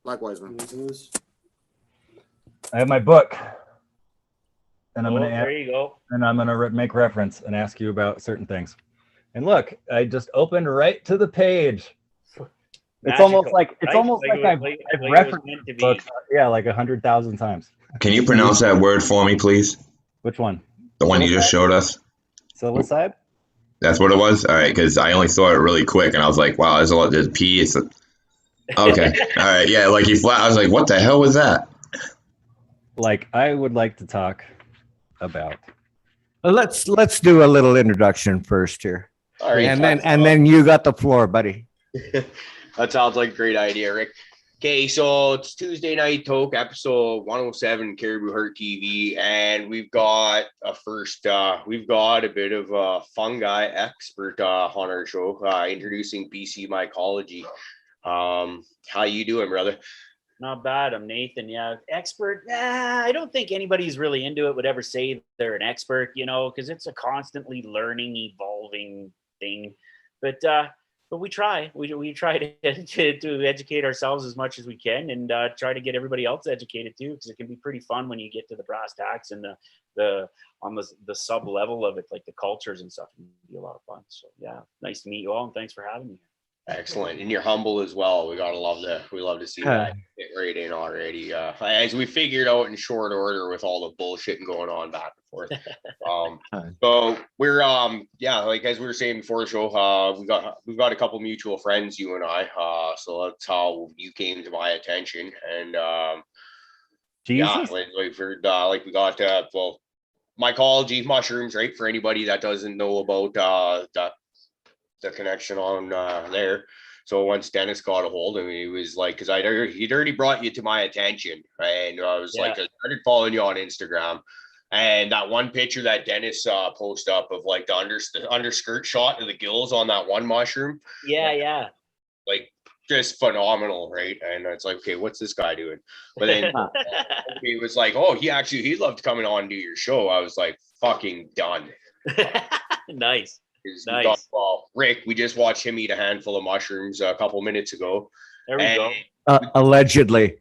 Likewise, man. I have my book, and I'm there you go. And I'm gonna make reference and ask you about certain things. And look, I just opened right to the page. It's almost like I've referenced the book, like 100,000 times. Can you pronounce that word for me, please? Which one? The one you just showed us? Psilocybe? That's what it was? All right, because I only saw it really quick, and I was like, wow, there's a lot. There's P. Okay. All right. Yeah, like I was like, what the hell was that? Like, I would like to talk about. Let's do a little introduction first here. All right. And then you got the floor, buddy. That sounds like a great idea, Rick. Okay, so it's Tuesday Night Toke, episode 107, Caribou Heart TV, and we've got a bit of a fungi expert on our show, introducing BC Mycology. How you doing, brother? Not bad. I'm Nathan. Yeah, expert. I don't think anybody's really into it would ever say they're an expert, because it's a constantly learning, evolving thing. But we try. We try to educate ourselves as much as we can, and try to get everybody else educated too, because it can be pretty fun when you get to the brass tacks and the sub level of it, like the cultures and stuff. It can be a lot of fun. So yeah, nice to meet you all, and thanks for having me. Excellent, and you're humble as well. We love to see that get right in already. As we figured out in short order with all the bullshit going on back and forth. So we're like as we were saying before the show, we've got a couple mutual friends, you and I. So that's how you came to my attention, and Jesus? we've heard we got mycology mushrooms, right? For anybody that doesn't know about the connection on there. So once Dennis got a hold of me, he was like, because he'd already brought you to my attention, and I was like, I started following you on Instagram, and that one picture that Dennis posted up of like the underskirt shot of the gills on that one mushroom. Yeah. Like just phenomenal, right? And it's like, okay, what's this guy doing? But then he was like, oh, he loved coming on to your show. I was like, fucking done. Nice. Nice. Rick, we just watched him eat a handful of mushrooms a couple minutes ago. There we go. Allegedly.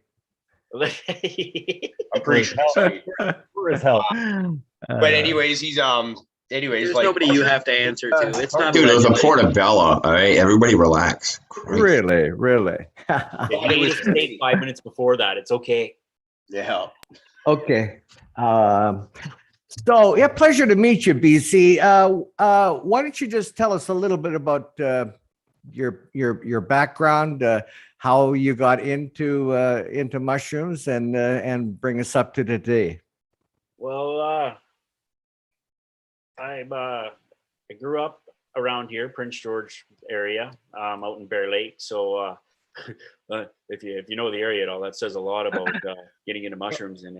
I'm pretty sure. Poor as hell. But anyways, he's There's nobody you have to answer to. It's not. Dude, it was a portabella. All right, everybody relax. Really. It was steak 5 minutes before that. It's okay. Yeah. Okay. So yeah, pleasure to meet you, BC. Why don't you just tell us a little bit about your background, how you got into mushrooms, and bring us up to today. Well, I grew up around here, Prince George area, out in Bear Lake. So if you know the area at all, that says a lot about getting into mushrooms and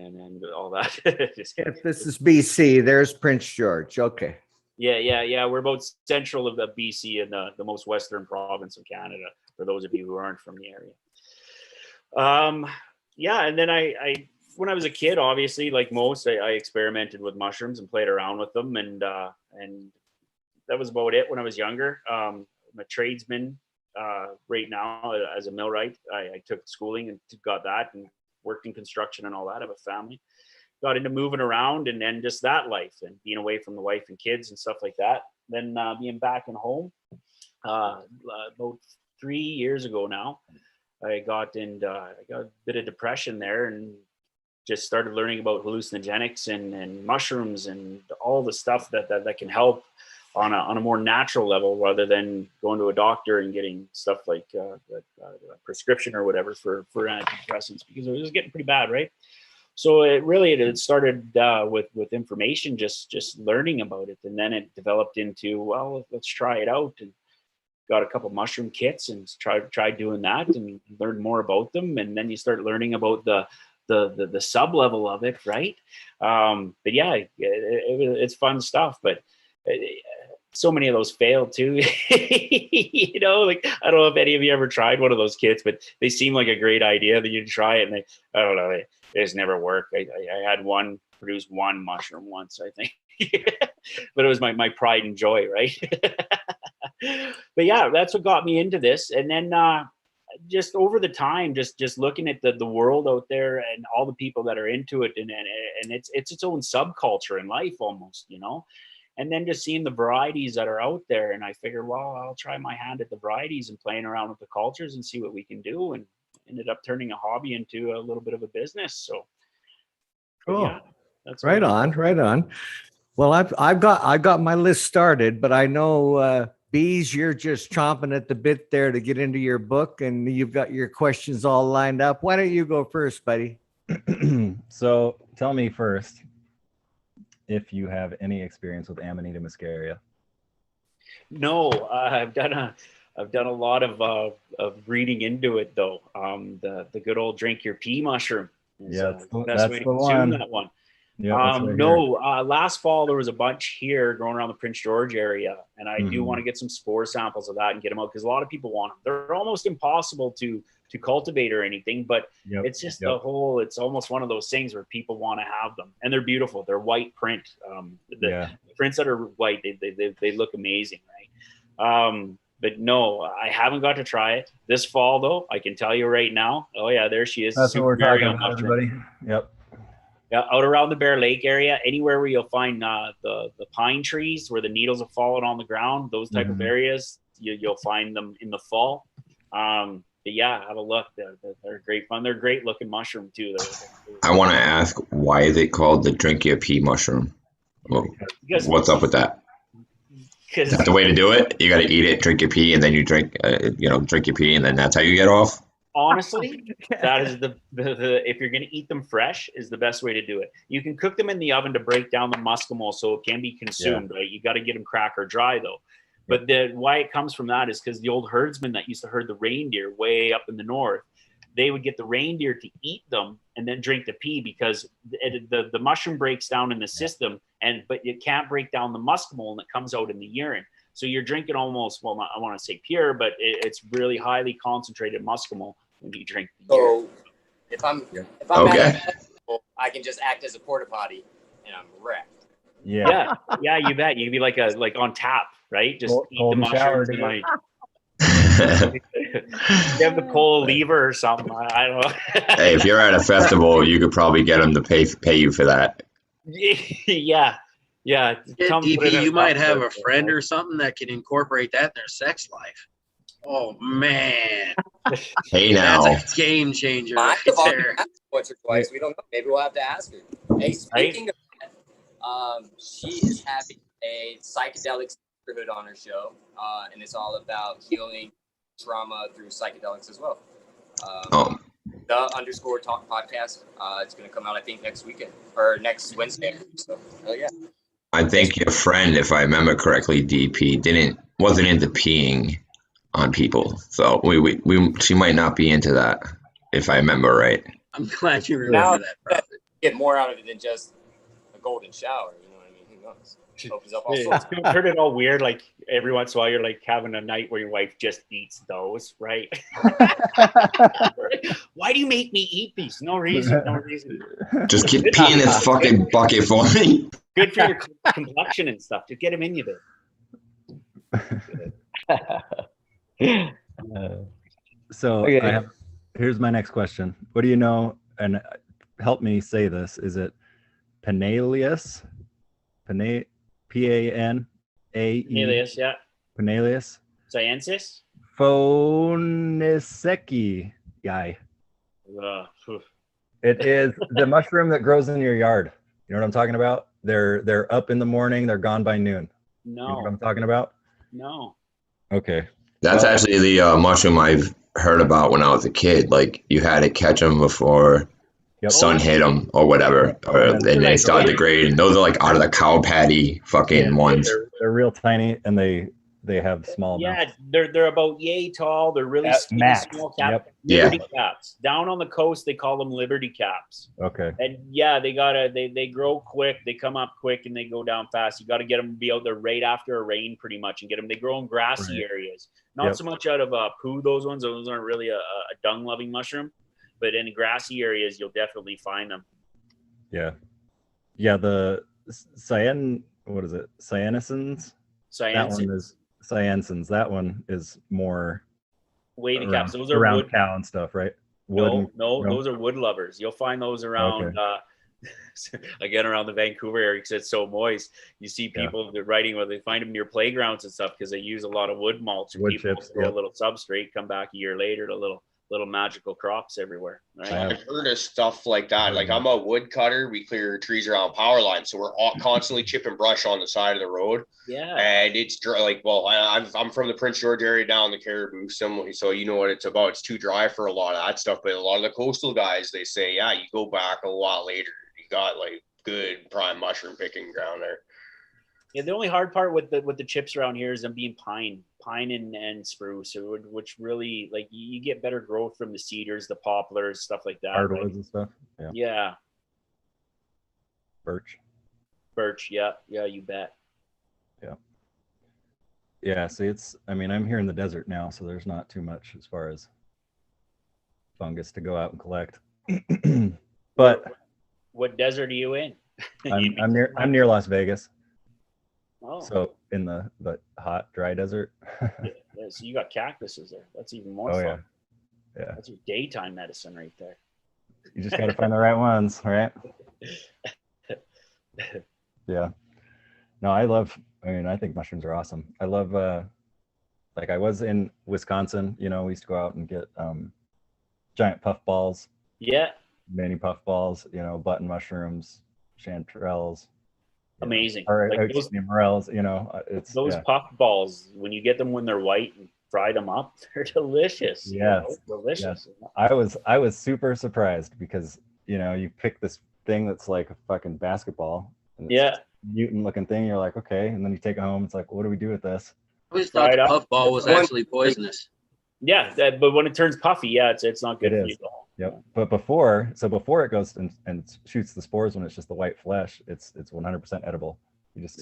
all that. If this is BC, there's Prince George. Okay. Yeah. We're about central of the BC and the most western province of Canada, for those of you who aren't from the area. And then I when I was a kid, obviously, like most, I experimented with mushrooms and played around with them, and that was about it when I was younger. I'm a tradesman right now as a millwright. I took schooling and got that, and worked in construction and all that. I have a family. Got into moving around and just that life and being away from the wife and kids and stuff like that. Then being back in home about 3 years ago now, I got a bit of depression there, and just started learning about hallucinogenics and mushrooms and all the stuff that can help on a more natural level, rather than going to a doctor and getting stuff like a prescription or whatever for antidepressants, because it was getting pretty bad, right? So it started with information, just learning about it, and then it developed into, well, let's try it out, and got a couple mushroom kits and tried doing that and learned more about them, and then you start learning about the sub level of it, right? But yeah, it's fun stuff, but so many of those fail too. Like, I don't know if any of you ever tried one of those kits, but they seem like a great idea that you try it, and I don't know, they just never work. I had produce one mushroom once, I think. But it was my pride and joy, right? But yeah, that's what got me into this. And then just over the time, just looking at the world out there and all the people that are into it, and it's its own subculture in life almost, you know. And then just seeing the varieties that are out there, and I figured, well, I'll try my hand at the varieties and playing around with the cultures and see what we can do, and ended up turning a hobby into a little bit of a business. So Cool. yeah, that's Right on, right on. Well, I've got my list started, but I know Bees, you're just chomping at the bit there to get into your book, and you've got your questions all lined up. Why don't you go first, buddy? So tell me first if you have any experience with Amanita muscaria. No, I've done a lot of reading into it though. The good old drink your pea mushroom. Yeah, That's the one. That one. Yeah. No, last fall there was a bunch here growing around the Prince George area, and I do want to get some spore samples of that and get them out because a lot of people want them. They're almost impossible to cultivate or anything, but it's just the whole. It's almost one of those things where people want to have them, and they're beautiful. They're white print. The prints that are white, they look amazing, right? But no, I haven't got to try it this fall though. I can tell you right now. Oh yeah, there she is. That's what we're talking about, everybody. Yep. Yeah, out around the Bear Lake area, anywhere where you'll find the pine trees where the needles have fallen on the ground, those type of areas, you'll find them in the fall. But yeah, have a look. They're great fun. They're great looking mushroom too. I want to ask, why is it called the drink your pea mushroom? Well, what's up with that? Is that the way to do it? You got to eat it, drink your pee, and then you drink your pee, and then that's how you get off? Honestly, that is the if you're going to eat them fresh is the best way to do it. You can cook them in the oven to break down the muscimol so it can be consumed, right? You got to get them cracker dry though. But why it comes from that is because the old herdsmen that used to herd the reindeer way up in the north, they would get the reindeer to eat them and then drink the pee because the mushroom breaks down in the system, but it can't break down the muscimol and it comes out in the urine. So you're drinking almost, well, not, I want to say pure, but it's really highly concentrated muscimol when you drink the urine. If I'm at a festival, I can just act as a porta potty and I'm wrecked. Yeah, you bet. You can be like on tap, right? Just eat the mushrooms and like you have the coal lever or something. I don't know. Hey, if you're at a festival, you could probably get them to pay you for that. Yeah. DP, you might have a friend or something that can incorporate that in their sex life. Oh man! Hey, now that's a game changer right there. Once or twice, we don't know. Maybe we'll have to ask her. Hey, speaking of that, she is having a psychedelics neighborhood on her show, and it's all about healing trauma through psychedelics as well. The _talk podcast. It's going to come out, I think, next weekend or next Wednesday. So, hell yeah. I think your friend, if I remember correctly, DP wasn't into peeing on people, so she might not be into that, if I remember right. I'm glad you remember that. Get more out of it than just a golden shower. You know what I mean? Who knows? Opens up all sorts. I've heard it all weird. Like every once in a while, you're like having a night where your wife just eats those, right? Why do you make me eat these? No reason. Just keep peeing this fucking bucket for me. Good for your complexion and stuff. Just get them in you there. So here's my next question. What do you know? And help me say this. Is it Panaleus? P-A-N-A-E? Panaleus, yeah. Panaleus? Cyansis? Phoniseci guy. It is the mushroom that grows in your yard. You know what I'm talking about? They're up in the morning. They're gone by noon. No. You know what I'm talking about? No. Okay. That's actually the mushroom I've heard about when I was a kid. Like you had to catch them before sun hit them or whatever, and they start degrading. Those are like out of the cow patty fucking ones. They're real tiny and they have small. Yeah, they're about yay tall. They're really small cap. Liberty caps. Down on the coast, they call them liberty caps. Okay. And they grow quick. They come up quick and they go down fast. You got to get them to be out there right after a rain, pretty much, and get them. They grow in grassy areas, not so much out of poo. Those ones aren't really a dung loving mushroom, but in grassy areas, you'll definitely find them. Yeah. The cyanescens? That one is cyanescens. That one is more Wavy caps. Those are around wood. cow and stuff, right? No, those are wood lovers. You'll find those around again around the Vancouver area because it's so moist. You see people riding where they find them near playgrounds and stuff because they use a lot of wood mulch. And Wood people chips, throw a little substrate, come back a year later to little magical crops everywhere. Right? I've heard of stuff like that. Like I'm a wood cutter. We clear trees around power lines, so we're all constantly chipping brush on the side of the road. Yeah, and it's dry. Like, well, I'm from the Prince George area down the Caribou, so you know what it's about. It's too dry for a lot of that stuff. But a lot of the coastal guys, they say, yeah, you go back a lot later, you got like good prime mushroom picking ground there. Yeah, the only hard part with the chips around here is them being pine and spruce, which really like you get better growth from the cedars, the poplars, stuff like that. Hardwoods and stuff. Yeah. Birch. Yeah, you bet. Yeah. See, I'm here in the desert now, so there's not too much as far as fungus to go out and collect. But what desert are you in? I'm near Las Vegas. Oh. So in the hot, dry desert. Yeah, so you got cactuses there. That's even more fun. Yeah. That's your daytime medicine right there. You just got to find the right ones, right? Yeah. No, I think mushrooms are awesome. I love, like I was in Wisconsin, we used to go out and get giant puffballs. Yeah. Mini puffballs, button mushrooms, chanterelles. Amazing. Like those morels, it's those puffballs, when you get them when they're white and fry them up, they're delicious. Yes. Delicious. Yes. I was super surprised because, you pick this thing that's like a fucking basketball. And it's mutant looking thing. You're like, okay. And then you take it home. It's like, what do we do with this? I always thought the puffball was actually poisonous. Yeah. But when it turns puffy, it's not good for you at all. Yep. But before it goes and shoots the spores when it's just the white flesh, it's 100% edible. You just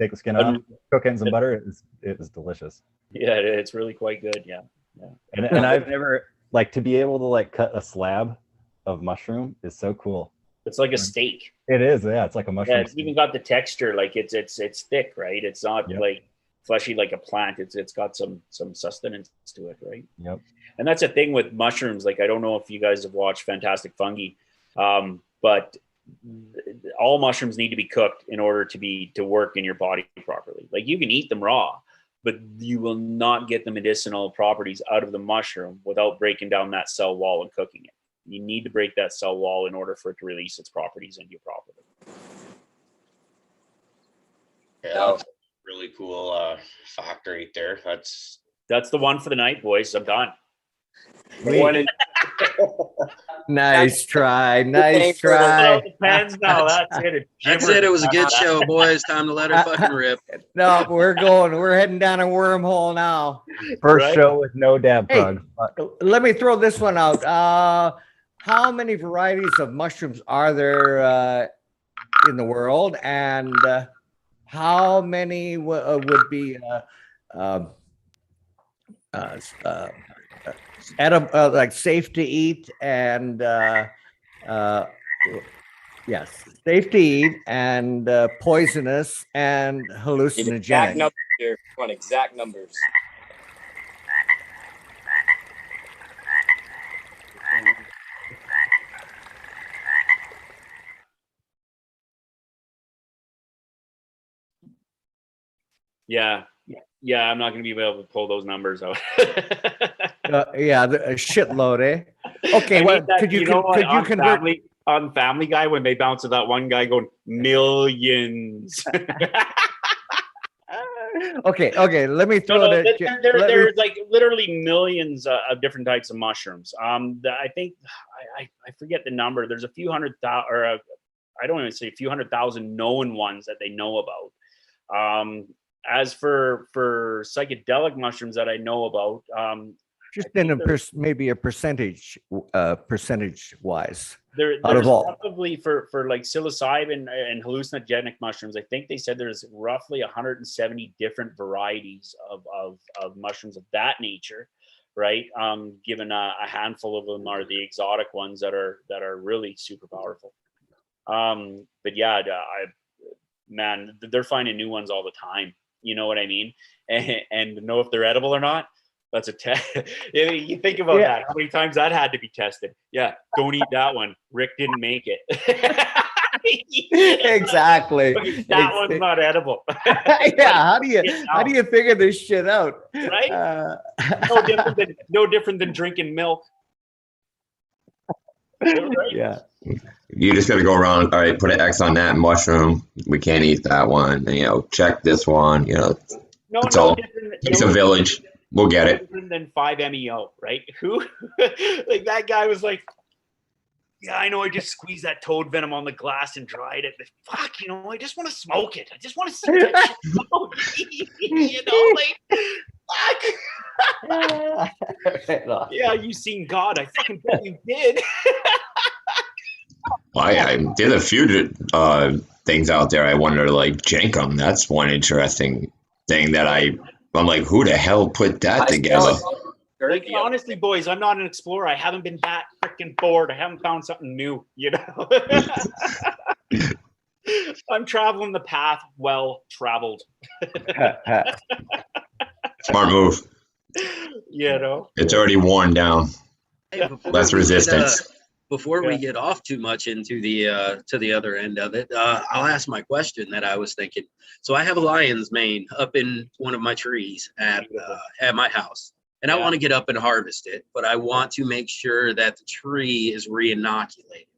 take the skin off, cook it in some butter. It is delicious. Yeah, it's really quite good. Yeah. And I've never to be able to cut a slab of mushroom is so cool. It's like a steak. It is, yeah. It's like a mushroom. Yeah, it's even got the texture, like it's thick, right? It's not like fleshy like a plant. It's got some sustenance to it, right? Yep. And that's the thing with mushrooms. Like I don't know if you guys have watched Fantastic Fungi, but all mushrooms need to be cooked in order to work in your body properly. Like you can eat them raw, but you will not get the medicinal properties out of the mushroom without breaking down that cell wall and cooking it. You need to break that cell wall in order for it to release its properties into you properly. Yeah, that was a really cool fact right there. That's the one for the night, boys. I'm done. Nice try. Nice try. Depends now. That's it. That's it. It was a good show, boys. Time to let her fucking rip. No, we're heading down a wormhole now. First show with no dab plug. Let me throw this one out. How many varieties of mushrooms are there in the world, and how many would be edible, like safe to eat, and yes, safe to eat, and poisonous and hallucinogenic? Exact numbers here. Exact numbers. Yeah, I'm not going to be able to pull those numbers out. A shitload, eh? Okay, could you convert on Family Guy when they bounce to that one guy going millions? Okay. Let me throw there's like literally millions of different types of mushrooms. I think I forget the number. There's a few hundred thousand, or I don't even say a few 100,000 known ones that they know about. As for psychedelic mushrooms that I know about, just in maybe a percentage wise. There's probably for like psilocybin and hallucinogenic mushrooms, I think they said there's roughly 170 different varieties of mushrooms of that nature, right? Given a handful of them are the exotic ones that are really super powerful. But yeah, they're finding new ones all the time. You know what I mean? And know if they're edible or not. That's a test. You think about that. How many times that had to be tested? Yeah, don't eat that one. Rick didn't make it. Exactly. That one's not edible. Yeah. How do you figure this shit out? Right? No different than drinking milk. Right? Yeah. You just got to go around. All right, put an X on that mushroom. We can't eat that one. And, check this one. It's all takes a village. We'll get it. Different than 5-MeO, right? Who like that guy was like, yeah, I know. I just squeezed that toad venom on the glass and dried it. But fuck, I just want to smoke it. I just want to see that shit fuck. Yeah, you seen God? I fucking bet you did. I did a few things out there. I wanted to Jenkum. That's one interesting thing that I'm like, who the hell put that together? Honestly, boys, I'm not an explorer. I haven't been that freaking bored. I haven't found something new, I'm traveling the path well traveled. Smart move. It's already worn down. Hey, less resistance. Before we get off too much into the other end of it, I'll ask my question that I was thinking. So I have a lion's mane up in one of my trees at my house, and I want to get up and harvest it, but I want to make sure that the tree is re-inoculated.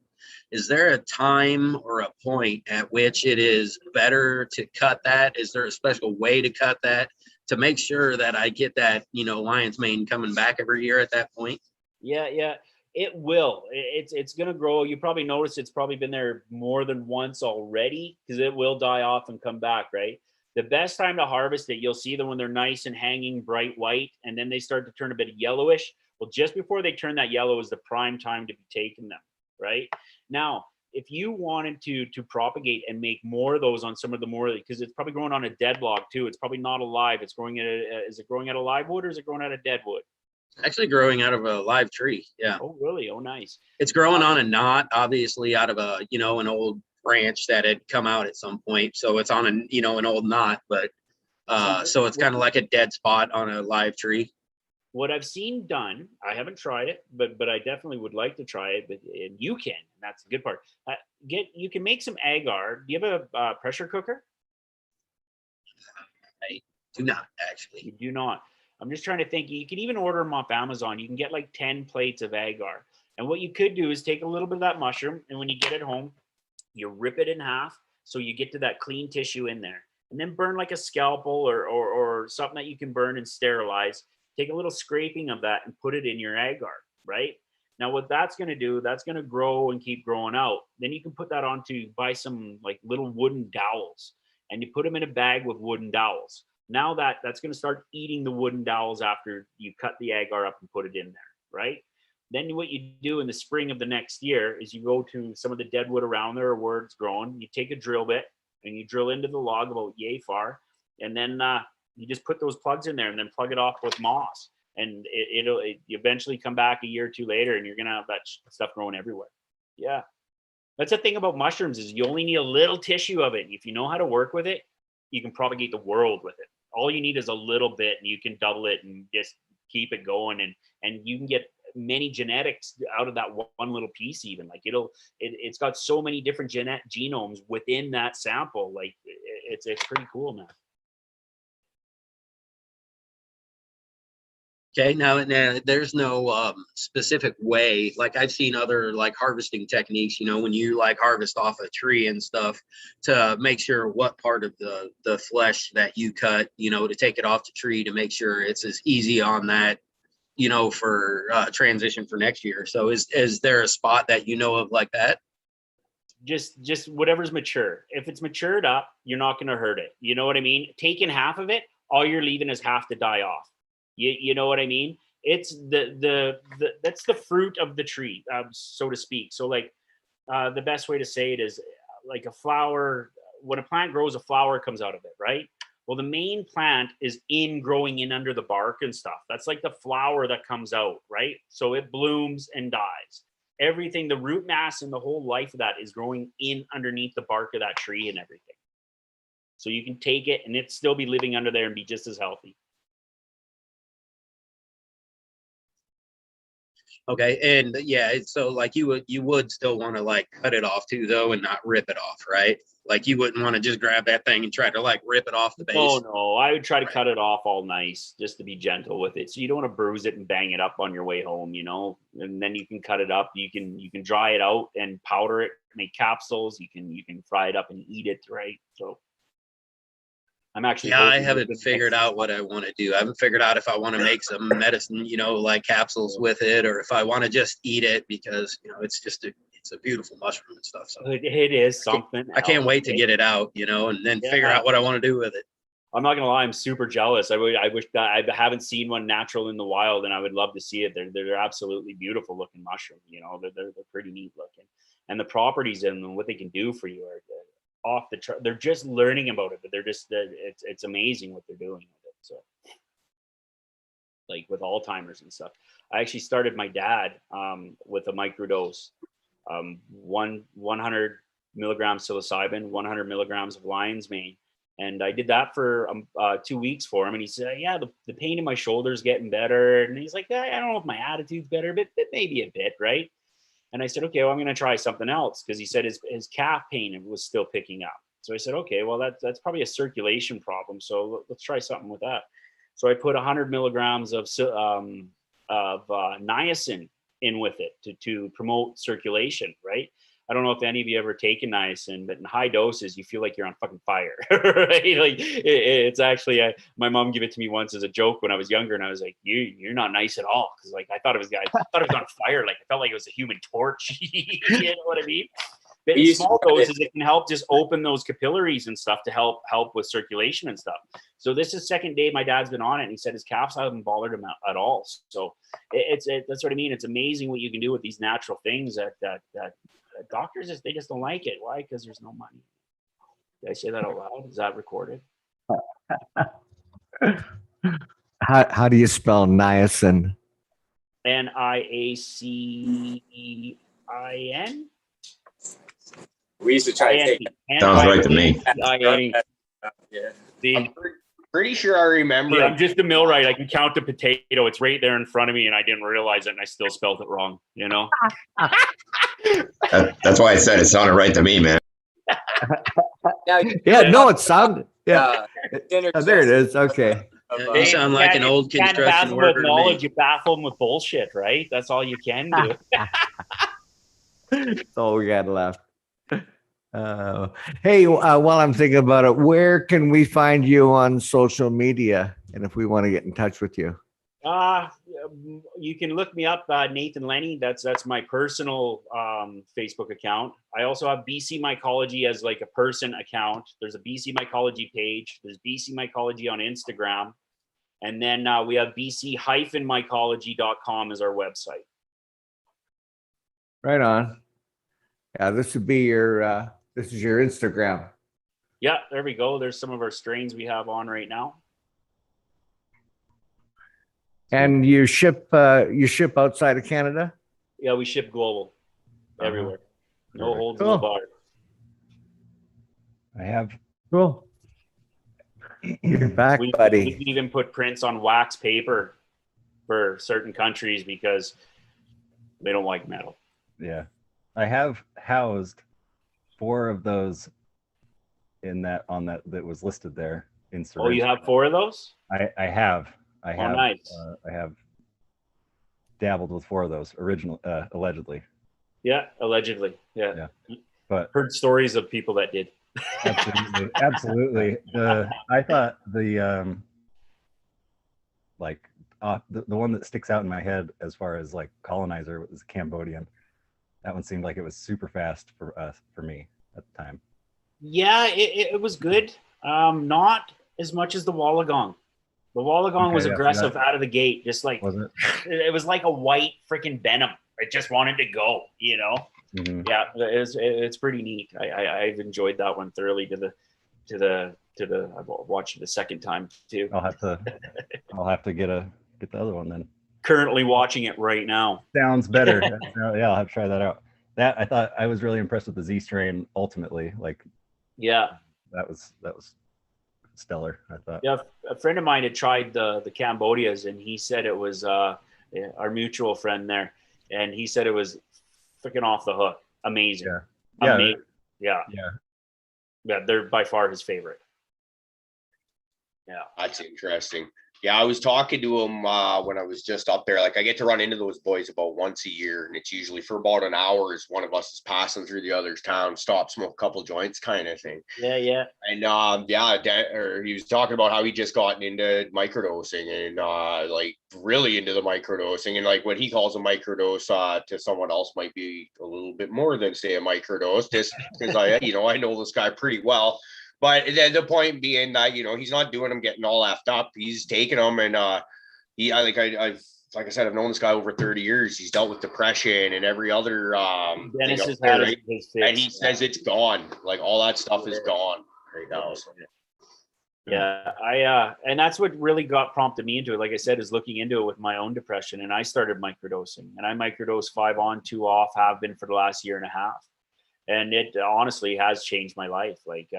Is there a time or a point at which it is better to cut that? Is there a special way to cut that to make sure that I get that, lion's mane coming back every year at that point? Yeah. It will. It's going to grow. You probably noticed it's probably been there more than once already because it will die off and come back, right? The best time to harvest it, you'll see them when they're nice and hanging bright white, and then they start to turn a bit yellowish. Well, just before they turn that yellow is the prime time to be taking them, right? Now, if you wanted to propagate and make more of those on some of the more, because it's probably growing on a dead log too. It's probably not alive. It's growing is it growing out of live wood or is it growing out of dead wood? Actually growing out of a live tree. Yeah. Oh, really? Oh, nice. It's growing on a knot, obviously out of an old branch that had come out at some point. So it's on an old knot, but so it's kind of like a dead spot on a live tree. What I've seen done, I haven't tried it, but I definitely would like to try it. And you can. That's the good part. You can make some agar. Do you have a pressure cooker? I do not, actually. You do not. I'm just trying to think. You can even order them off Amazon. You can get like 10 plates of agar. And what you could do is take a little bit of that mushroom, and when you get it home, you rip it in half so you get to that clean tissue in there. And then burn like a scalpel or something that you can burn and sterilize. Take a little scraping of that and put it in your agar, right? Now what that's going to do, that's going to grow and keep growing out. Then you can put that buy some like little wooden dowels, and you put them in a bag with wooden dowels. Now that's going to start eating the wooden dowels after you cut the agar up and put it in there, right? Then what you do in the spring of the next year is you go to some of the dead wood around there where it's growing. You take a drill bit and you drill into the log about yay far, and then you just put those plugs in there and then plug it off with moss, and it'll eventually come back a year or two later, and you're gonna have that stuff growing everywhere. Yeah, that's the thing about mushrooms is you only need a little tissue of it. If you know how to work with it, you can propagate the world with it. All you need is a little bit, and you can double it and just keep it going, and you can get many genetics out of that one little piece. Even like it's got so many different genomes within that sample. Like it's pretty cool, man. Okay, now there's no specific way. Like I've seen other like harvesting techniques, when you like harvest off a tree and stuff to make sure what part of the flesh that you cut, to take it off the tree to make sure it's as easy on that, for transition for next year. So is there a spot that of like that? Just whatever's mature. If it's matured up, you're not going to hurt it. You know what I mean? Taking half of it, all you're leaving is half to die off. You know what I mean? It's that's the fruit of the tree, so to speak. So like the best way to say it is like a flower. When a plant grows, a flower comes out of it, right? Well, the main plant is growing in under the bark and stuff. That's like the flower that comes out, right? So it blooms and dies. Everything, the root mass and the whole life of that is growing in underneath the bark of that tree and everything. So you can take it and it still be living under there and be just as healthy. Okay. And yeah, so like you would still want to like cut it off too, though, and not rip it off, right? Like you wouldn't want to just grab that thing and try to like rip it off the base. Oh no, I would try to cut it off all nice, just to be gentle with it. So you don't want to bruise it and bang it up on your way home, you know. And then you can cut it up. You can dry it out and powder it, make capsules. You can fry it up and eat it, right? So I'm actually I haven't figured out what I want to do. I haven't figured out if I want to make some medicine, like capsules with it, or if I want to just eat it because it's just it's a beautiful mushroom and stuff. So it is something. I can't wait to get it out, and then figure out what I want to do with it. I'm not gonna lie, I'm super jealous. I wish that I haven't seen one natural in the wild, and I would love to see it. They're absolutely beautiful looking mushroom. They're pretty neat looking, and the properties in them, what they can do for you are off the chart. They're just learning about it, but it's amazing what they're doing with it. So, like with Alzheimer's and stuff, I actually started my dad with a microdose, 100 milligrams psilocybin, 100 milligrams of lion's mane. And I did that for 2 weeks for him. And he said, yeah, the pain in my shoulder is getting better. And he's like, I don't know if my attitude's better, but maybe a bit, right? And I said, okay, well, I'm going to try something else, because he said his calf pain was still picking up. So I said, okay, well, that's probably a circulation problem. So let's try something with that. So I put 100 milligrams of niacin in with it to promote circulation, right? I don't know if any of you ever taken niacin, but in high doses, you feel like you're on fucking fire, right? Like it's actually, my mom gave it to me once as a joke when I was younger, and I was like, you're not nice at all, because like I thought it was on fire, like I felt like it was a human torch. You know what I mean? But in small doses, it can help just open those capillaries and stuff to help with circulation and stuff. So this is second day my dad's been on it, and he said his calves haven't bothered him at all. So that's what I mean. It's amazing what you can do with these natural things that doctors they just don't like it. Why? Because there's no money. Did I say that out loud? Is that recorded? How do you spell niacin? NIACIN. We used to try to take. Sounds right to me. Yeah. I'm pretty sure I remember. Yeah, I'm just a millwright. I can count the potato. It's right there in front of me, and I didn't realize it, and I still spelled it wrong. That's why I said it sounded right to me, man. It sounded. Yeah, Dinner there it is. Okay. You sound like an old construction worker. With knowledge, you baffle them with bullshit, right? That's all you can do. That's all we got left. Hey, while I'm thinking about it, where can we find you on social media? And if we want to get in touch with you? You can look me up, Nathan Lenny. That's my personal Facebook account. I also have BC Mycology as like a person account. There's a BC Mycology page. There's BC Mycology on Instagram. And then we have bc-mycology.com as our website. Right on. Yeah, this would be this is your Instagram. Yeah, there we go. There's some of our strains we have on right now. And you ship outside of Canada? Yeah, we ship global, everywhere. No holds in Cool. the bar. I have. Cool. You're back, buddy. We can even put prints on wax paper for certain countries because they don't like metal. Yeah, I have housed 4 of those that was listed there in syringe. Oh, you have 4 of those? I have. Nice. I have dabbled with 4 of those allegedly. Yeah, allegedly. Yeah. But heard stories of people that did. Absolutely. I thought the one that sticks out in my head as far as like colonizer was Cambodian. That one seemed like it was super fast for me at the time. Yeah, it was good. Not as much as the Wollongong. The Wollongong was aggressive out of the gate, just like was it? It was like a white freaking venom. It just wanted to go, Mm-hmm. Yeah, it's pretty neat. I've enjoyed that one thoroughly to the I've watched it a second time too. I'll have to get the other one then. Currently watching it right now. Sounds better. Yeah, I'll have to try that out. That I thought I was really impressed with the Z strain ultimately. Like, yeah, that was stellar, I thought. Yeah, a friend of mine had tried the Cambodias, and he said it was our mutual friend there. and he said it was freaking off the hook. Amazing. Yeah. Amazing. Yeah. They're by far his favorite. Yeah, that's interesting. Yeah, I was talking to him when I was just up there. Like, I get to run into those boys about once a year, and it's usually for about an hour as one of us is passing through the other's town, stop, smoke a couple joints kind of thing. Yeah. And he was talking about how he just gotten into microdosing and like really into the microdosing. And like what he calls a microdose to someone else might be a little bit more than, say, a microdose, just because I know this guy pretty well. But then the point being that, he's not doing them getting all effed up. He's taking them, and I've like I said, I've known this guy over 30 years. He's dealt with depression and every other Dennis has there, had right? his fix. And he says it's gone. Like, all that stuff is gone right now. So. Yeah, and that's what really prompted me into it. Like I said, is looking into it with my own depression, and I started microdosing, and I microdose 5 on, 2 off, have been for the last year and a half. And it honestly has changed my life. Like,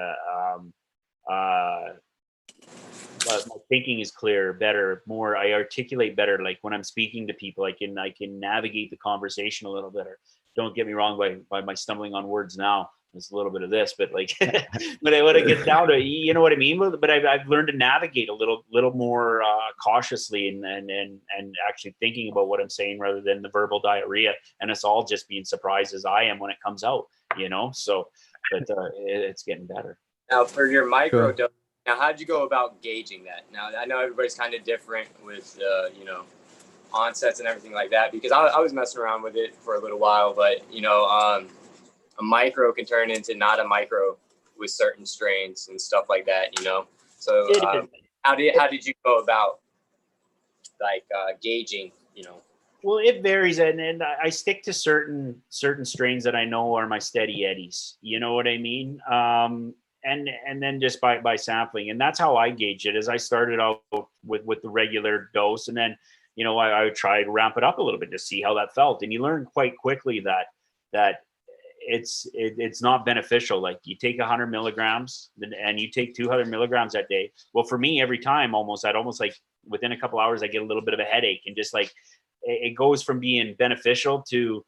but my thinking is clearer, better, more. I articulate better. Like when I'm speaking to people, I can navigate the conversation a little better. Don't get me wrong by my stumbling on words now. There's a little bit of this, but like, when it gets down to, you know what I mean. But I've learned to navigate a little more cautiously and actually thinking about what I'm saying rather than the verbal diarrhea. And it's all just being surprised as I am when it comes out. So, but it's getting better. Now, for your microdose, now how'd you go about gauging that? Now, I know everybody's kind of different with, onsets and everything like that, because I was messing around with it for a little while, but, a micro can turn into not a micro with certain strains and stuff like that, So how did you go about, like, gauging, Well, it varies, and I stick to certain strains that I know are my steady eddies. You know what I mean? And then just by sampling, and that's how I gauge it. As I started out with the regular dose, and then I would try to ramp it up a little bit to see how that felt. And you learn quite quickly that it's not beneficial. Like, you take 100 milligrams and you take 200 milligrams that day. Well, for me, every time I'd almost like within a couple hours, I get a little bit of a headache, and just like, it goes from being beneficial to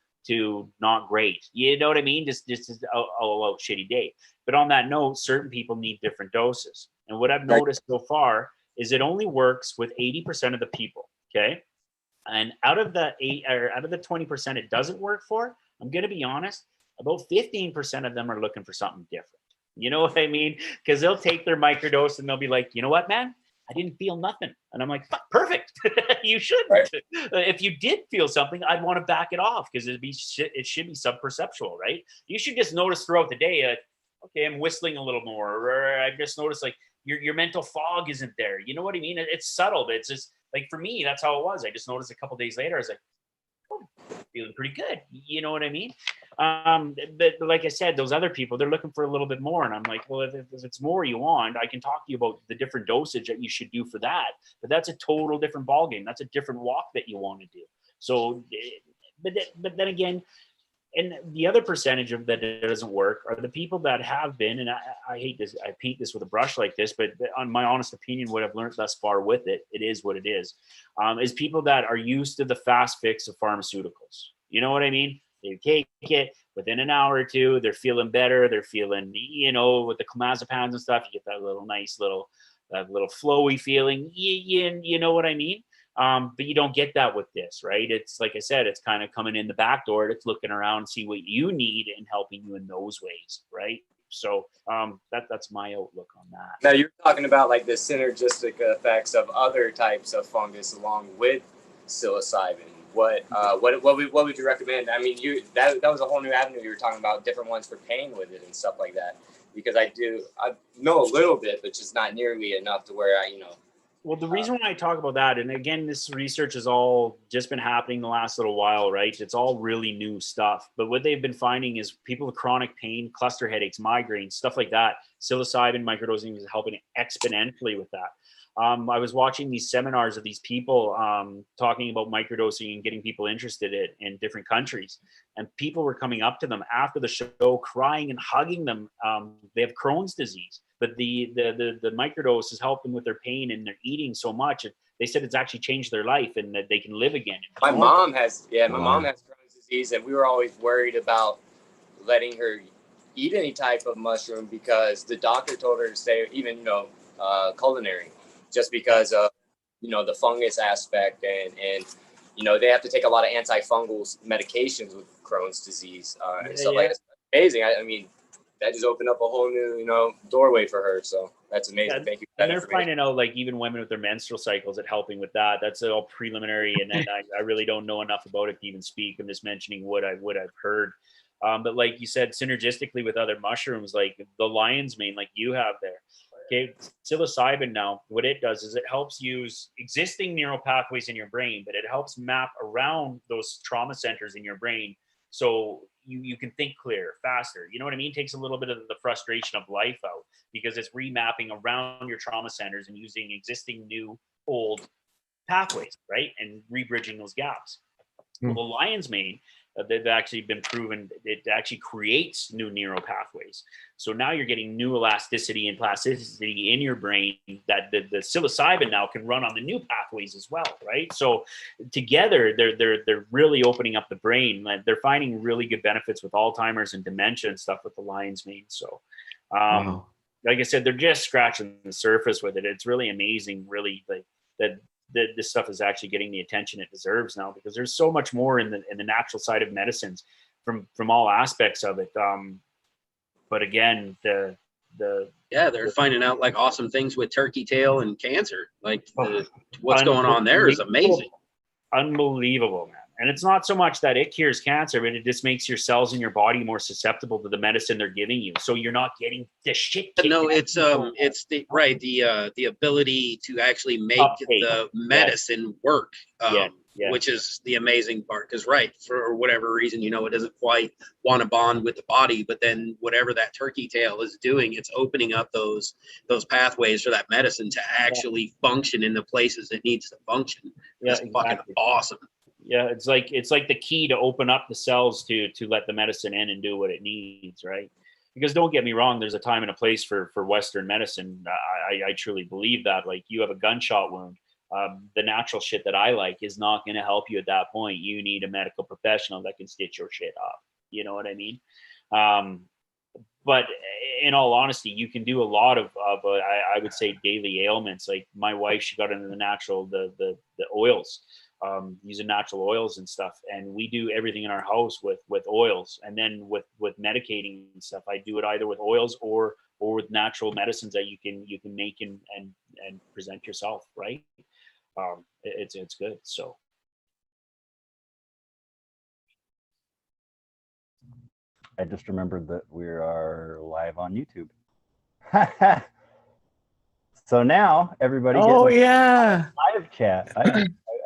not great. You know what I mean? Just shitty day. But on that note, certain people need different doses. And what I've noticed so far is it only works with 80% of the people. Okay. And out of the 20% it doesn't work for, I'm going to be honest, about 15% of them are looking for something different. You know what I mean? Because they'll take their microdose and they'll be like, you know what, man? I didn't feel nothing. And I'm like, perfect. You shouldn't. Right. If you did feel something, I'd want to back it off, because it should be subperceptual, right? You should just notice throughout the day, okay, I'm whistling a little more, or I just noticed like your mental fog isn't there. You know what I mean? It's subtle, but it's just like, for me, that's how it was. I just noticed a couple days later, I was like, oh, feeling pretty good. You know what I mean? But like I said, those other people, they're looking for a little bit more. And I'm like, well, if it's more you want, I can talk to you about the different dosage that you should do for that. But that's a total different ballgame. That's a different walk that you want to do. So, but then again, and the other percentage of that doesn't work are the people that have been, and I hate this, I paint this with a brush like this, but on my honest opinion, what I've learned thus far with it is what it is people that are used to the fast fix of pharmaceuticals. You know what I mean? They take it within an hour or two, they're feeling better. They're feeling, with the clonazepams and stuff, you get that little nice little flowy feeling. You know what I mean? But you don't get that with this, right? It's like I said, it's kind of coming in the back door. It's looking around and see what you need and helping you in those ways, right? So that's my outlook on that. Now, you're talking about like the synergistic effects of other types of fungus along with psilocybin. What would you recommend? I mean, that was a whole new avenue. You were talking about different ones for pain with it and stuff like that. Because I know a little bit, but just not nearly enough to where Well, the reason why I talk about that, and again, this research has all just been happening the last little while, right? It's all really new stuff. But what they've been finding is people with chronic pain, cluster headaches, migraines, stuff like that, psilocybin microdosing is helping exponentially with that. I was watching these seminars of these people talking about microdosing and getting people interested in different countries. And people were coming up to them after the show, crying and hugging them. They have Crohn's disease, but the microdose has helped them with their pain, and they're eating so much. they said it's actually changed their life and that they can live again. My mom has Crohn's disease, and we were always worried about letting her eat any type of mushroom because the doctor told her to stay, even culinary, just because of the fungus aspect, and they have to take a lot of antifungal medications with Crohn's disease and stuff like that. It's amazing. I mean, that just opened up a whole new doorway for her. So that's amazing. Thank you. And they're finding out, like, even women with their menstrual cycles, it helping with that. That's all preliminary, and then I really don't know enough about it to even speak. I'm just mentioning what I've heard. But like you said, synergistically with other mushrooms, like the lion's mane, like you have there. Okay, psilocybin now, what it does is it helps use existing neural pathways in your brain, but it helps map around those trauma centers in your brain, so you can think clearer, faster. You know what I mean? It takes a little bit of the frustration of life out because it's remapping around your trauma centers and using existing, new, old pathways, right? And rebridging those gaps. Well, the lion's mane, they've actually been proven it actually creates new neural pathways. So now you're getting new elasticity and plasticity in your brain that the psilocybin now can run on the new pathways as well, right? So together, they're really opening up the brain. They're finding really good benefits with Alzheimer's and dementia and stuff with the lion's mane. So, like I said, they're just scratching the surface with it. It's really amazing, really, like that this stuff is actually getting the attention it deserves now, because there's so much more in the natural side of medicines from all aspects of it. But again, they're finding out like awesome things with turkey tail and cancer. Like what's going on there is amazing. Unbelievable, man. And it's not so much that it cures cancer, but it just makes your cells in your body more susceptible to the medicine they're giving you. So you're not getting the shit. No, it's the ability to actually make the medicine work, which is the amazing part. Because for whatever reason, it doesn't quite want to bond with the body, but then whatever that turkey tail is doing, it's opening up those pathways for that medicine to actually function in the places it needs to function. It's fucking awesome. Yeah, it's like the key to open up the cells to let the medicine in and do what it needs, right? Because don't get me wrong, there's a time and a place for Western medicine. I truly believe that. Like, you have a gunshot wound, the natural shit that I like is not going to help you at that point. You need a medical professional that can stitch your shit up. You know what I mean? But in all honesty, you can do a lot of I would say daily ailments. Like my wife, she got into the natural, the oils. Using natural oils and stuff, and we do everything in our house with oils, and then with medicating and stuff. I do it either with oils or with natural medicines that you can make and present yourself, right? It's good. So I just remembered that we are live on YouTube. So now everybody gets live chat.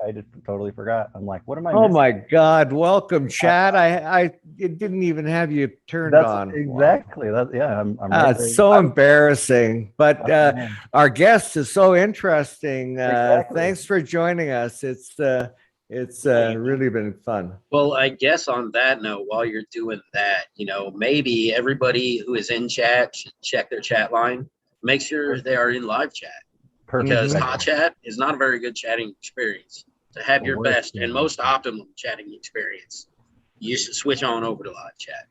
I just totally forgot. I'm like, what am I missing? Oh my God. Welcome, chat. I didn't even have you turned on. Exactly. I'm it's so embarrassing. But our guest is so interesting. Thanks for joining us. It's really been fun. Well, I guess on that note, while you're doing that, maybe everybody who is in chat should check their chat line. Make sure they are in live chat. Perfect. Because hot chat is not a very good chatting experience. To have your best and most optimum chatting experience, you should switch on over to live chat.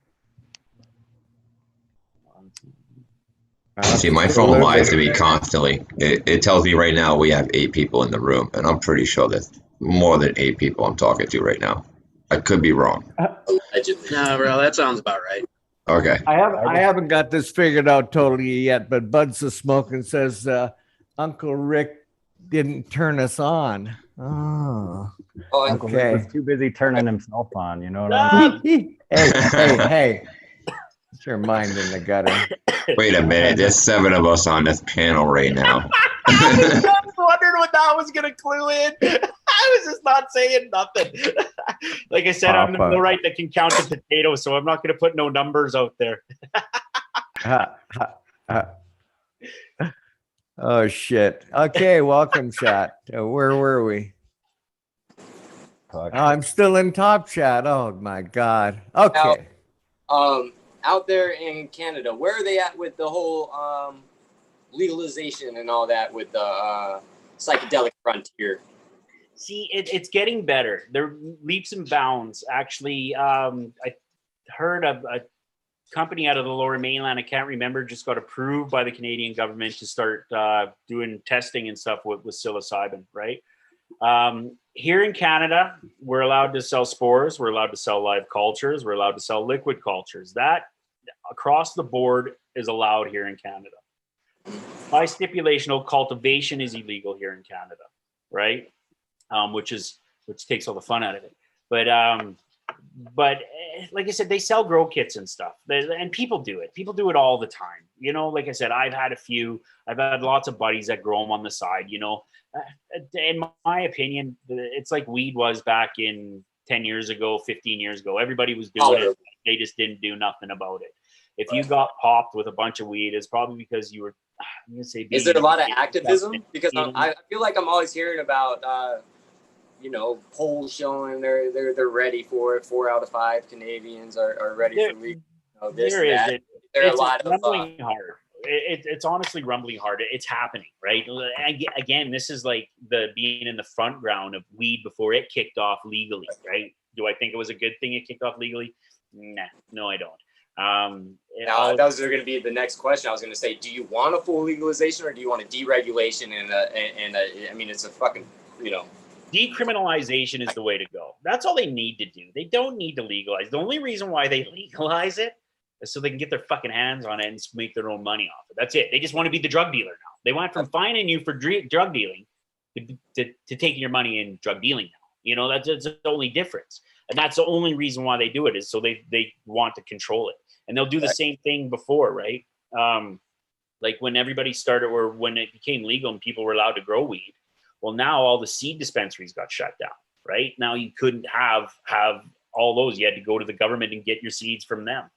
See, my phone lies to me constantly. It tells me right now we have 8 people in the room, and I'm pretty sure there's more than 8 people I'm talking to right now. I could be wrong. No, bro, that sounds about right. Okay. I haven't got this figured out totally yet, but Bud's the Smoking says Uncle Rick didn't turn us on. Oh, Uncle Rick was too busy turning himself on. You know what I mean? Hey. Get your mind in the gutter. Wait a minute. There's 7 of us on this panel right now. I was wondering what that was going to clue in. I was just not saying nothing. Like I said, I'm the millwright that can count the potatoes, so I'm not going to put no numbers out there. Oh, shit. Okay, welcome, chat. Where were we? I'm still in top chat. Oh, my God. Okay. Now, out there in Canada, where are they at with the whole legalization and all that with the psychedelic frontier. See, it's getting better. There are leaps and bounds. Actually, I heard of a company out of the Lower Mainland, I can't remember, just got approved by the Canadian government to start doing testing and stuff with psilocybin, right? Here in Canada, we're allowed to sell spores, we're allowed to sell live cultures, we're allowed to sell liquid cultures. That across the board is allowed here in Canada. By stipulation, cultivation is illegal here in Canada, right? Which takes all the fun out of it. But like I said, they sell grow kits and stuff, and people do it. People do it all the time. You know, like I said, I've had lots of buddies that grow them on the side. You know, in my opinion, it's like weed was back in 10 years ago, 15 years ago. Everybody was doing it. They just didn't do nothing about it. If you got popped with a bunch of weed, it's probably because you were, I'm going to say, is there a lot of activism? Because I feel like I'm always hearing about, polls showing they're ready for it. 4 out of 5 Canadians are ready for weed. It's rumbling hard. It's honestly rumbling hard. It's happening, right? Again, this is like the being in the front ground of weed before it kicked off legally, right? Do I think it was a good thing it kicked off legally? Nah, no, I don't. Now, that was going to be the next question. I was going to say, do you want a full legalization or do you want a deregulation I mean, it's a fucking, Decriminalization is the way to go. That's all they need to do. They don't need to legalize. The only reason why they legalize it is so they can get their fucking hands on it and make their own money off it. That's it. They just want to be the drug dealer now. They went from fining you for drug dealing to taking your money in drug dealing now. You know, that's the only difference. And that's the only reason why they do it, is so they want to control it. And they'll do the same thing before, right? Like when everybody started, or when it became legal and people were allowed to grow weed, well, now all the seed dispensaries got shut down, right? Now you couldn't have all those. You had to go to the government and get your seeds from them,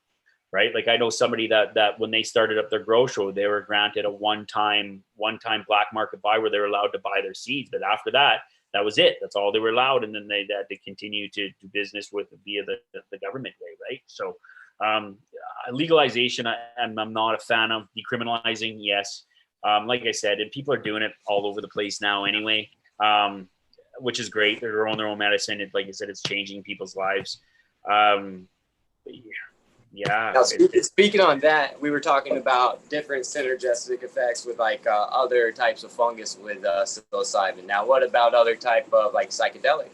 right? Like I know somebody that when they started up their grow show, they were granted a one-time black market buy where they were allowed to buy their seeds. But after that, that was it. That's all they were allowed. And then they had to continue to do business via the government way, right? So legalization, I'm not a fan of. Decriminalizing, yes. Like I said, and people are doing it all over the place now anyway, which is great. They're growing their own medicine. Like I said, it's changing people's lives. Yeah. Now, speaking on that, we were talking about different synergistic effects with like other types of fungus with psilocybin. Now, what about other type of like psychedelic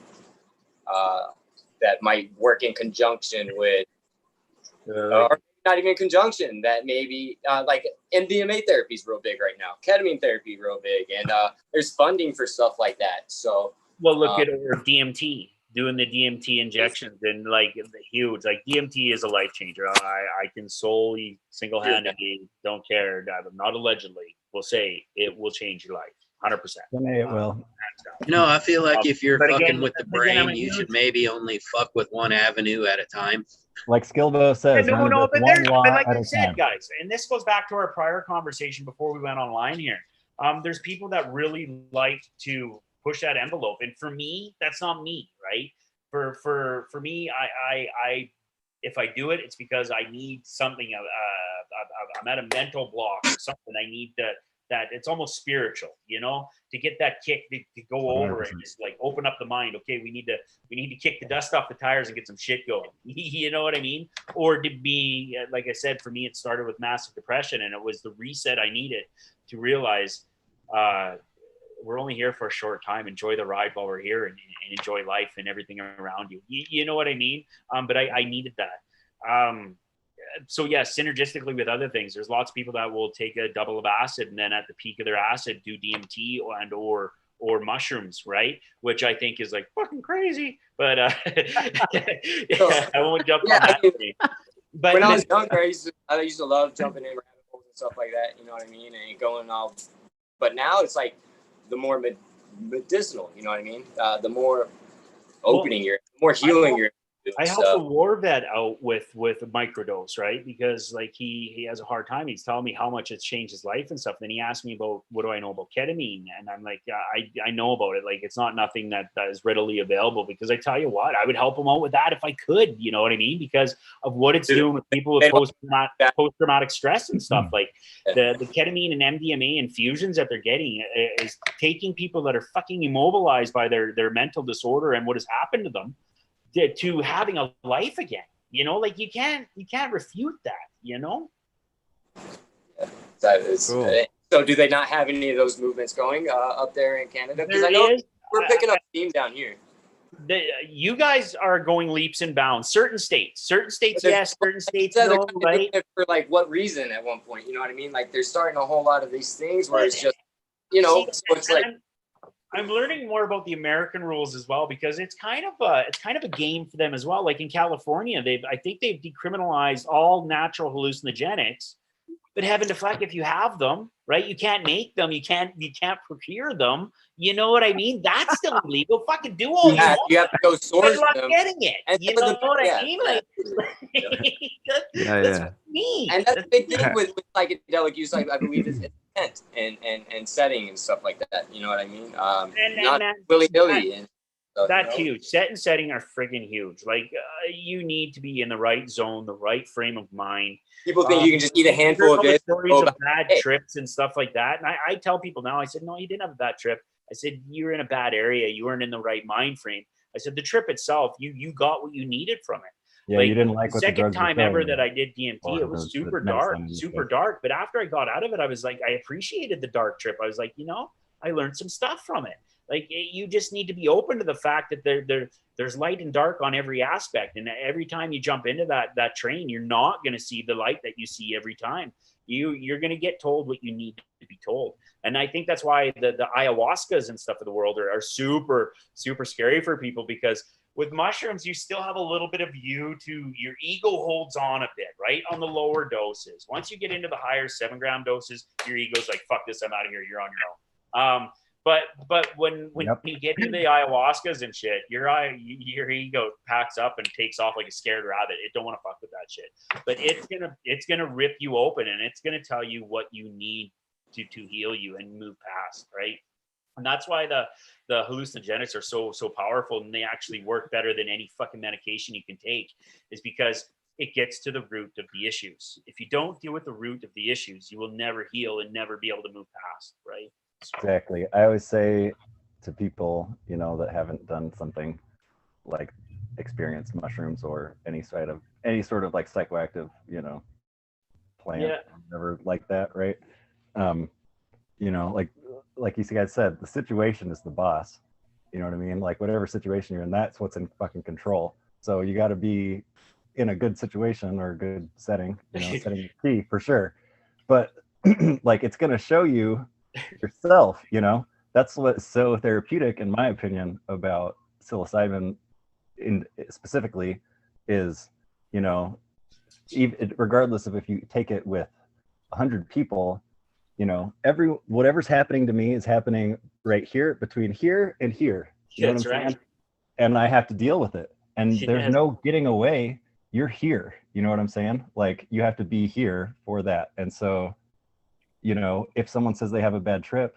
that might work in conjunction with, or not even in conjunction, that maybe like MDMA therapy is real big right now, ketamine therapy real big, and there's funding for stuff like that. So, well, look at DMT. Doing the DMT injections and like huge, like DMT is a life changer. I can solely single-handedly, don't care, not allegedly, will say it will change your life 100%. It will. I feel like if you're fucking with the brain, you should maybe only fuck with one avenue at a time. Like Skilbo says, but like I said, guys, and this goes back to our prior conversation before we went online here. There's people that really like to push that envelope, and for me, that's not me, right? For me, I if I do it, it's because I need something. I'm at a mental block or something. I need that it's almost spiritual, to get that kick to go over 100%. And just like open up the mind. Okay, we need to kick the dust off the tires and get some shit going. You know what I mean? Or to be, like I said, for me, it started with massive depression, and it was the reset I needed to realize we're only here for a short time. Enjoy the ride while we're here, and enjoy life and everything around you. You know what I mean? But I needed that. So yeah, synergistically with other things, there's lots of people that will take a double of acid and then at the peak of their acid do DMT and or mushrooms, right? Which I think is like fucking crazy. But I won't jump on that. But when I was younger, I used to love jumping in rabbit holes and stuff like that. You know what I mean? And going all. But now it's like the more medicinal. You know what I mean? The more opening the more healing you're I helped a war vet out with a microdose, right? Because like he has a hard time. He's telling me how much it's changed his life and stuff. Then he asked me about what do I know about ketamine, and I'm like, I know about it. Like it's not nothing that is readily available. Because I tell you what, I would help him out with that if I could. You know what I mean? Because of what it's doing with people with post-traumatic stress and stuff. Like the ketamine and MDMA infusions that they're getting is taking people that are fucking immobilized by their mental disorder and what has happened to them to having a life again. You know, like you can't refute that, you know? That is cool. So do they not have any of those movements going up there in Canada? Because I know we're picking up steam down here. You guys are going leaps and bounds. Certain states yes, certain states no, right? For like what reason at one point, you know what I mean? Like they're starting a whole lot of these things where it's just, you know, so it's like I'm learning more about the American rules as well, because it's kind of a game for them as well. Like in California, I think they've decriminalized all natural hallucinogenics, but heaven to fuck, if you have them, right? You can't make them, you can't procure them. You know what I mean? That's still illegal. Fucking do all you want. You have to go source them. Not getting it. And you know what I mean? Like, that's what I mean. And that's the big thing with psychedelic use. Like, I believe is intent and setting and stuff like that. You know what I mean? Not willy-nilly. That's huge. Set and setting are friggin' huge. Like you need to be in the right zone, the right frame of mind. People think you can just eat a handful of it. Stories of bad trips and stuff like that. And I tell people now, I said, no, you didn't have a bad trip. I said, you're in a bad area. You weren't in the right mind frame. I said, the trip itself, you got what you needed from it. Yeah, you didn't like the second time ever that I did DMT, it was super dark. But after I got out of it, I was like, I appreciated the dark trip. I was like, you know, I learned some stuff from it. Like you just need to be open to the fact that there's light and dark on every aspect. And every time you jump into that train, you're not going to see the light that you see every time. You're going to get told what you need to be told. And I think that's why the ayahuascas and stuff of the world are super, super scary for people, because with mushrooms, you still have a little bit of your ego holds on a bit, right? On the lower doses. Once you get into the higher 7-gram doses, your ego's like, fuck this, I'm out of here. You're on your own. But when you get into the ayahuascas and shit, your ego packs up and takes off like a scared rabbit. It don't want to fuck with that shit. But it's gonna rip you open, and it's gonna tell you what you need to heal you and move past, right? And that's why the hallucinogenics are so powerful, and they actually work better than any fucking medication you can take, is because it gets to the root of the issues. If you don't deal with the root of the issues, you will never heal and never be able to move past, right? Exactly. I always say to people, you know, that haven't done something like experienced mushrooms or any sort of like psychoactive, you know, plant or whatever like that, right? You know, like you guys said, the situation is the boss. You know what I mean? Like whatever situation you're in, that's what's in fucking control. So you got to be in a good situation or a good setting, you know, setting the key for sure. But like it's gonna show you yourself, you know. That's what's so therapeutic, in my opinion, about psilocybin specifically is, you know, regardless of if you take it with 100 people, you know, whatever's happening to me is happening right here, between here and here. You know what I'm saying? And I have to deal with it. And there's no getting away. You're here. You know what I'm saying? Like you have to be here for that. And so, you know, if someone says they have a bad trip,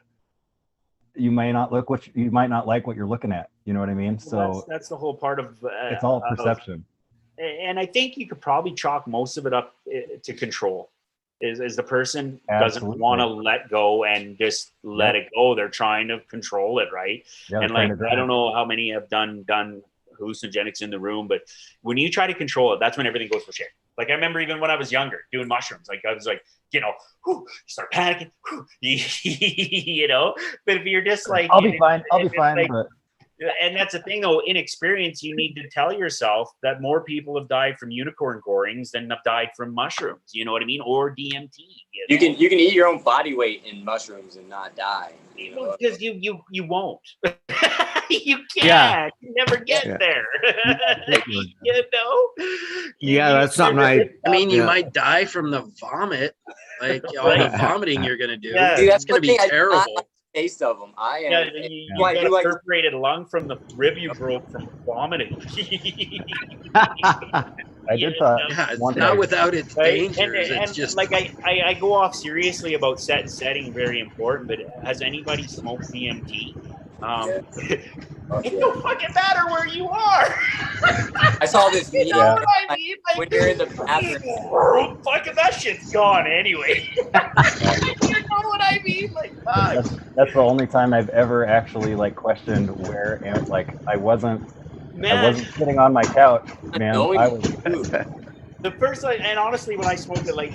you might not like what you're looking at. You know what I mean? So that's the whole part of it's all perception. And I think you could probably chalk most of it up to control. Is the person Absolutely. Doesn't want to let go and just let it go. They're trying to control it, right? Yeah, and like I don't know how many have done hallucinogenics in the room, but when you try to control it, that's when everything goes for shit. Like I remember even when I was younger doing mushrooms, like I was like, you know, you start panicking, you know. But if you're just like, I'll be fine. Like, but... And that's the thing, though. In experience, you need to tell yourself that more people have died from unicorn gorings than have died from mushrooms. You know what I mean? Or DMT. You can eat your own body weight in mushrooms and not die. You know? Because you won't. You can't. You never get there. You know. That's something I mean, you might die from the vomit. Like all the vomiting you're gonna do. Yeah. It's gonna be terrible. taste of them. I am. Yeah, you got a perforated lung from the rib you broke from vomiting. I did thought. Yeah, it's not without its dangers. And it's just like I go off seriously about set and setting, very important. But has anybody smoked DMT? It don't fucking matter where you are. I saw this meme. You know what I mean? Like, when you're in the bathroom, fucking that shit's gone anyway. You know what I mean? Like, that's the only time I've ever actually like questioned where, and like I wasn't sitting on my couch, man. I was. The first, and honestly, when I smoked it, like,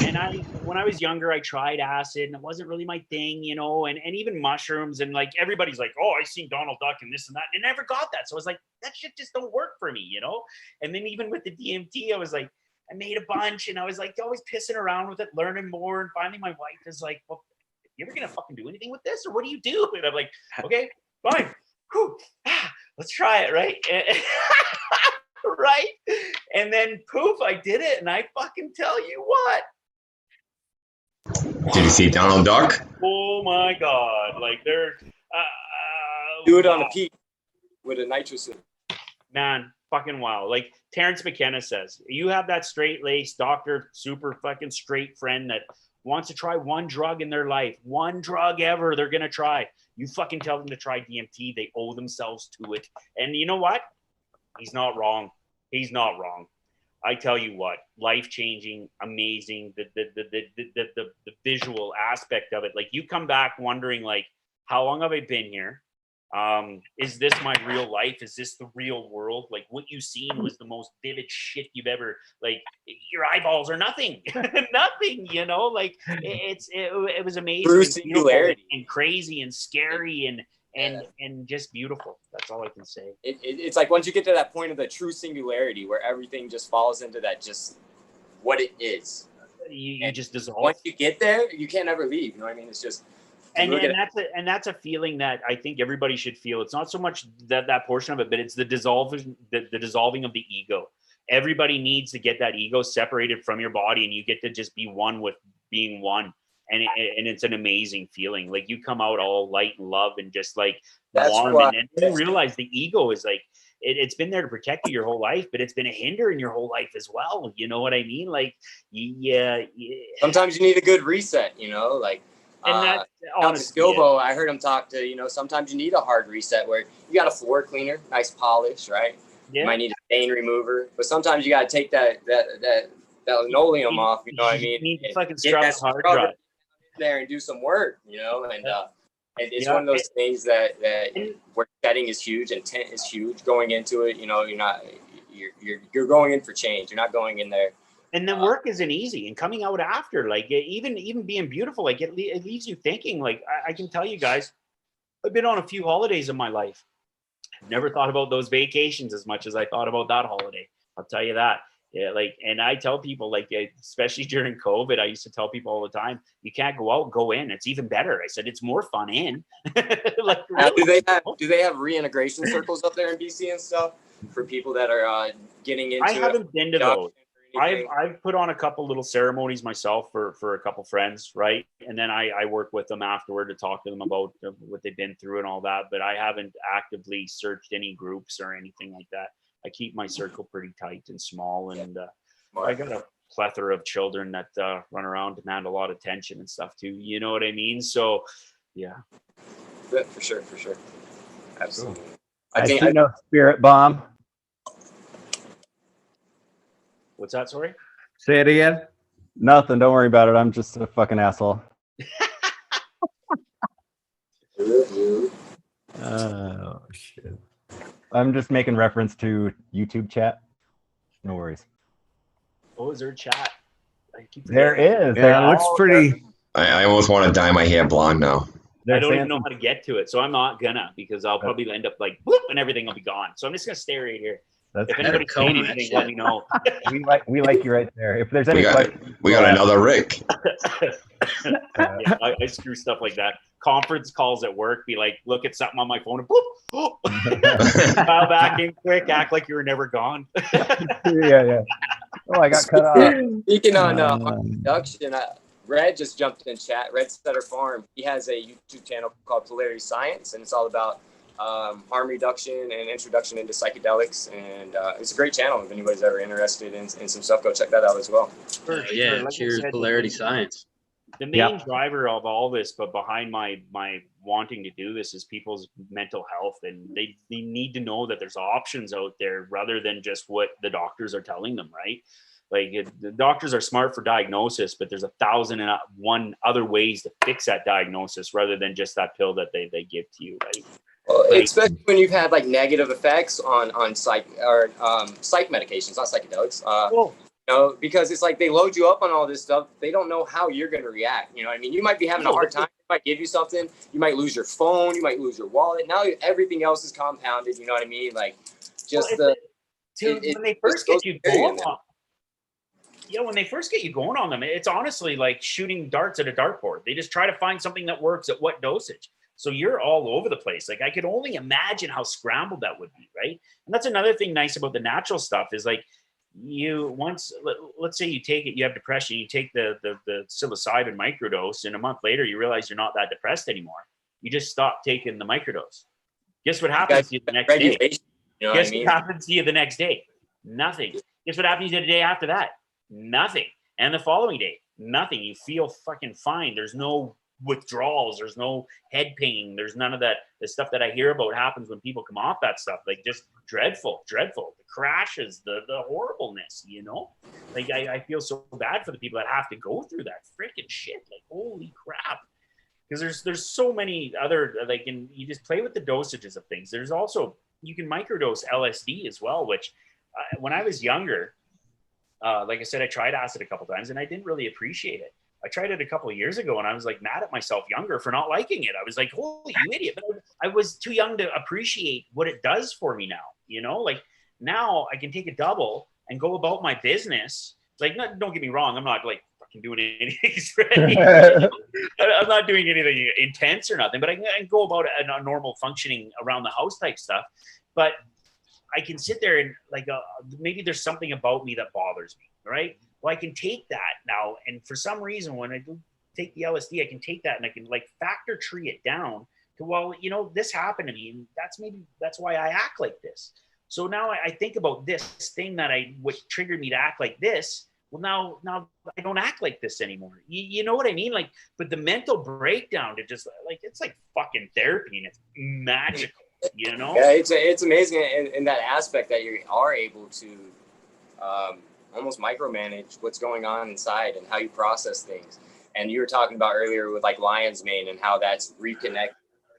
when I was younger, I tried acid, and it wasn't really my thing, you know, and even mushrooms, and like everybody's like, oh, I seen Donald Duck and this and that, and I never got that, so I was like, that shit just don't work for me, you know. And then even with the DMT, I was like, I made a bunch, and I was like always pissing around with it, learning more, and finally my wife is like, well, you ever gonna fucking do anything with this, or what do you do? And I'm like, okay, fine, whew, let's try it, right? Right? And then poof, I did it, and I fucking tell you what. Did you see Donald Duck? Oh my God. Like they're do it on a peak with a nitrogen. Man, fucking wow. Like Terrence McKenna says, you have that straight-laced doctor, super fucking straight friend that wants to try one drug in their life, one drug ever they're gonna try. You fucking tell them to try DMT, they owe themselves to it. And you know what? He's not wrong. He's not wrong. I tell you what, life-changing, amazing, the visual aspect of it. Like you come back wondering, like, how long have I been here? Is this my real life? Is this the real world? Like what you seen was the most vivid shit you've ever, like your eyeballs are nothing, nothing, you know, like it was amazing and crazy and scary and just beautiful. That's all I can say. It's like once you get to that point of the true singularity where everything just falls into that just what it is. You just dissolve. Once you get there, you can't ever leave. You know what I mean? It's just and that's a feeling that I think everybody should feel. It's not so much that portion of it, but it's the dissolving of the ego. Everybody needs to get that ego separated from your body, and you get to just be one with being one. And it's an amazing feeling. Like you come out all light and love and just like warm, and you realize the ego is like it's been there to protect you your whole life, but it's been a hinder in your whole life as well. You know what I mean? Like yeah. Sometimes you need a good reset. You know, like and that's honestly, Skilbo, I heard him talk to, you know, sometimes you need a hard reset where you got a floor cleaner, nice polish, right? Yeah. You might need a stain remover, but sometimes you got to take that linoleum off. You know what I mean? You need to fucking scrub the hard drive there and do some work, you know, and it's one of those things that where setting is huge, intent is huge going into it. You know, you're going in for change. You're not going in there. And the work isn't easy, and coming out after, like even being beautiful, like it leaves you thinking. Like I can tell you guys, I've been on a few holidays in my life. I've never thought about those vacations as much as I thought about that holiday. I'll tell you that. Yeah, like, and I tell people, like, especially during COVID, I used to tell people all the time, you can't go out, go in. It's even better. I said, it's more fun in. Like, really? Do they have reintegration circles up there in BC and stuff for people that are getting into? I haven't been to those. I've put on a couple little ceremonies myself for a couple friends, right? And then I work with them afterward to talk to them about what they've been through and all that. But I haven't actively searched any groups or anything like that. I keep my circle pretty tight and small, and I got a plethora of children that run around, demand a lot of attention and stuff too. You know what I mean? So, yeah. For sure. Absolutely. I think I know Spirit Bomb. What's that? Sorry? Say it again. Nothing. Don't worry about it. I'm just a fucking asshole. Oh, shit. I'm just making reference to YouTube chat. No worries. Oh, is there a chat? There is. Yeah, it looks pretty. I almost want to dye my hair blonde now. I don't even know how to get to it, so I'm not gonna, because I'll probably end up like bloop and everything will be gone. So I'm just gonna stay right here. If anybody's saying anything, let me know. we like you right there. If there's any we got another Rick. Yeah, I screw stuff like that. Conference calls at work, be like, look at something on my phone and boop. File back in quick, act like you were never gone. Yeah. Oh, I got cut off. Speaking on production, Red just jumped in chat. Red Setter Farm. He has a YouTube channel called Polarity Science, and it's all about harm reduction and introduction into psychedelics. And it's a great channel. If anybody's ever interested in some stuff, go check that out as well. Yeah, like cheers, Polarity Science. The main driver of all this, but behind my wanting to do this, is people's mental health, and they need to know that there's options out there rather than just what the doctors are telling them, right? Like the doctors are smart for diagnosis, but there's 1,001 other ways to fix that diagnosis rather than just that pill that they give to you, right? Well, especially when you've had like negative effects on psych medications, not psychedelics. Because it's like they load you up on all this stuff. They don't know how you're going to react. You know what I mean? You might be having a hard time. They might give you something. You might lose your phone. You might lose your wallet. Now everything else is compounded. You know what I mean? Like just when they first get you going on. Yeah, when they first get you going on them, it's honestly like shooting darts at a dartboard. They just try to find something that works at what dosage. So you're all over the place. Like I could only imagine how scrambled that would be, right? And that's another thing nice about the natural stuff is like let's say you take it, you have depression, you take the psilocybin microdose, and a month later you realize you're not that depressed anymore. You just stop taking the microdose. Guess what happens to you the next day? Guess what happens to you the next day? Nothing. Guess what happens to you the day after that? Nothing. And the following day, nothing. You feel fucking fine. There's no withdrawals. There's no head pain. There's none of that. The stuff that I hear about happens when people come off that stuff. Like just dreadful. The crashes, the horribleness, you know? Like I feel so bad for the people that have to go through that freaking shit. Like, holy crap. Because there's so many other, like, and you just play with the dosages of things. There's also, you can microdose LSD as well, which when I was younger, like I said, I tried acid a couple times and I didn't really appreciate it. I tried it a couple of years ago and I was like mad at myself younger for not liking it. I was like, holy, you idiot. But I was too young to appreciate what it does for me now. You know, like now I can take a double and go about my business. Like, don't get me wrong. I'm not like fucking doing anything. I'm not doing anything intense or nothing, but I can go about a normal functioning around the house type stuff. But I can sit there and like, maybe there's something about me that bothers me, right? Well, I can take that now. And for some reason, when I do take the LSD, I can take that and I can like factor tree it down to, well, you know, this happened to me. And that's why I act like this. So now I think about this thing what triggered me to act like this. Well, now I don't act like this anymore. You know what I mean? Like, but the mental breakdown to just like, it's like fucking therapy and it's magical. You know, yeah, it's amazing in that aspect that you are able to almost micromanage what's going on inside and how you process things. And you were talking about earlier with like lion's mane and how that's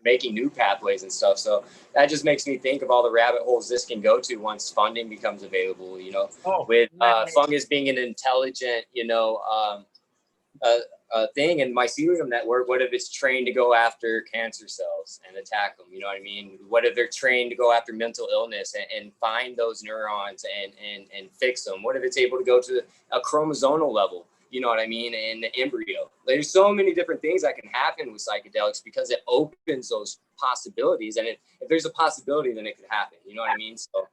making new pathways and stuff. So that just makes me think of all the rabbit holes this can go to once funding becomes available. You know, with fungus being an intelligent, you know, thing, and mycelium network, what if it's trained to go after cancer cells and attack them? You know what I mean? What if they're trained to go after mental illness and find those neurons and fix them? What if it's able to go to a chromosomal level? You know what I mean? In the embryo. There's so many different things that can happen with psychedelics because it opens those possibilities. And if there's a possibility, then it could happen. You know what I mean? So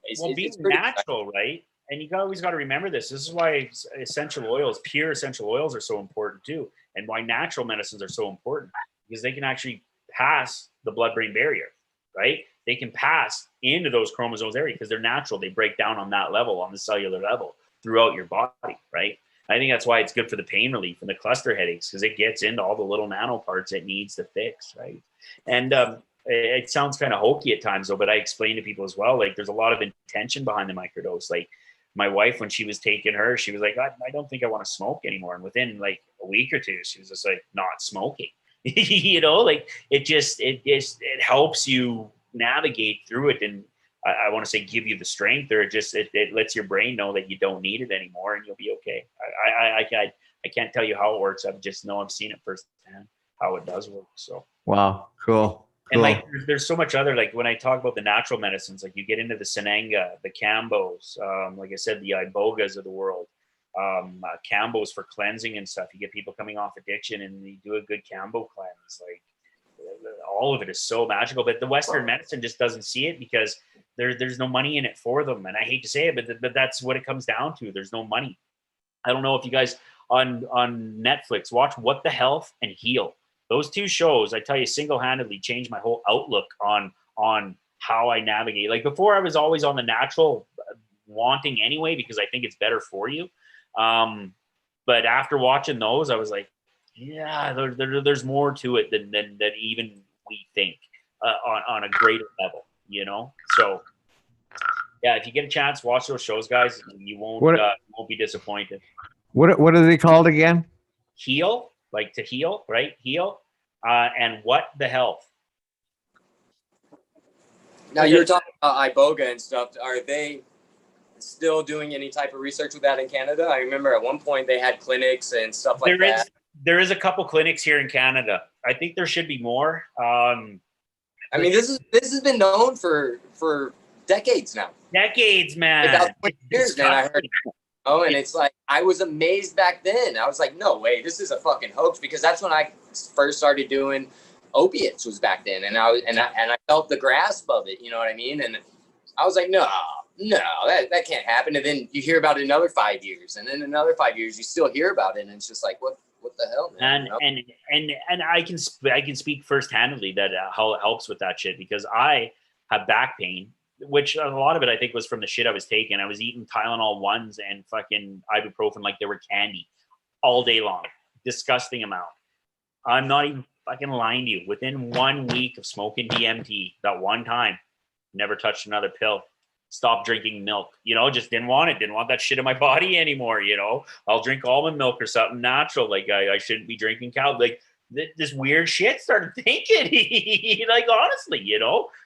it's natural, exciting. Right? And you always got to remember this. This is why essential oils, pure essential oils, are so important too, and why natural medicines are so important, because they can actually pass the blood-brain barrier, right? They can pass into those chromosomes area because they're natural. They break down on that level, on the cellular level, throughout your body, right? I think that's why it's good for the pain relief and the cluster headaches, because it gets into all the little nano parts it needs to fix, right? And it sounds kind of hokey at times, though, but I explain to people as well, like there's a lot of intention behind the microdose. Like my wife, when she was taking her, she was like, I don't think I want to smoke anymore. And within like a week or two, she was just like not smoking. You know, like it helps you navigate through it. And I want to say give you the strength, or it lets your brain know that you don't need it anymore and you'll be okay. I can't tell you how it works. I've seen it firsthand how it does work. So wow, cool. And like, there's so much other, like when I talk about the natural medicines, like you get into the Sananga, the Cambos, like I said, the Ibogas of the world, Cambos for cleansing and stuff. You get people coming off addiction and you do a good Cambo cleanse. Like all of it is so magical, but the Western medicine just doesn't see it because there's no money in it for them. And I hate to say it, but that's what it comes down to. There's no money. I don't know if you guys on Netflix watch What the Health and Heal. Those two shows, I tell you, single-handedly changed my whole outlook on how I navigate. Like before, I was always on the natural wanting anyway, because I think it's better for you. But after watching those, I was like, yeah, there's more to it than even we think on a greater level, you know? So yeah, if you get a chance, watch those shows, guys. You won't be disappointed. What are they called again? Heal, like to heal, right? Heal, and What the Health. Now you were talking about iboga and stuff. Are they still doing any type of research with that in Canada? I remember at one point they had clinics and stuff like that. There is a couple clinics here in Canada. I think there should be more. I mean, this has been known for decades now. Decades, man. About 20 years, man. I heard. Oh, and it's like I was amazed back then. I was like, no way, this is a fucking hoax, because that's when I first started doing opiates was back then, and I felt the grasp of it. You know what I mean? And I was like, no, that can't happen. And then you hear about it another 5 years, and then another 5 years, you still hear about it, and it's just like, what the hell, man? And I can speak first-handedly that how it helps with that shit, because I have back pain, which a lot of it I think was from the shit I was taking. I was eating Tylenol 1s and fucking ibuprofen like they were candy all day long. Disgusting amount. I'm not even fucking lying to you. Within 1 week of smoking DMT, that one time, never touched another pill. Stopped drinking milk, just didn't want it. Didn't want that shit in my body anymore, I'll drink almond milk or something natural. Like I shouldn't be drinking cow. Like this weird shit started thinking, like, honestly,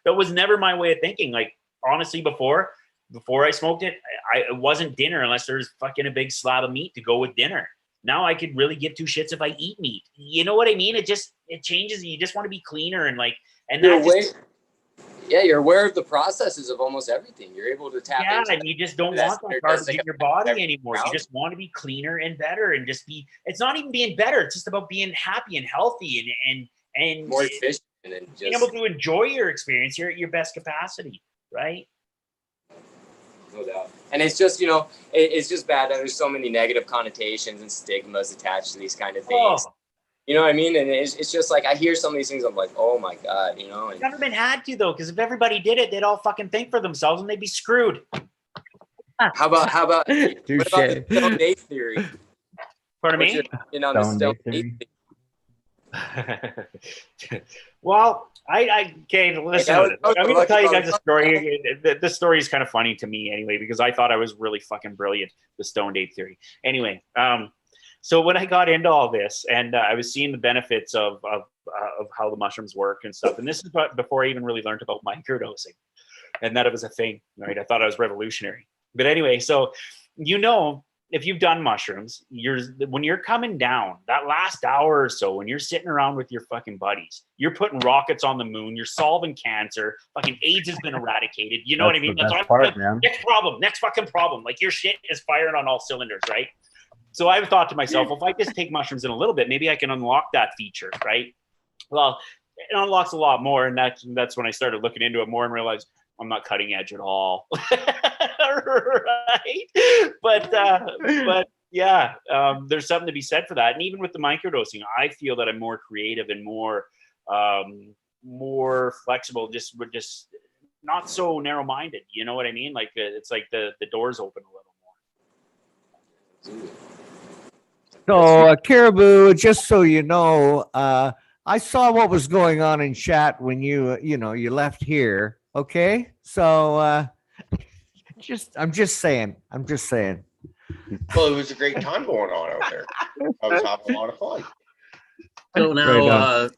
that was never my way of thinking. Like, honestly, before I smoked it, it wasn't dinner unless there's fucking a big slab of meat to go with dinner. Now I could really give two shits if I eat meat. You know what I mean? It changes. You just want to be cleaner you're aware of the processes of almost everything. You're able to tap into. And you just don't want that garbage in your body anymore. You just want to be cleaner and better, and just be. It's not even being better. It's just about being happy and healthy and more efficient and just being able to enjoy your experience. You're at your best capacity, right? No doubt. And it's just, it's just bad that there's so many negative connotations and stigmas attached to these kind of things. Oh. You know what I mean? And it's just like I hear some of these things, I'm like, oh my God, And government had to, though, because if everybody did it, they'd all fucking think for themselves and they'd be screwed. How about what about the stone date theory? Pardon me? The stone date theory. Well, okay, listen. I'm going to tell you guys a story. This story is kind of funny to me anyway, because I thought I was really fucking brilliant, the stone date theory. Anyway, so when I got into all this, and I was seeing the benefits of how the mushrooms work and stuff, and this is before I even really learned about microdosing, and that it was a thing, right? I thought I was revolutionary. But anyway, so if you've done mushrooms, when you're coming down that last hour or so, when you're sitting around with your fucking buddies, you're putting rockets on the moon, you're solving cancer, fucking AIDS has been eradicated. You know what I mean? That's the part, man. Next fucking problem. Like your shit is firing on all cylinders, right? So I thought to myself, well, if I just take mushrooms in a little bit, maybe I can unlock that feature, right? Well, it unlocks a lot more, and that's when I started looking into it more and realized I'm not cutting edge at all. Right? But yeah, there's something to be said for that. And even with the microdosing, I feel that I'm more creative and more flexible, just not so narrow-minded. You know what I mean? Like it's like the doors open a little more. So, Caribou, just so you know, I saw what was going on in chat when you left here. Okay, so I'm just saying. Well, it was a great time going on out there. I was having a lot of fun. So now,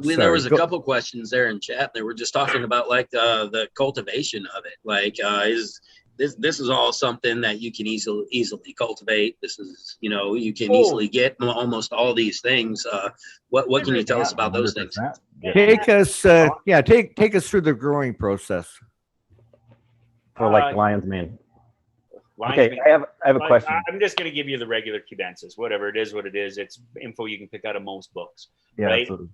there was a Go. couple questions there in chat. They were just talking about like the cultivation of it. Like, this is all something that you can easily cultivate. This is, you can easily get almost all these things. What can you tell us about those things? Take us through the growing process. For like lion's mane. Okay, I have a question. I'm just going to give you the regular cubensis, whatever it is, what it is. It's info you can pick out of most books, Yeah, right? absolutely.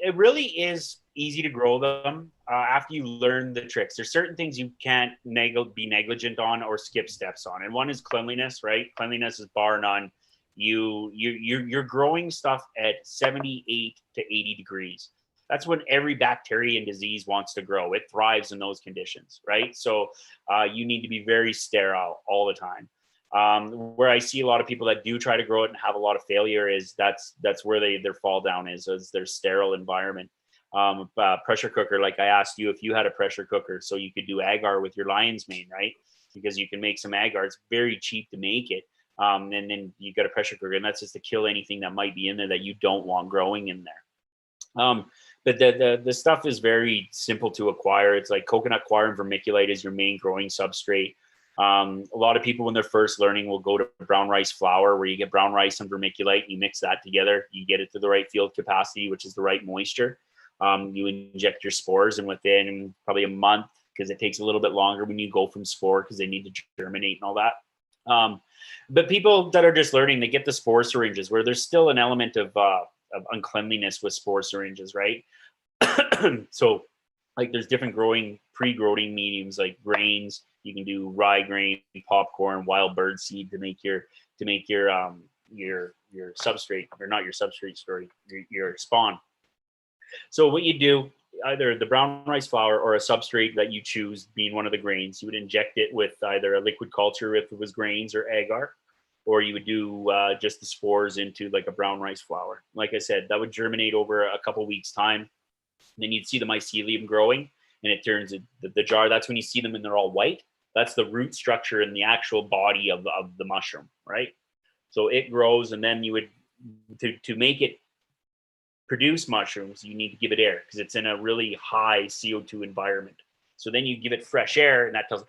It really is easy to grow them after you learn the tricks. There's certain things you can't be negligent on or skip steps on, and one is cleanliness, right? Cleanliness is bar none. You're growing stuff at 78 to 80 degrees. That's when every bacteria and disease wants to grow. It thrives in those conditions, right? So you need to be very sterile all the time. Where I see a lot of people that do try to grow it and have a lot of failure is that's where their fall down is their sterile environment. Pressure cooker, like I asked you if you had a pressure cooker so you could do agar with your lion's mane, right? Because you can make some agar. It's very cheap to make it. And then you got a pressure cooker, and that's just to kill anything that might be in there that you don't want growing in there. But the stuff is very simple to acquire. It's like coconut coir and vermiculite is your main growing substrate. A lot of people when they're first learning will go to brown rice flour, where you get brown rice and vermiculite, and you mix that together. You get it to the right field capacity, which is the right moisture. You inject your spores, and within probably a month, because it takes a little bit longer when you go from spore because they need to germinate and all that. But people that are just learning, they get the spore syringes where there's still an element of uncleanliness with spore syringes, right? So like there's different pre-growing mediums like grains. You can do rye grain, popcorn, wild bird seed to make your substrate, or not your substrate, sorry, your spawn. So what you do, either the brown rice flour or a substrate that you choose being one of the grains, you would inject it with either a liquid culture if it was grains or agar, or you would do just the spores into like a brown rice flour. Like I said, that would germinate over a couple weeks time. Then you'd see the mycelium growing, and it turns the jar. That's when you see them and they're all white. That's the root structure and the actual body of the mushroom, right? So it grows, and then you would, to make it produce mushrooms, you need to give it air because it's in a really high CO2 environment. So then you give it fresh air, and that tells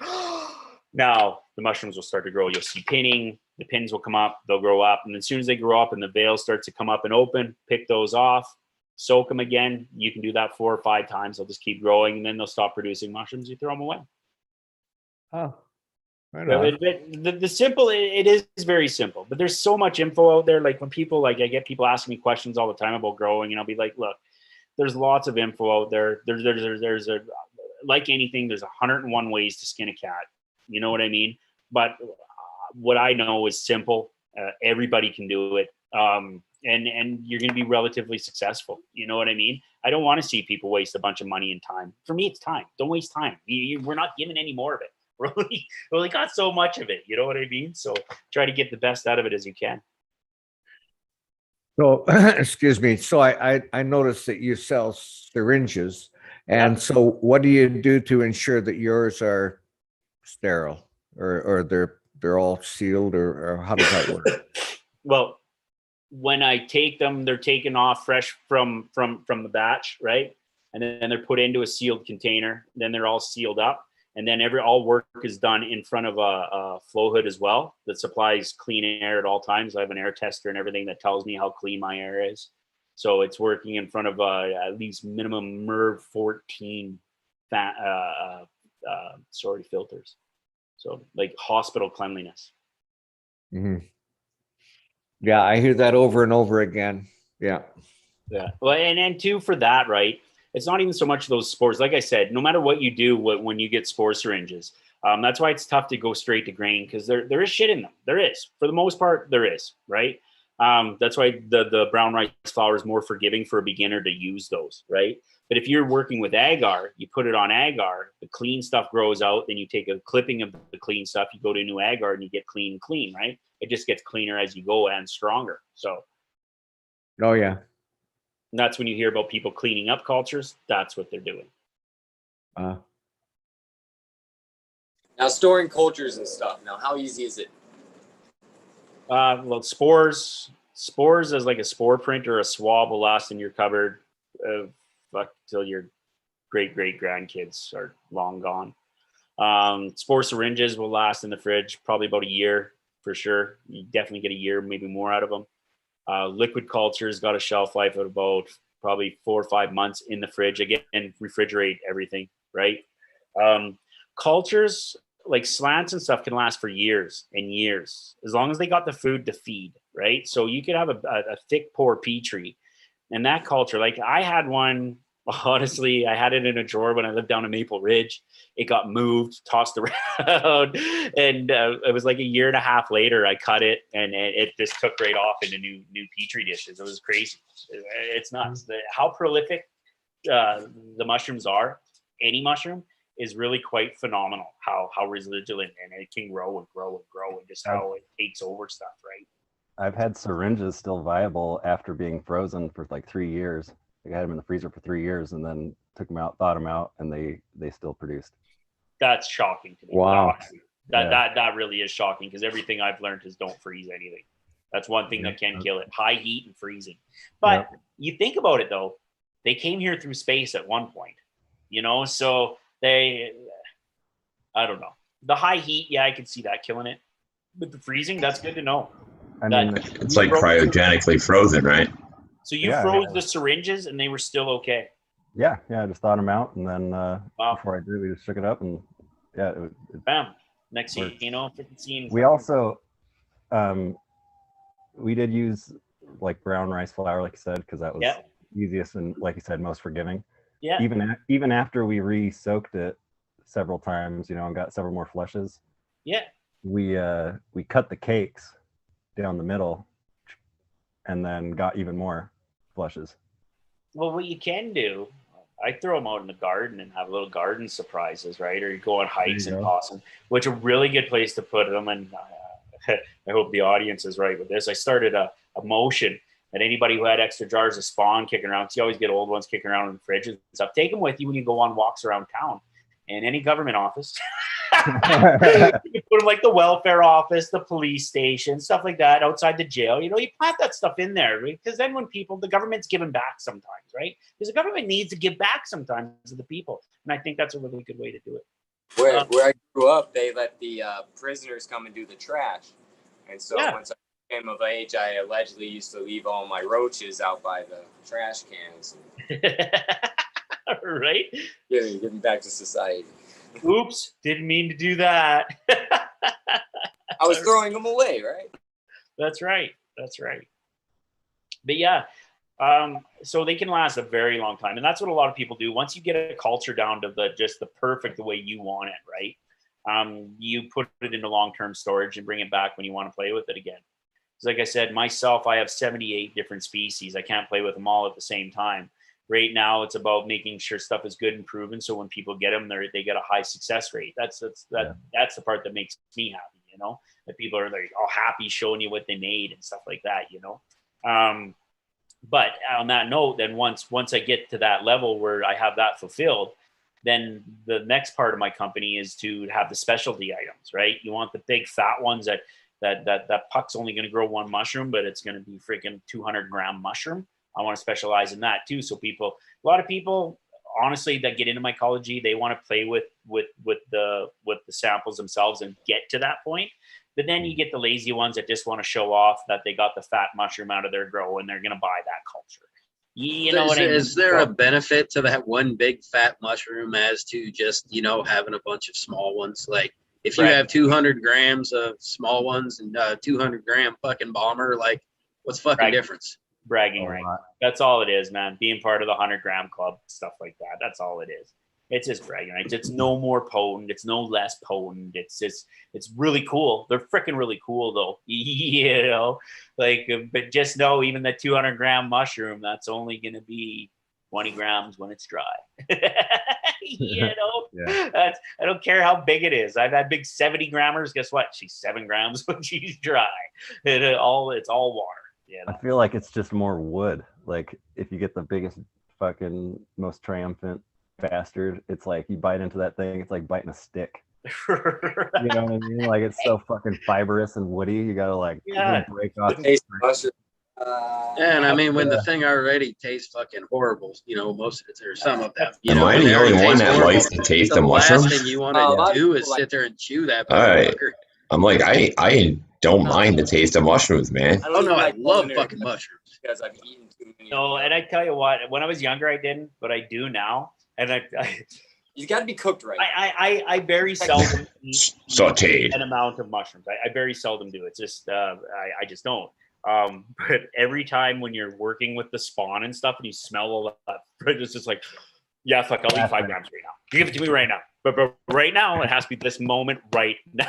now the mushrooms will start to grow. You'll see pinning, the pins will come up, they'll grow up, and as soon as they grow up and the veil starts to come up and open, pick those off, soak them again. You can do that 4 or 5 times. They'll just keep growing, and then they'll stop producing mushrooms. You throw them away. Oh, right So on. the simple, it is very simple, but there's so much info out there. Like when people, like I get people asking me questions all the time about growing, and I'll be like, look, there's lots of info out there. There's like anything, there's 101 ways to skin a cat. You know what I mean? But what I know is simple. Everybody can do it. And you're going to be relatively successful. You know what I mean? I don't want to see people waste a bunch of money and time. For me, it's time. Don't waste time. We're not given any more of it. We only got so much of it. You know what I mean? So try to get the best out of it as you can. So, excuse me. So I noticed that you sell syringes. And so what do you do to ensure that yours are sterile or they're all sealed, or how does that work? Well, when I take them, they're taken off fresh from the batch, right? And then they're put into a sealed container. Then they're all sealed up. And then all work is done in front of a flow hood as well that supplies clean air at all times. I have an air tester and everything that tells me how clean my air is. So it's working in front of at least minimum MERV 14 filters. So like hospital cleanliness. Mm-hmm. Yeah, I hear that over and over again. Yeah. Yeah. Well, and two for that, right? It's not even so much those spores. Like I said, no matter what you do when you get spore syringes, that's why it's tough to go straight to grain, because there is shit in them. There is. For the most part, there is, right? That's why the brown rice flour is more forgiving for a beginner to use those, right? But if you're working with agar, you put it on agar, the clean stuff grows out, then you take a clipping of the clean stuff, you go to new agar, and you get clean, right? It just gets cleaner as you go and stronger. So. Oh, yeah. And that's when you hear about people cleaning up cultures. That's what they're doing. Now, storing cultures and stuff. Now, how easy is it? Well, spores as like a spore print or a swab will last in your cupboard till your great grandkids are long gone. Spore syringes will last in the fridge probably about a year for sure. You definitely get a year, maybe more out of them. Liquid cultures got a shelf life of about probably 4 or 5 months in the fridge. Again, refrigerate everything, right? Cultures, like slants and stuff can last for years and years, as long as they got the food to feed, right? So you could have a thick, poor pea tree. And that culture, like I had one, honestly, I had it in a drawer when I lived down in Maple Ridge. It got moved, tossed around, and it was like a year and a half later, I cut it, and it just took right off into new Petri dishes. It was crazy. It's nuts. How prolific the mushrooms are, any mushroom, is really quite phenomenal. How resilient, and it can grow and grow and grow, and just how it takes over stuff, right? I've had syringes still viable after being frozen for like 3 years. I had them in the freezer for 3 years, and then took them out, thawed them out, and they still produced. That's shocking to me. Wow. That really is shocking, because everything I've learned is don't freeze anything. That's one thing that can kill it: high heat and freezing. But you think about it though, they came here through space at one point, you know. So I don't know. The high heat, yeah, I can see that killing it. But the freezing, that's good to know. I mean, it's like cryogenically frozen, right? So you froze the syringes and they were still okay? Yeah, I just thawed them out, and then before I did, we just shook it up, and bam. Next thing you know, we also we did use like brown rice flour, like you said, because that was easiest and, like you said, most forgiving. Yeah. Even after we re-soaked it several times, you know, and got several more flushes. Yeah. We cut the cakes down the middle, and then got even more flushes. Well, what you can do, I throw them out in the garden and have little garden surprises, right? Or you go on hikes and toss them, which a really good place to put them. And I hope the audience is right with this. I started a motion that anybody who had extra jars of Spawn kicking around, so you always get old ones kicking around in the fridge and stuff, take them with you when you go on walks around town. In any government office. You put them like the welfare office, the police station, stuff like that, outside the jail. You know, you plant that stuff in there, right? Because then when the government's giving back sometimes, right? Because the government needs to give back sometimes to the people. And I think that's a really good way to do it. Where I grew up, they let the prisoners come and do the trash. And so once I came of age, I allegedly used to leave all my roaches out by the trash cans. Right? Yeah, you're giving back to society. Oops, didn't mean to do that. I was throwing them away, right? That's right. But yeah, so they can last a very long time, and that's what a lot of people do. Once you get a culture down to the perfect the way you want it, right? You put it into long-term storage and bring it back when you want to play with it again. Because like I said, myself, I have 78 different species. I can't play with them all at the same time. Right now, it's about making sure stuff is good and proven. So when people get them, they get a high success rate. That's the part that makes me happy, you know, that people are like all happy showing you what they made and stuff like that, you know. But on that note, then once I get to that level where I have that fulfilled, then the next part of my company is to have the specialty items, right? You want the big fat ones that puck's only going to grow one mushroom, but it's going to be freaking 200-gram mushroom. I want to specialize in that too. So a lot of people, honestly, that get into mycology, they want to play with the samples themselves and get to that point. But then you get the lazy ones that just want to show off that they got the fat mushroom out of their grow, and they're going to buy that culture. You know what I mean? Is there a benefit to that one big fat mushroom as to just, you know, having a bunch of small ones? Like if you have 200 grams of small ones and 200-gram fucking bomber, like what's fucking difference? Bragging right. That's all it is, man. Being part of the 100-gram club, stuff like that. That's all it is. It's just bragging rights. It's no more potent. It's no less potent. It's really cool. They're freaking really cool though. You know, like, but just know even the 200-gram mushroom, that's only going to be 20 grams when it's dry. You know, I don't care how big it is. I've had big 70-grammers. Guess what? She's 7 grams when she's dry. It's all water. Yeah, I feel like it's just more wood. Like if you get the biggest fucking most triumphant bastard, it's like you bite into that thing, it's like biting a stick. You know what I mean? Like it's so fucking fibrous and woody. You gotta like break off. And I mean, when the thing already tastes fucking horrible, you know, most of it or some of them. You Am know, I the only one that likes the taste of mushrooms? The last thing you want to do is sit there and chew that. All right. I'm like, I don't mind the taste of mushrooms, man. Oh no, I love fucking mushrooms because I've eaten too many. No, and I tell you what, when I was younger, I didn't, but I do now. And You got to be cooked right. I very seldom eat Sauteed. an amount of mushrooms. I very seldom do. It's just I just don't. But every time when you're working with the spawn and stuff, and you smell all that, it's just like, yeah, fuck, I'll eat 5 grams right now. Give it to me right now. But right now, it has to be this moment right now.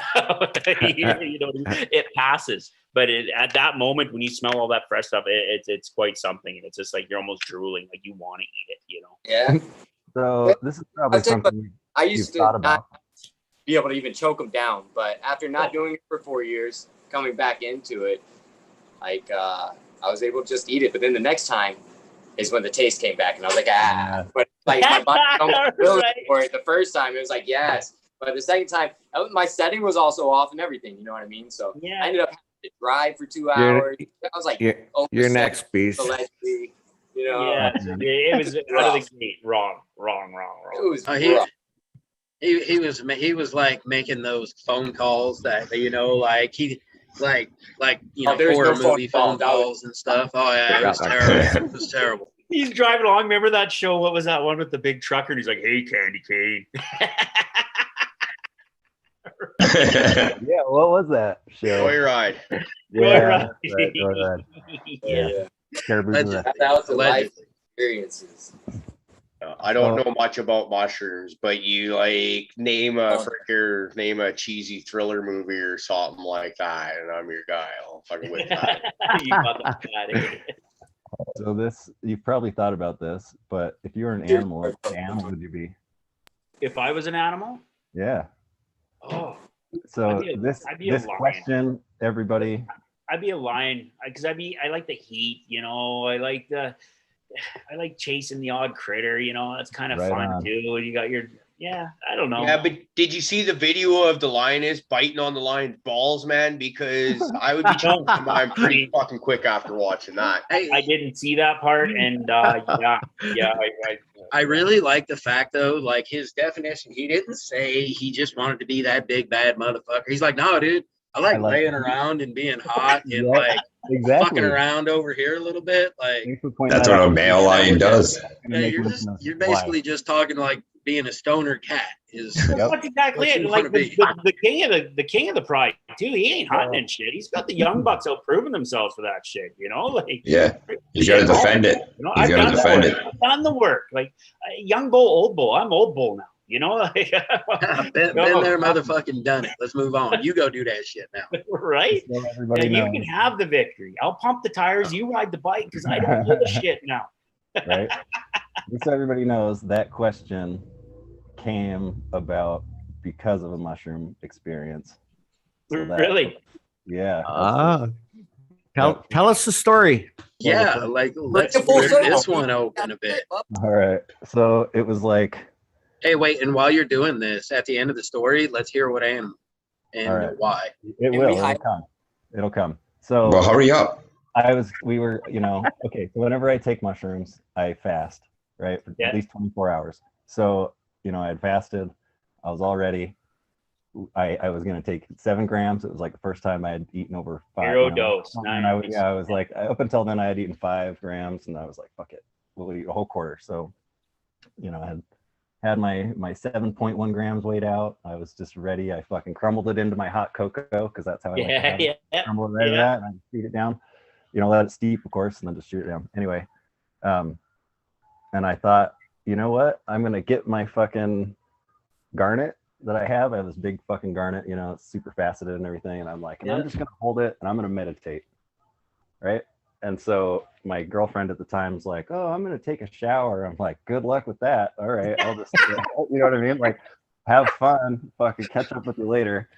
You know, it passes. But at that moment, when you smell all that fresh stuff, it's quite something. And it's just like you're almost drooling, like you want to eat it, you know? Yeah. So this is probably something I used to thought about. not be able to even choke them down. But after not doing it for 4 years, coming back into it, like I was able to just eat it. But then the next time is when the taste came back, and I was like, ah. But like my body right. For it the first time, it was like yes. But the second time, my setting was also off and everything. You know what I mean? So I ended up having to drive for 2 hours. I was like, you're next, beast. You know, yeah, it was out of the gate. Wrong. It was he was like making those phone calls that you know, like he. Like you know, horror movie phone calls and stuff. Oh yeah, it was terrible. It was terrible. He's driving along. Remember that show? What was that one with the big trucker? And he's like, "Hey, Candy cane." Yeah, what was that show? Joyride. Yeah, Joyride. Yeah. That was the life experiences. I don't know much about mushrooms, but you like name a cheesy thriller movie or something like that, and I'm your guy. I'll fucking with that. You got that. So this, you've probably thought about this, but if you were an animal, what animal would you be? If I was an animal? Yeah. Oh. So this question, everybody. I'd be a lion because I like the heat, you know. I like chasing the odd critter, you know. That's kind of fun too. You got your I don't know. Yeah, but did you see the video of the lioness biting on the lion's balls, man? Because I would be choking mine pretty fucking quick after watching that. I didn't see that part, and I really like the fact though, like his definition. He didn't say he just wanted to be that big bad motherfucker. He's like, no, dude. I like laying around and being hot and fucking around over here a little bit. Like that's what a male lion does. Yeah, you're basically just talking like being a stoner cat is. That's exactly it. Like the king of the pride too. He ain't hunting and shit. He's got the young bucks out proving themselves for that shit. You know, like you got to defend it. You know, I've done the work. Like young bull, old bull. I'm old bull now. You know, like been there, motherfucking done it. Let's move on. You go do that shit now. Right? And you can have the victory. I'll pump the tires. You ride the bike because I don't give a shit now. Right? Just so everybody knows, that question came about because of a mushroom experience. So really? Yeah. Tell us the story. Yeah, like let's rip this one open a bit. All right. So it was like. Hey, wait, and while you're doing this, at the end of the story, let's hear what animal and why. It'll come. So well, hurry up. We were, okay, so whenever I take mushrooms, I fast, right? For at least 24 hours. So, I had fasted. I was all ready. I was going to take 7 grams. It was like the first time I had eaten over 5. Zero dose. And I was like, up until then I had eaten 5 grams, and I was like, fuck it. We'll eat a whole quarter. So, I had my 7.1 grams weighed out. I was just ready. I fucking crumbled it into my hot cocoa because that's how I like to have it. Crumble it right into that, and I feed it down. Let it steep, of course, and then just shoot it down. Anyway, and I thought, you know what? I'm gonna get my fucking garnet that I have. I have this big fucking garnet, it's super faceted and everything. And I'm like, I'm just gonna hold it and I'm gonna meditate, right? And so my girlfriend at the time was like, oh, I'm going to take a shower. I'm like, good luck with that. All right. I'll just, you know what I mean? Like, have fun. Fucking catch up with you later.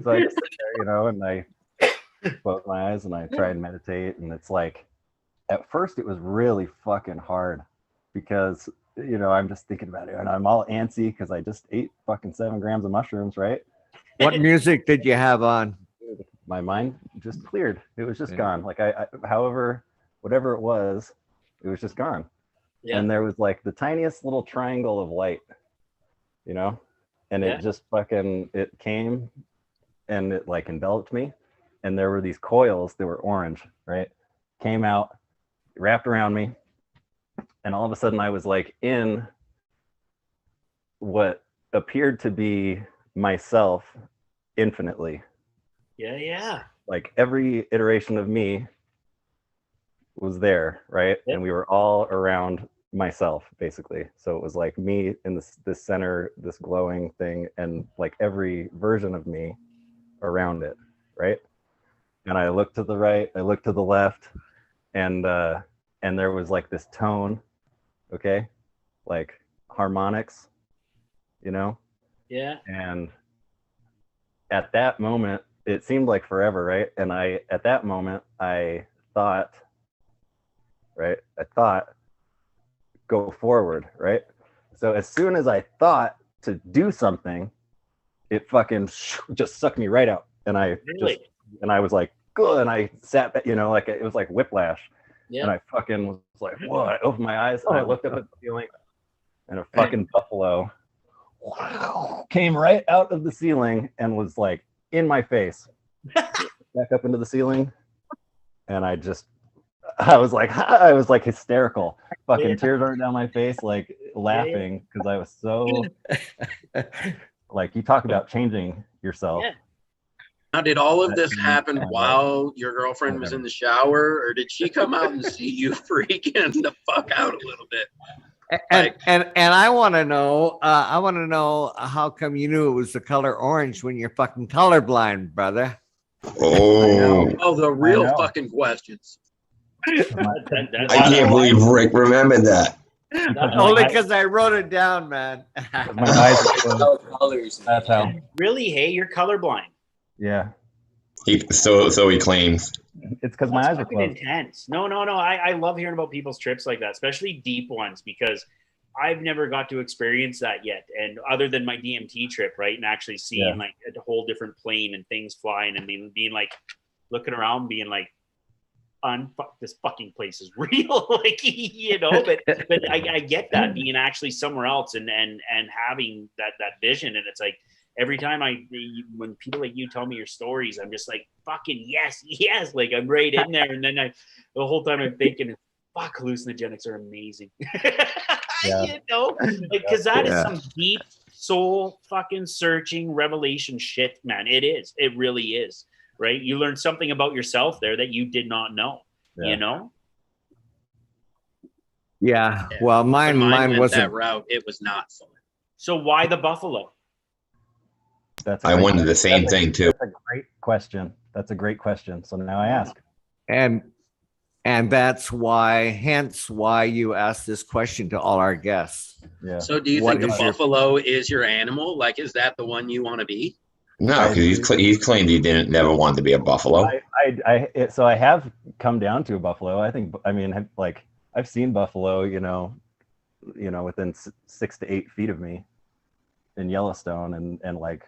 So I just sit there, and I close my eyes and I try and meditate. And it's like, at first it was really fucking hard because, I'm just thinking about it and I'm all antsy because I just ate fucking 7 grams of mushrooms, right? What music did you have on? My mind just cleared. It was just gone. Like whatever it was just gone. Yeah. And there was like the tiniest little triangle of light, and it just it came and it like enveloped me. And there were these coils that were orange, right? Came out, wrapped around me. And all of a sudden I was like in what appeared to be myself infinitely. Yeah. Like every iteration of me was there, right? Yep. And we were all around myself, basically. So it was like me in this center, this glowing thing, and like every version of me around it, right? And I looked to the right, I looked to the left, and there was like this tone, okay, like harmonics, you know. Yeah. And at that moment, it seemed like forever, right? And at that moment, I thought, go forward, right? So as soon as I thought to do something, it fucking just sucked me right out. And I was like, good. And I sat back, like it was like whiplash. Yeah. And I fucking was like, whoa, I opened my eyes and I looked up at the ceiling, and a fucking buffalo came right out of the ceiling and was like in my face, back up into the ceiling. And I was like hysterical, fucking tears running down my face, like laughing because I was so like, you talk about changing yourself. Yeah. Now, did all of this happen while your girlfriend was in the shower, or did she come out and see you freaking the fuck out a little bit? And I want to know, how come you knew it was the color orange when you're fucking colorblind, brother? Oh, the real fucking questions. I can't believe Rick remembered that. Only because I wrote it down, man. My eyes are colors. That's how. Really? Hey, you're colorblind. Yeah. So he claims. It's because my eyes are closed. Intense. No. I love hearing about people's trips like that, especially deep ones, because I've never got to experience that yet. And other than my DMT trip, right, and actually seeing like a whole different plane and things flying and being like looking around, being like, this fucking place is real, like, but I get that, being actually somewhere else and having that vision. And it's like, every time when people like you tell me your stories, I'm just like, fucking yes, like I'm right in there. And then the whole time I'm thinking, fuck, hallucinogenics are amazing. Because that is some deep soul fucking searching revelation shit, man. It really is. Right? You learned something about yourself there that you did not know, Yeah. Well, mine wasn't that route. It was not fun. So why the buffalo? I wondered the same thing too. That's a great question. So now I ask. And that's hence why you asked this question to all our guests. Yeah. So do you think the buffalo is your animal? Like, is that the one you want to be? No, because he's claimed he never wanted to be a buffalo. So I have come down to a buffalo. I've seen buffalo, within 6 to 8 feet of me in Yellowstone and like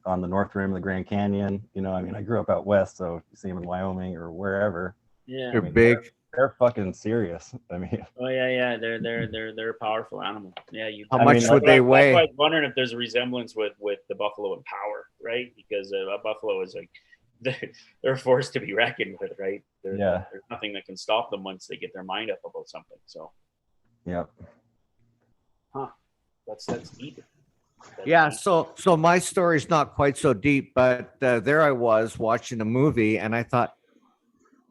on the north rim of the Grand Canyon. I grew up out west, so you see them in Wyoming or wherever. Yeah, they're big. They're fucking serious. Oh yeah. They're a powerful animal. Yeah, How much would they weigh? I was wondering if there's a resemblance with the buffalo in power, right? Because a buffalo is like they're a force to be reckoned with, right? There's nothing that can stop them once they get their mind up about something. So. Yep. Huh. That's deep. Yeah, so my story's not quite so deep, but there I was watching a movie, and I thought,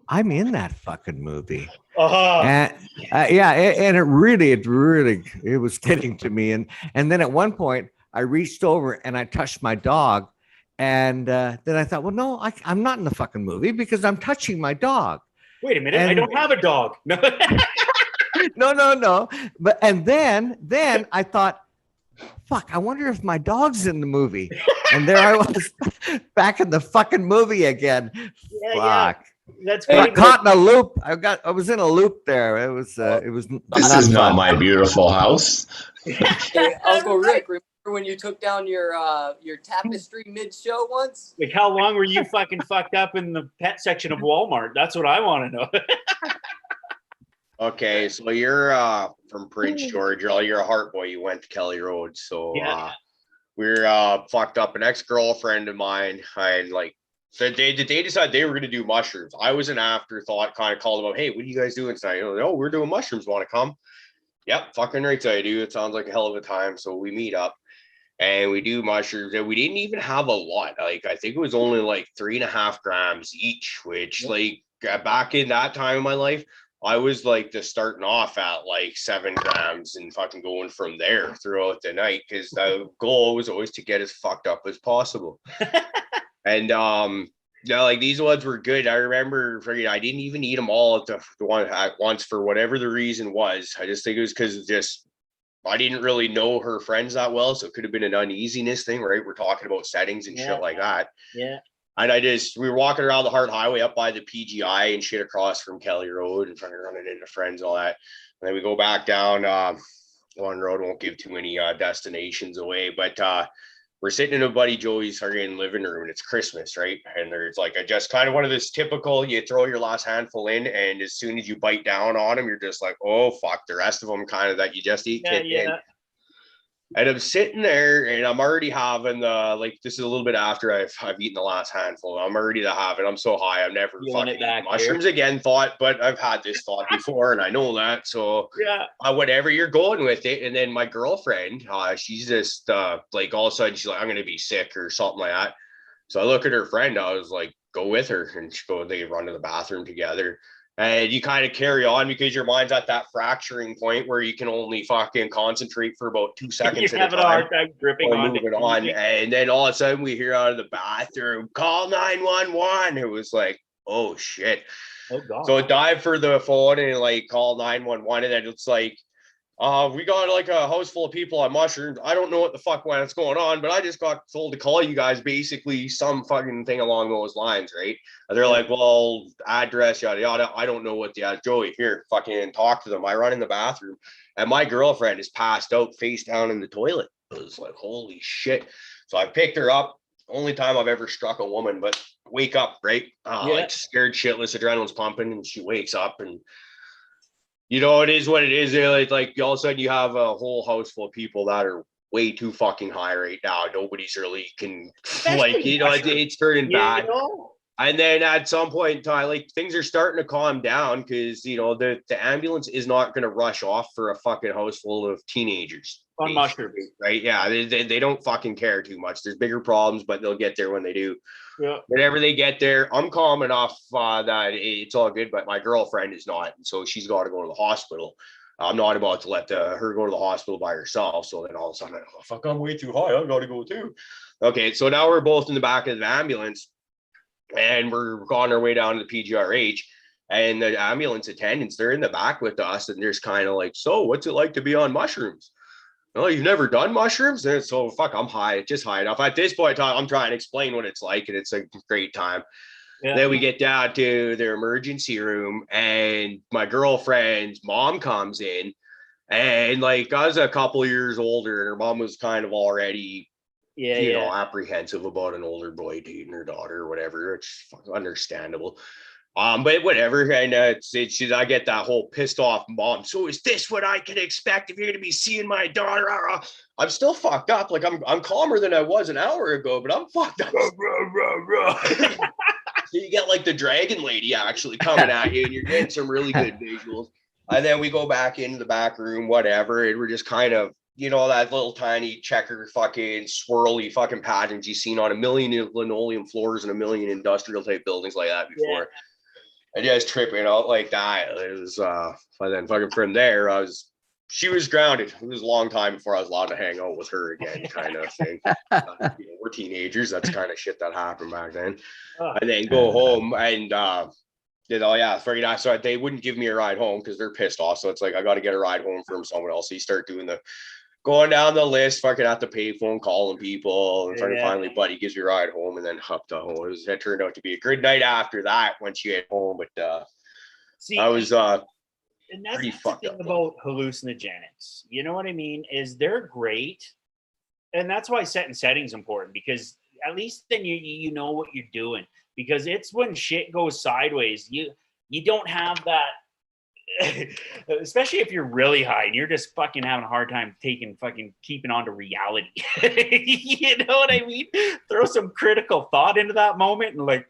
I'm in that fucking movie. And it really was getting to me. And then at one point, I reached over and I touched my dog, and then I thought, well, no, I'm not in the fucking movie because I'm touching my dog. Wait a minute, I don't have a dog. No. No. But then I thought, fuck, I wonder if my dog's in the movie. And there I was back in the fucking movie again. Yeah, fuck. Yeah. That's I caught in a loop. I was in a loop there. It was This is not my beautiful house. Hey, Uncle Rick, remember when you took down your tapestry mid-show once? Like, how long were you fucking fucked up in the pet section of Walmart? That's what I want to know. Okay, so you're from Prince George. You're a heart boy. You went to Kelly Road. So we're fucked up. An ex-girlfriend of mine, so they decided they were going to do mushrooms. I was an afterthought, kind of called them up. Hey, what are you guys doing tonight? Oh, we're doing mushrooms. Want to come? Yep, fucking right I do. It sounds like a hell of a time. So we meet up and we do mushrooms, and we didn't even have a lot. Like, I think it was only like 3.5 grams each, which like back in that time of my life, I was like just starting off at like 7 grams and fucking going from there throughout the night, because the goal was always to get as fucked up as possible. And yeah, like these ones were good. I remember I didn't even eat them all at the one at once for whatever the reason was. I just think it was because just I didn't really know her friends that well, so it could have been an uneasiness thing, right? We're talking about settings and shit like that. Yeah. And we were walking around the Hart Highway up by the PGI and shit across from Kelly Road and fucking running into friends, all that. And then we go back down one road, won't give too many destinations away, but we're sitting in a buddy Joey's living room, and it's Christmas, right? And there's like just kind of one of this typical, you throw your last handful in, and as soon as you bite down on them, you're just like, oh fuck, the rest of them kind of that you just eat kick in. And I'm sitting there, and I'm already having this is a little bit after I've eaten the last handful. I'm already to have it. I'm so high, I've never fucking eaten mushrooms again. But I've had this thought before, and I know that. So whatever, you're going with it. And then my girlfriend, she's just like all of a sudden she's like, I'm gonna be sick or something like that. So I look at her friend. I was like, go with her, and they run to the bathroom together. And you kind of carry on because your mind's at that fracturing point where you can only fucking concentrate for about 2 seconds You're having a hard time gripping on moving on. And then all of a sudden we hear out of the bathroom, call 911. It was like, oh shit. Oh God. So I dive for the phone and like call 911, and then it's like, we got like a house full of people on mushrooms. I don't know what the fuck what's going on, but I just got told to call you guys, basically some fucking thing along those lines, right? And they're like, well, address, yada yada. I don't know what the Joey, here, fucking talk to them. I run in the bathroom, and my girlfriend is passed out face down in the toilet. It was like, holy shit. So I picked her up. Only time I've ever struck a woman, but wake up, right? Like scared shitless, adrenaline's pumping, and she wakes up, and you know, it is what it is. It's like all of a sudden you have a whole house full of people that are way too fucking high right now. Nobody's really it's turning bad. And then at some point in time, like things are starting to calm down because the ambulance is not going to rush off for a fucking house full of teenagers on mushrooms, right? Yeah, they don't fucking care too much. There's bigger problems, but they'll get there when they do. Yeah. Whenever they get there, I'm calm enough that it's all good, but my girlfriend is not, and so she's got to go to the hospital. I'm not about to let her go to the hospital by herself. So then all of a sudden, fuck, I'm way too high. I got to go too. Okay, so now we're both in the back of the ambulance, and we're on our way down to the PGRH, and the ambulance attendants, they're in the back with us, and there's kind of like, so what's it like to be on mushrooms? Oh, you've never done mushrooms? And so fuck, I'm high, just high enough. At this point in time, I'm trying to explain what it's like, and it's a great time. Yeah. Then we get down to their emergency room, and my girlfriend's mom comes in, and like I was a couple of years older, and her mom was kind of already apprehensive about an older boy dating her daughter or whatever. It's understandable. But whatever, and I get that whole pissed off mom. So is this what I can expect if you're gonna be seeing my daughter? I'm still fucked up. Like I'm calmer than I was an hour ago, but I'm fucked up. So you get like the dragon lady actually coming at you, and you're getting some really good visuals. And then we go back into the back room, whatever, and we're just kind of, that little tiny checker fucking swirly fucking patterns you've seen on 1 million linoleum floors and 1 million industrial type buildings like that before. Yeah. And just tripping out like that. It was and then fucking from there, she was grounded. It was a long time before I was allowed to hang out with her again, kind of thing. We're teenagers. That's kind of shit that happened back then. And then go home and so they wouldn't give me a ride home because they're pissed off. So it's like I got to get a ride home from someone else. So you start doing going down the list, fucking at the payphone, calling people, and finally, buddy gives you a ride home, and then up to home. It turned out to be a good night after that once you get home, but I was and that's the thing about hallucinogenics. You know what I mean? Is they're great, and that's why setting settings important, because at least then you know what you're doing. Because it's when shit goes sideways, you don't have that. Especially if you're really high and you're just fucking having a hard time keeping on to reality. You know what I mean? Throw some critical thought into that moment and like,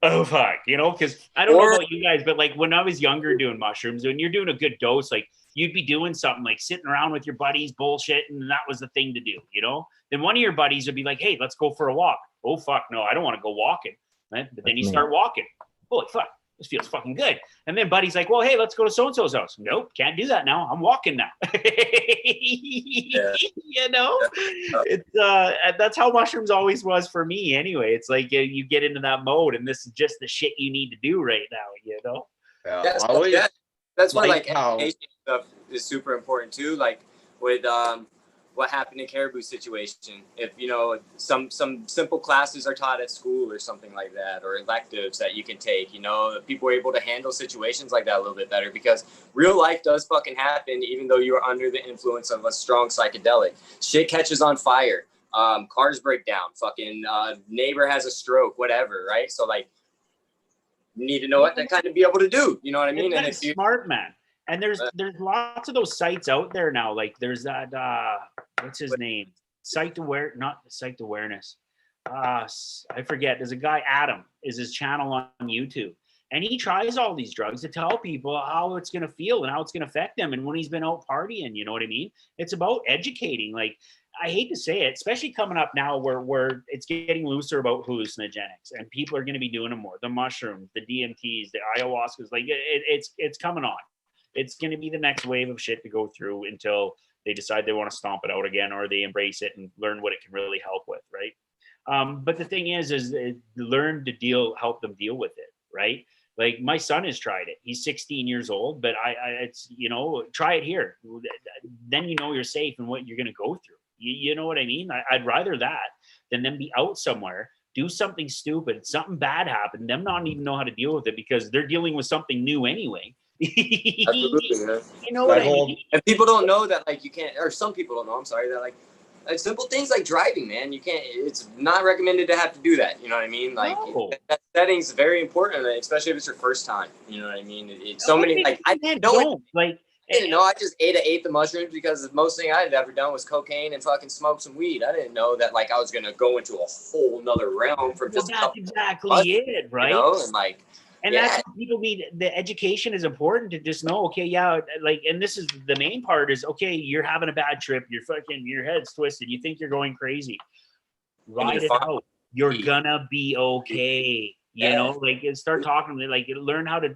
oh fuck, you know, because I don't know about you guys, but like when I was younger doing mushrooms, when you're doing a good dose, like you'd be doing something like sitting around with your buddies bullshit, and that was the thing to do, you know. Then one of your buddies would be like, hey, let's go for a walk. Oh fuck, no, I don't want to go walking. Right? But then you start walking. Holy fuck, this feels fucking good. And then buddy's like, well, hey, let's go to so-and-so's house. Nope, can't do that now. I'm walking now. You know, it's that's how mushrooms always was for me anyway. It's like you get into that mode, and this is just the shit you need to do right now, you know. That's why like education stuff is super important too. Like with what happened in Caribou situation. If you know some simple classes are taught at school or something like that, or electives that you can take, you know, people are able to handle situations like that a little bit better, because real life does fucking happen even though you're under the influence of a strong psychedelic. Shit catches on fire, cars break down, fucking neighbor has a stroke, whatever, right? So like you need to know what to kind of be able to do, you know what I mean? And if you smart man. And there's lots of those sites out there now. Like there's that what's his name? Not Psyched Awareness. I forget. There's a guy, Adam, is his channel on YouTube. And he tries all these drugs to tell people how it's gonna feel and how it's gonna affect them. And when he's been out partying, you know what I mean? It's about educating. Like, I hate to say it, especially coming up now where it's getting looser about hallucinogenics and people are gonna be doing them more. The mushrooms, the DMTs, the ayahuascas, like it's coming on. It's going to be the next wave of shit to go through until they decide they want to stomp it out again, or they embrace it and learn what it can really help with, right? But the thing is learn to help them deal with it, right? Like my son has tried it. He's 16 years old, but it's, you know, try it here. Then you know you're safe and what you're going to go through. You know what I mean? I'd rather that than them be out somewhere, do something stupid, something bad happen, them not even know how to deal with it because they're dealing with something new anyway. Absolutely, man. You know what I mean? And people don't know that, like, you can't, or some people don't know, I'm sorry, that like simple things like driving, man, you can't, it's not recommended to have to do that, you know what I mean? Like that setting's very important, especially if it's your first time, you know what I mean? It's so many, like, I didn't know, I just ate the mushrooms because the most thing I had ever done was cocaine and fucking smoke some weed. I didn't know that, like, I was gonna go into a whole nother realm from just that's exactly it, right? You know? And like, and that's what people need. The education is important to just know, okay, yeah, like, and this is the main part is, okay, you're having a bad trip, your head's twisted, you think you're going crazy. Ride it out. You're gonna be okay. You know, like, start talking to me, like, learn how to,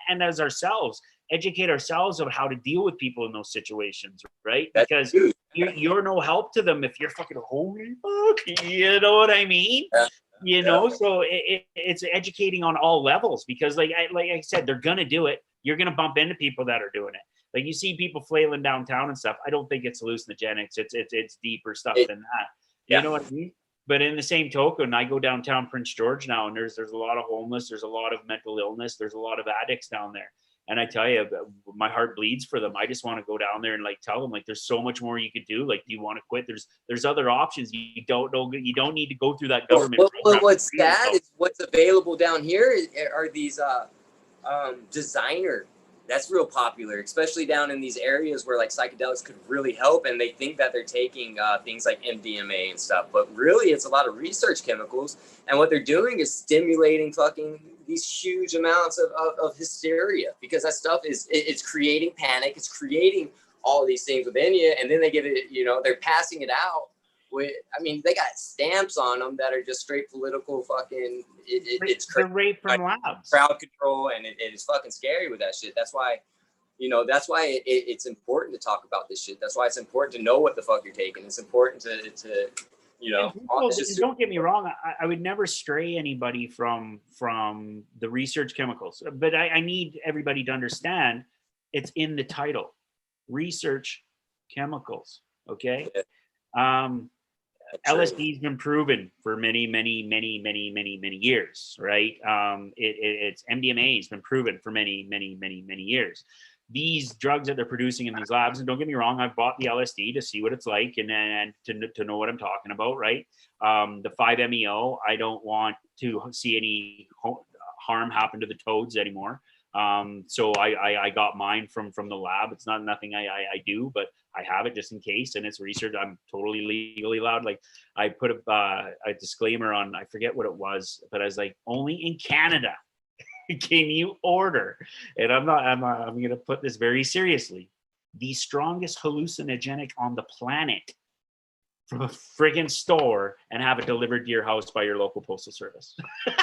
and as ourselves, educate ourselves on how to deal with people in those situations, right? Because you're no help to them if you're fucking holy fuck, you know what I mean? You know, so it's educating on all levels, because like I said, they're gonna do it. You're gonna bump into people that are doing it. Like, you see people flailing downtown and stuff. I don't think it's hallucinogenics. It's deeper stuff than that. You know what I mean? But in the same token, I go downtown Prince George now, and there's a lot of homeless. There's a lot of mental illness. There's a lot of addicts down there. And I tell you, my heart bleeds for them. I just want to go down there and like tell them, like, there's so much more you could do. Like, do you want to quit? There's other options. You don't know. You don't need to go through that government. What's sad is what's available down here are these designer. That's real popular, especially down in these areas where like psychedelics could really help, and they think that they're taking things like MDMA and stuff, but really it's a lot of research chemicals, and what they're doing is stimulating fucking these huge amounts of hysteria, because that stuff it's creating panic, it's creating all these things within you, and then they get it, you know, they're passing it out with, I mean, they got stamps on them that are just straight political fucking, it's right from labs, crowd control, and it is fucking scary with that shit. That's why, you know, that's why it's important to talk about this shit. That's why it's important to know what the fuck you're taking. It's important to you know, don't get me wrong. I would never stray anybody from the research chemicals, but I need everybody to understand it's in the title, research chemicals. Okay. LSD has been proven for many years, right? It's MDMA has been proven for many years. These drugs that they're producing in these labs, and don't get me wrong, I've bought the LSD to see what it's like and to know what I'm talking about, right? The 5-MeO, I don't want to see any harm happen to the toads anymore. So I got mine from the lab. It's not nothing I do, but I have it just in case, and it's research. I'm totally legally allowed. Like I put a disclaimer on, I forget what it was, but I was like, only in Canada can you order, and I'm going to put this very seriously, the strongest hallucinogenic on the planet from a friggin' store and have it delivered to your house by your local postal service. You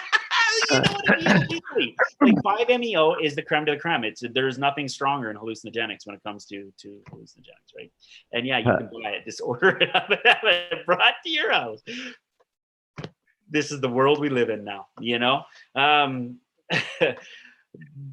know what I mean? Like 5-MeO is the creme de la creme. There's nothing stronger in hallucinogenics when it comes to hallucinogenics, right? And yeah, you can buy it, just order it up and have it brought to your house. This is the world we live in now, you know?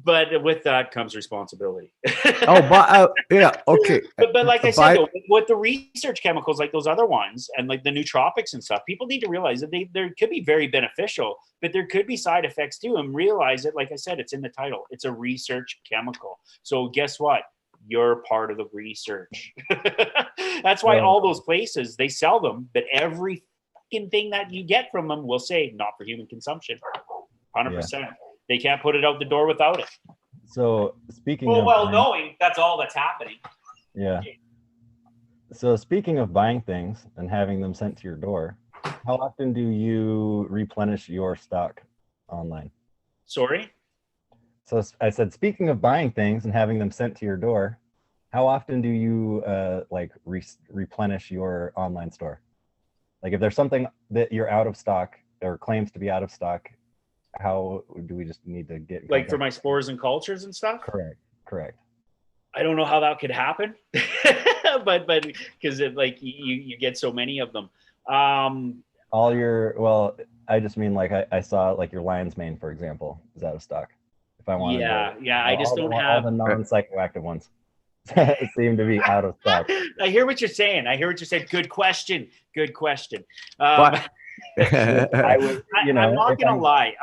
But with that comes responsibility. Yeah, okay. But like I said, though, with the research chemicals, like those other ones, and like the nootropics and stuff, people need to realize that they could be very beneficial, but there could be side effects too. And realize it, like I said, it's in the title. It's a research chemical. So guess what? You're part of the research. That's why all those places, they sell them, but every fucking thing that you get from them will say not for human consumption. 100%. Yeah. They can't put it out the door without it. So speaking knowing that's all that's happening. Yeah. So speaking of buying things and having them sent to your door, how often do you replenish your stock online? Sorry? So I said, speaking of buying things and having them sent to your door, how often do you replenish your online store? Like if there's something that you're out of stock or claims to be out of stock, how do we just need to get like for my spores and cultures and stuff? Correct. I don't know how that could happen, but because like you get so many of them. I just mean like I saw like your lion's mane, for example, is out of stock. If I want I just don't have all the non-psychoactive ones. Seem to be out of stock. I hear what you're saying. Good question. I'm not gonna lie.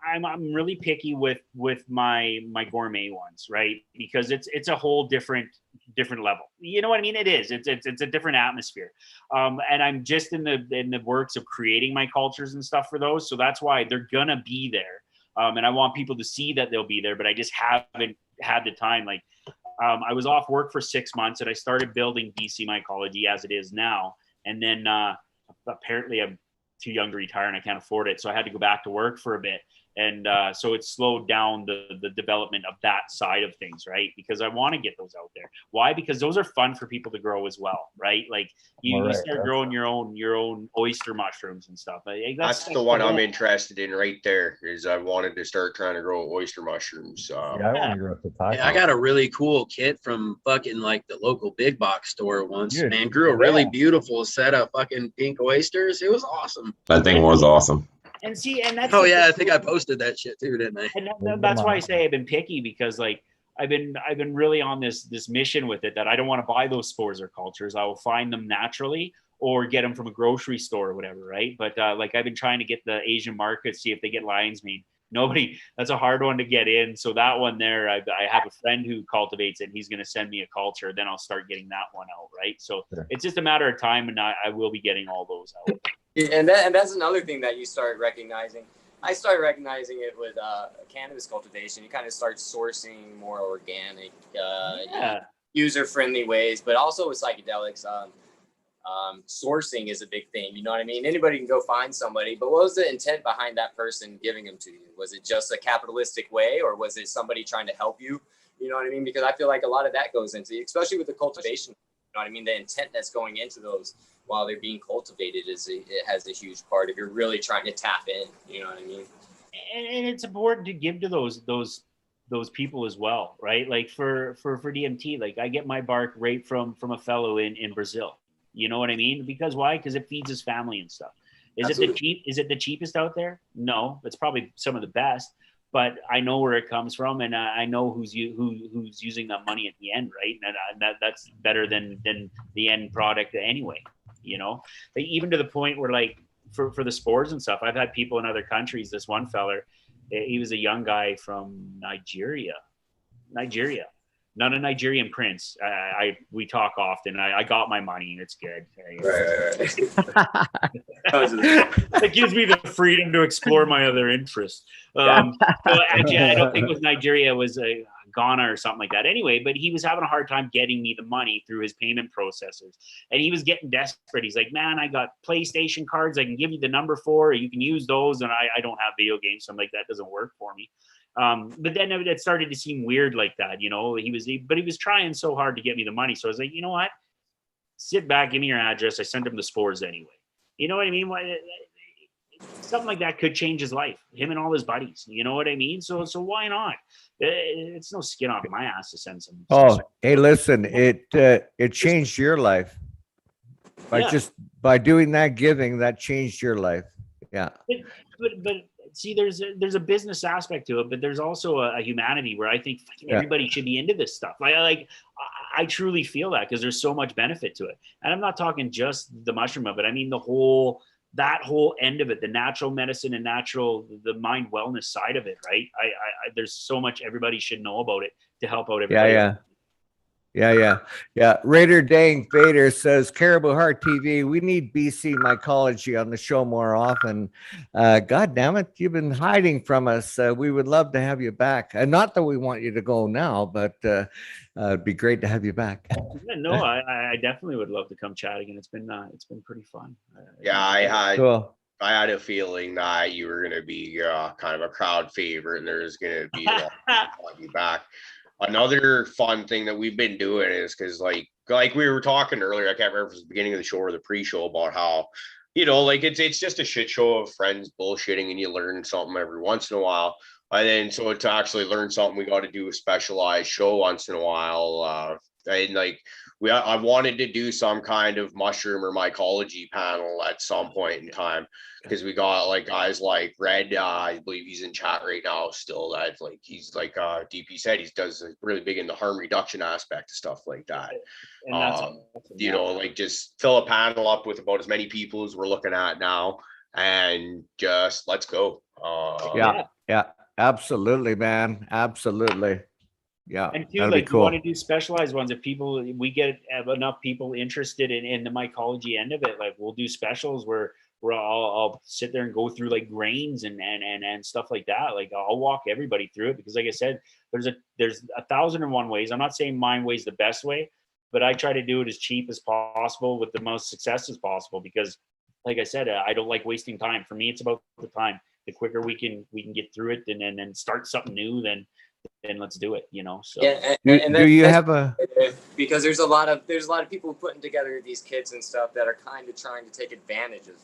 I'm really picky with my gourmet ones, right? Because it's a whole different level. You know what I mean? It is. It's a different atmosphere. And I'm just in the works of creating my cultures and stuff for those. So that's why they're gonna be there. And I want people to see that they'll be there, but I just haven't had the time. Like I was off work for 6 months and I started building BC Mycology as it is now. And then apparently I'm too young to retire and I can't afford it. So I had to go back to work for a bit. And so it slowed down the development of that side of things, right? Because I want to get those out there. Why? Because those are fun for people to grow as well, right? Like you start growing your own oyster mushrooms and stuff. That's the one I'm interested in right there. Is I wanted to start trying to grow oyster mushrooms. I want to grow tataki. I got a really cool kit from fucking like the local big box store once. Dude, man, grew a really beautiful set of fucking pink oysters. It was awesome. That thing was awesome. And see, and that's I think I posted that shit too, didn't I? And that's why I say I've been picky, because like I've been really on this mission with it that I don't want to buy those spores or cultures. I will find them naturally or get them from a grocery store or whatever, right? But like I've been trying to get the Asian market, see if they get lion's mane. Nobody, that's a hard one to get in. So that one there, I have a friend who cultivates it and he's going to send me a culture. Then I'll start getting that one out, right? So it's just a matter of time, and I will be getting all those out. And that's another thing that you start recognizing. I started recognizing it with cannabis cultivation. You kind of start sourcing more organic, user-friendly ways, but also with psychedelics, sourcing is a big thing. You know what I mean? Anybody can go find somebody, but what was the intent behind that person giving them to you? Was it just a capitalistic way, or was it somebody trying to help you? You know what I mean? Because I feel like a lot of that goes into, especially with the cultivation. You know what I mean? The intent that's going into those while they're being cultivated it has a huge part if you're really trying to tap in. You know what I mean? And it's important to give to those people as well, right? Like for DMT, like I get my bark right from a fellow in Brazil. You know what I mean? Because why? Because it feeds his family and stuff. Is it the cheapest out there? No, it's probably some of the best. But I know where it comes from, and I know who's using that money at the end, right? And that's better than the end product anyway. You know, like even to the point where like for the spores and stuff, I've had people in other countries. This one feller, he was a young guy from Nigeria, Not a Nigerian prince. We talk often. I got my money and it's good. It gives me the freedom to explore my other interests. So actually, I don't think it was Nigeria. It was Ghana or something like that. Anyway, but he was having a hard time getting me the money through his payment processors. And he was getting desperate. He's like, man, I got PlayStation cards I can give you the number for. You can use those. And I don't have video games. So I'm like, that doesn't work for me. But then it started to seem weird like that, you know. He was trying so hard to get me the money. So I was like, you know what? Sit back, give me your address. I sent him the spores anyway. You know what I mean? Something like that could change his life, him and all his buddies. You know what I mean? So why not? It's no skin off my ass to send some. Oh, hey, listen, it changed your life by doing that giving. That changed your life. Yeah. But see, there's a business aspect to it, but there's also a humanity where I think everybody should be into this stuff. I truly feel that because there's so much benefit to it. And I'm not talking just the mushroom of it. I mean, that whole end of it, the natural medicine and the mind wellness side of it, right? There's so much everybody should know about it to help out everybody. Yeah. Raider Dang Vader says, Caribou Heart TV, we need BC Mycology on the show more often. God damn it, you've been hiding from us. We would love to have you back. Not that we want you to go now, but it'd be great to have you back. No, I definitely would love to come chat again. It's been pretty fun. I had a feeling that you were going to be kind of a crowd favorite, and there's going to be a lot of want you back. Another fun thing that we've been doing is because like we were talking earlier, I can't remember if it was the beginning of the show or the pre-show, about how, you know, like it's just a shit show of friends bullshitting and you learn something every once in a while. And then so to actually learn something, we got to do a specialized show once in a while. And like I wanted to do some kind of mushroom or mycology panel at some point in time, because we got like guys like Red, I believe he's in chat right now still, that like he's like DP said, he does really big in the harm reduction aspect of stuff like that. And that's you know, like just fill a panel up with about as many people as we're looking at now and just let's go. Yeah, absolutely, man, absolutely. Yeah, and too, like cool. You want to do specialized ones. If we get enough people interested in the mycology end of it, like we'll do specials where I'll sit there and go through like grains and stuff like that. Like I'll walk everybody through it, because like I said, there's 1,001 ways. I'm not saying mine way's the best way, but I try to do it as cheap as possible with the most success as possible, because like I said, I don't like wasting time. For me, it's about the time. The quicker we can get through it and then start something new, then let's do it, you know. So do you have a, because there's a lot of people putting together these kits and stuff that are kind of trying to take advantage of,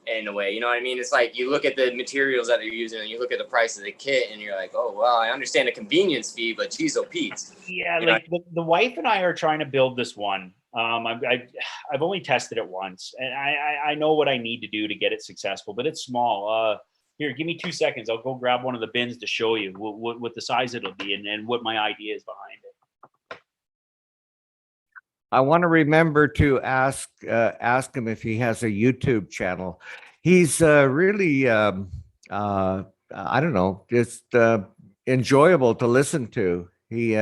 in a way, you know what I mean? It's like you look at the materials that they're using and you look at the price of the kit and you're like, oh well, I understand the convenience fee, but geez, oh Pete's. Yeah, like the wife and I are trying to build this one. I've only tested it once, and I know what I need to do to get it successful, but it's small. Here, give me 2 seconds. I'll go grab one of the bins to show you what the size it'll be and what my idea is behind it. I want to remember to ask him if he has a YouTube channel. He's really, I don't know, just enjoyable to listen to. He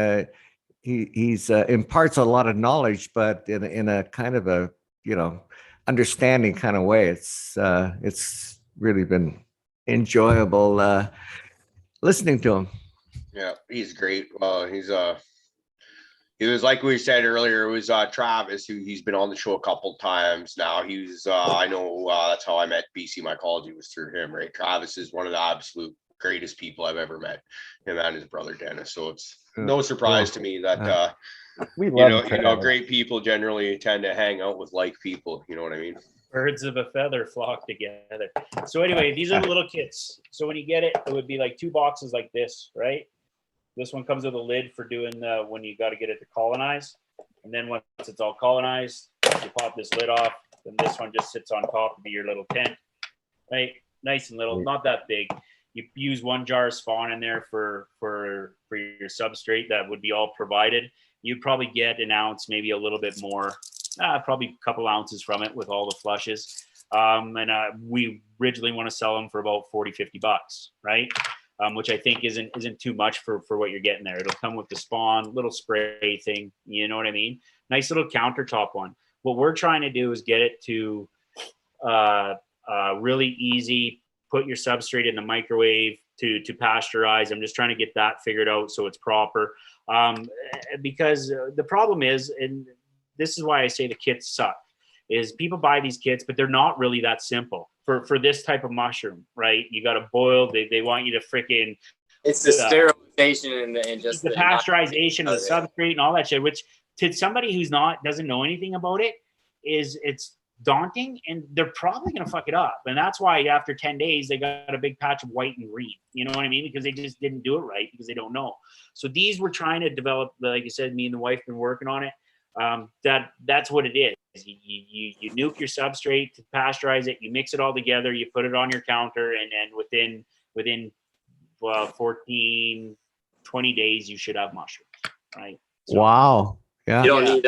imparts a lot of knowledge, but in a kind of a, you know, understanding kind of way. It's really been enjoyable listening to him. Yeah, he's great. He was, like we said earlier, it was Travis, who he's been on the show a couple times now. He was I know that's how I met BC Mycology, was through him, right? Travis is one of the absolute greatest people I've ever met, him and his brother Dennis. So it's no surprise to me that we love great people generally tend to hang out with like people, you know what I mean? Birds of a feather flock together. So anyway, these are the little kits. So when you get it, it would be like 2 boxes like this, right? This one comes with a lid for doing when you got to get it to colonize. And then once it's all colonized, you pop this lid off. Then this one just sits on top of your little tent, right? Nice and little, not that big. You use 1 jar of spawn in there for your substrate. That would be all provided. You'd probably get an ounce, maybe a little bit more. Probably a couple ounces from it with all the flushes. And we originally want to sell them for about $40-50, right? which I think isn't too much for what you're getting there. It'll come with the spawn, little spray thing. You know what I mean? Nice little countertop one. What we're trying to do is get it to really easy. Put your substrate in the microwave to pasteurize. I'm just trying to get that figured out so it's proper. Because the problem is, and this is why I say the kits suck, is people buy these kits, but they're not really that simple for this type of mushroom, right? You got to boil. They want you to freaking. It's the sterilization and just the pasteurization of the substrate and all that shit, which to somebody who's doesn't know anything about it, it's daunting, and they're probably going to fuck it up. And that's why after 10 days, they got a big patch of white and green. You know what I mean? Because they just didn't do it right because they don't know. So these we're trying to develop, like I said, me and the wife been working on it. That's what it is. You nuke your substrate to pasteurize it. You mix it all together. You put it on your counter, and then within 14, 20 days, you should have mushrooms, right? So, wow. Yeah. You don't need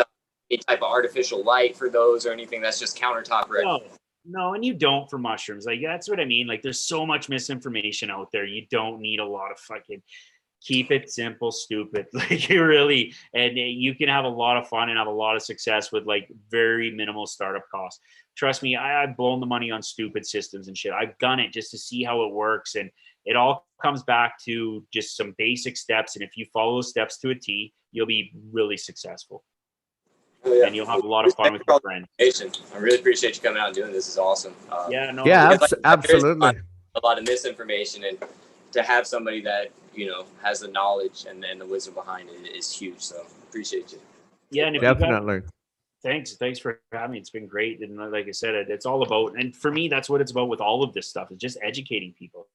any type of artificial light for those or anything. That's just countertop ready. No, and you don't for mushrooms. Like, that's what I mean. Like, there's so much misinformation out there. You don't need a lot of fucking. Keep it simple, stupid. Like, you really, and you can have a lot of fun and have a lot of success with like very minimal startup costs. Trust me, I've blown the money on stupid systems and shit. I've done it just to see how it works, and it all comes back to just some basic steps. And if you follow those steps to a T, you'll be really successful. Oh, yeah. And you'll have a lot of fun with your friends. I really appreciate you coming out and doing this. This is awesome. Absolutely. A lot of misinformation, and to have somebody that has the knowledge and the wisdom behind it is huge. So appreciate you. Yeah, and definitely. Thanks for having me. It's been great, and like I said, it's all about. And for me, that's what it's about with all of this stuff. It's just educating people.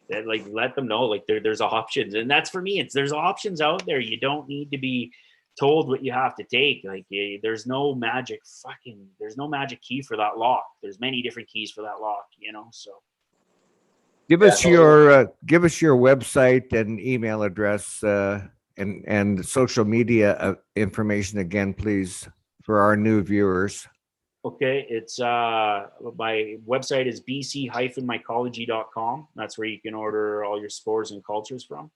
That like let them know like there's options, and that's for me. There's options out there. You don't need to be told what you have to take. Like there's no magic key for that lock. There's many different keys for that lock. So. Give us your website and email address and social media information again, please, for our new viewers. Okay, it's my website is bc-mycology.com. That's where you can order all your spores and cultures from.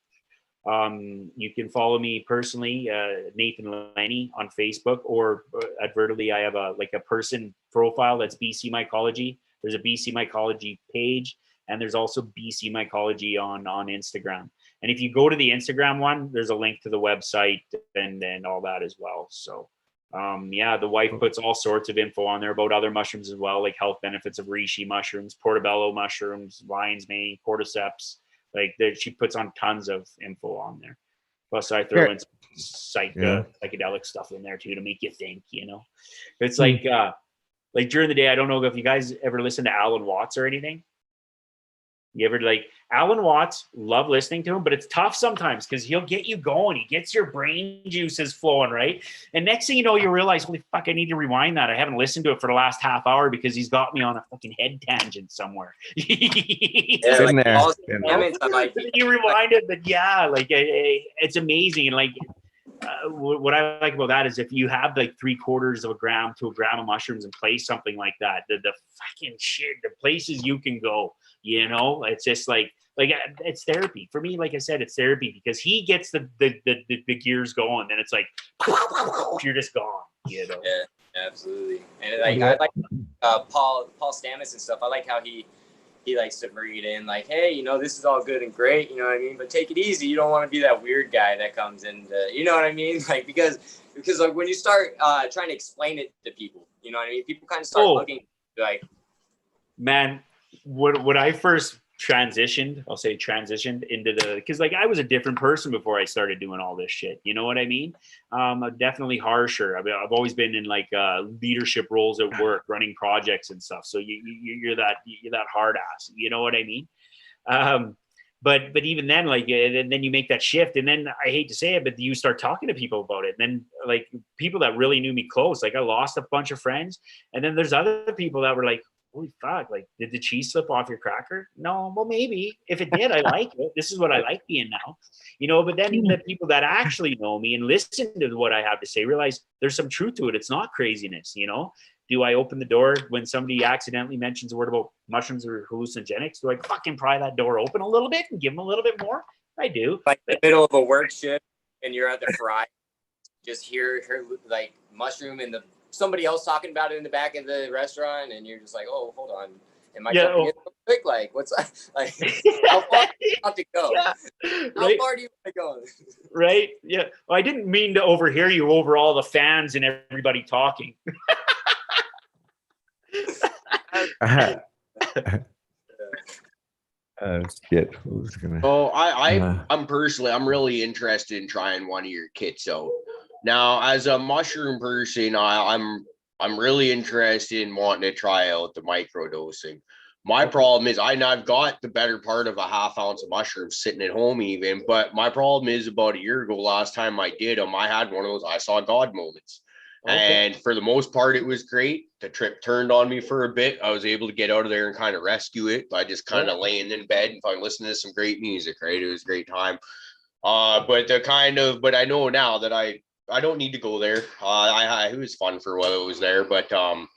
You can follow me personally, Nathan Lenny, on Facebook, or advertently I have a person profile that's BC Mycology. There's a BC Mycology page. And there's also BC Mycology on Instagram. And if you go to the Instagram one, there's a link to the website and all that as well. So, the wife puts all sorts of info on there about other mushrooms as well, like health benefits of reishi mushrooms, portobello mushrooms, lion's mane, cordyceps. Like she puts on tons of info on there. Plus, I throw in some psychedelic stuff in there too to make you think. It's like during the day. I don't know if you guys ever listen to Alan Watts or anything. You ever Alan Watts, love listening to him, but it's tough sometimes because he'll get you going. He gets your brain juices flowing, right? And next thing you know, you realize, holy fuck, I need to rewind that. I haven't listened to it for the last half hour because he's got me on a fucking head tangent somewhere. You rewind it, but it's amazing. And what I like about that is if you have 3/4 of a gram to a gram of mushrooms and play something like that, the fucking shit, the places you can go, it's just it's therapy for me. Like I said, it's therapy because he gets the gears going, and it's like you're just gone. Yeah, absolutely. And I like Paul Stamets and stuff. I like how he likes to bring it in, hey, this is all good and great, you know what I mean? But take it easy. You don't want to be that weird guy that comes in, you know what I mean? Because when you start trying to explain it to people, you know what I mean? People kind of start looking man, when I first transitioned into because I was a different person before I started doing all this shit. You know what I mean? I'm definitely harsher. I've always been in leadership roles at work, running projects and stuff. So you're that hard ass. You know what I mean? But even then, and then you make that shift, and then I hate to say it, but you start talking to people about it. And then people that really knew me close, I lost a bunch of friends, and then there's other people that were like, holy fuck, did the cheese slip off your cracker? No, well, maybe. If it did, I like it. This is what I like being now. But then the people that actually know me and listen to what I have to say realize there's some truth to it. It's not craziness, Do I open the door when somebody accidentally mentions a word about mushrooms or hallucinogenics? Do I fucking pry that door open a little bit and give them a little bit more? I do. Like in the middle of a work shift and you're at the fry, just hear like mushroom and somebody else talking about it in the back of the restaurant, and you're just like, oh, hold on. Am I jumping in real quick? Like, what's like? How far do you have to go? Yeah, How far do you want to go? Right? Yeah. Well, I didn't mean to overhear you over all the fans and everybody talking. Shit. I'm personally, I'm really interested in trying one of your kits out. Now, as a mushroom person, I'm really interested in wanting to try out the microdosing. My problem is I've got the better part of a half ounce of mushrooms sitting at home even, but my problem is about a year ago, last time I did them, I had one of those I saw God moments. Okay. And for the most part, it was great. The trip turned on me for a bit. I was able to get out of there and kind of rescue it by just kind of laying in bed and listening to some great music, right? It was a great time. But I know now that I don't need to go there. It was fun for while it was there, but I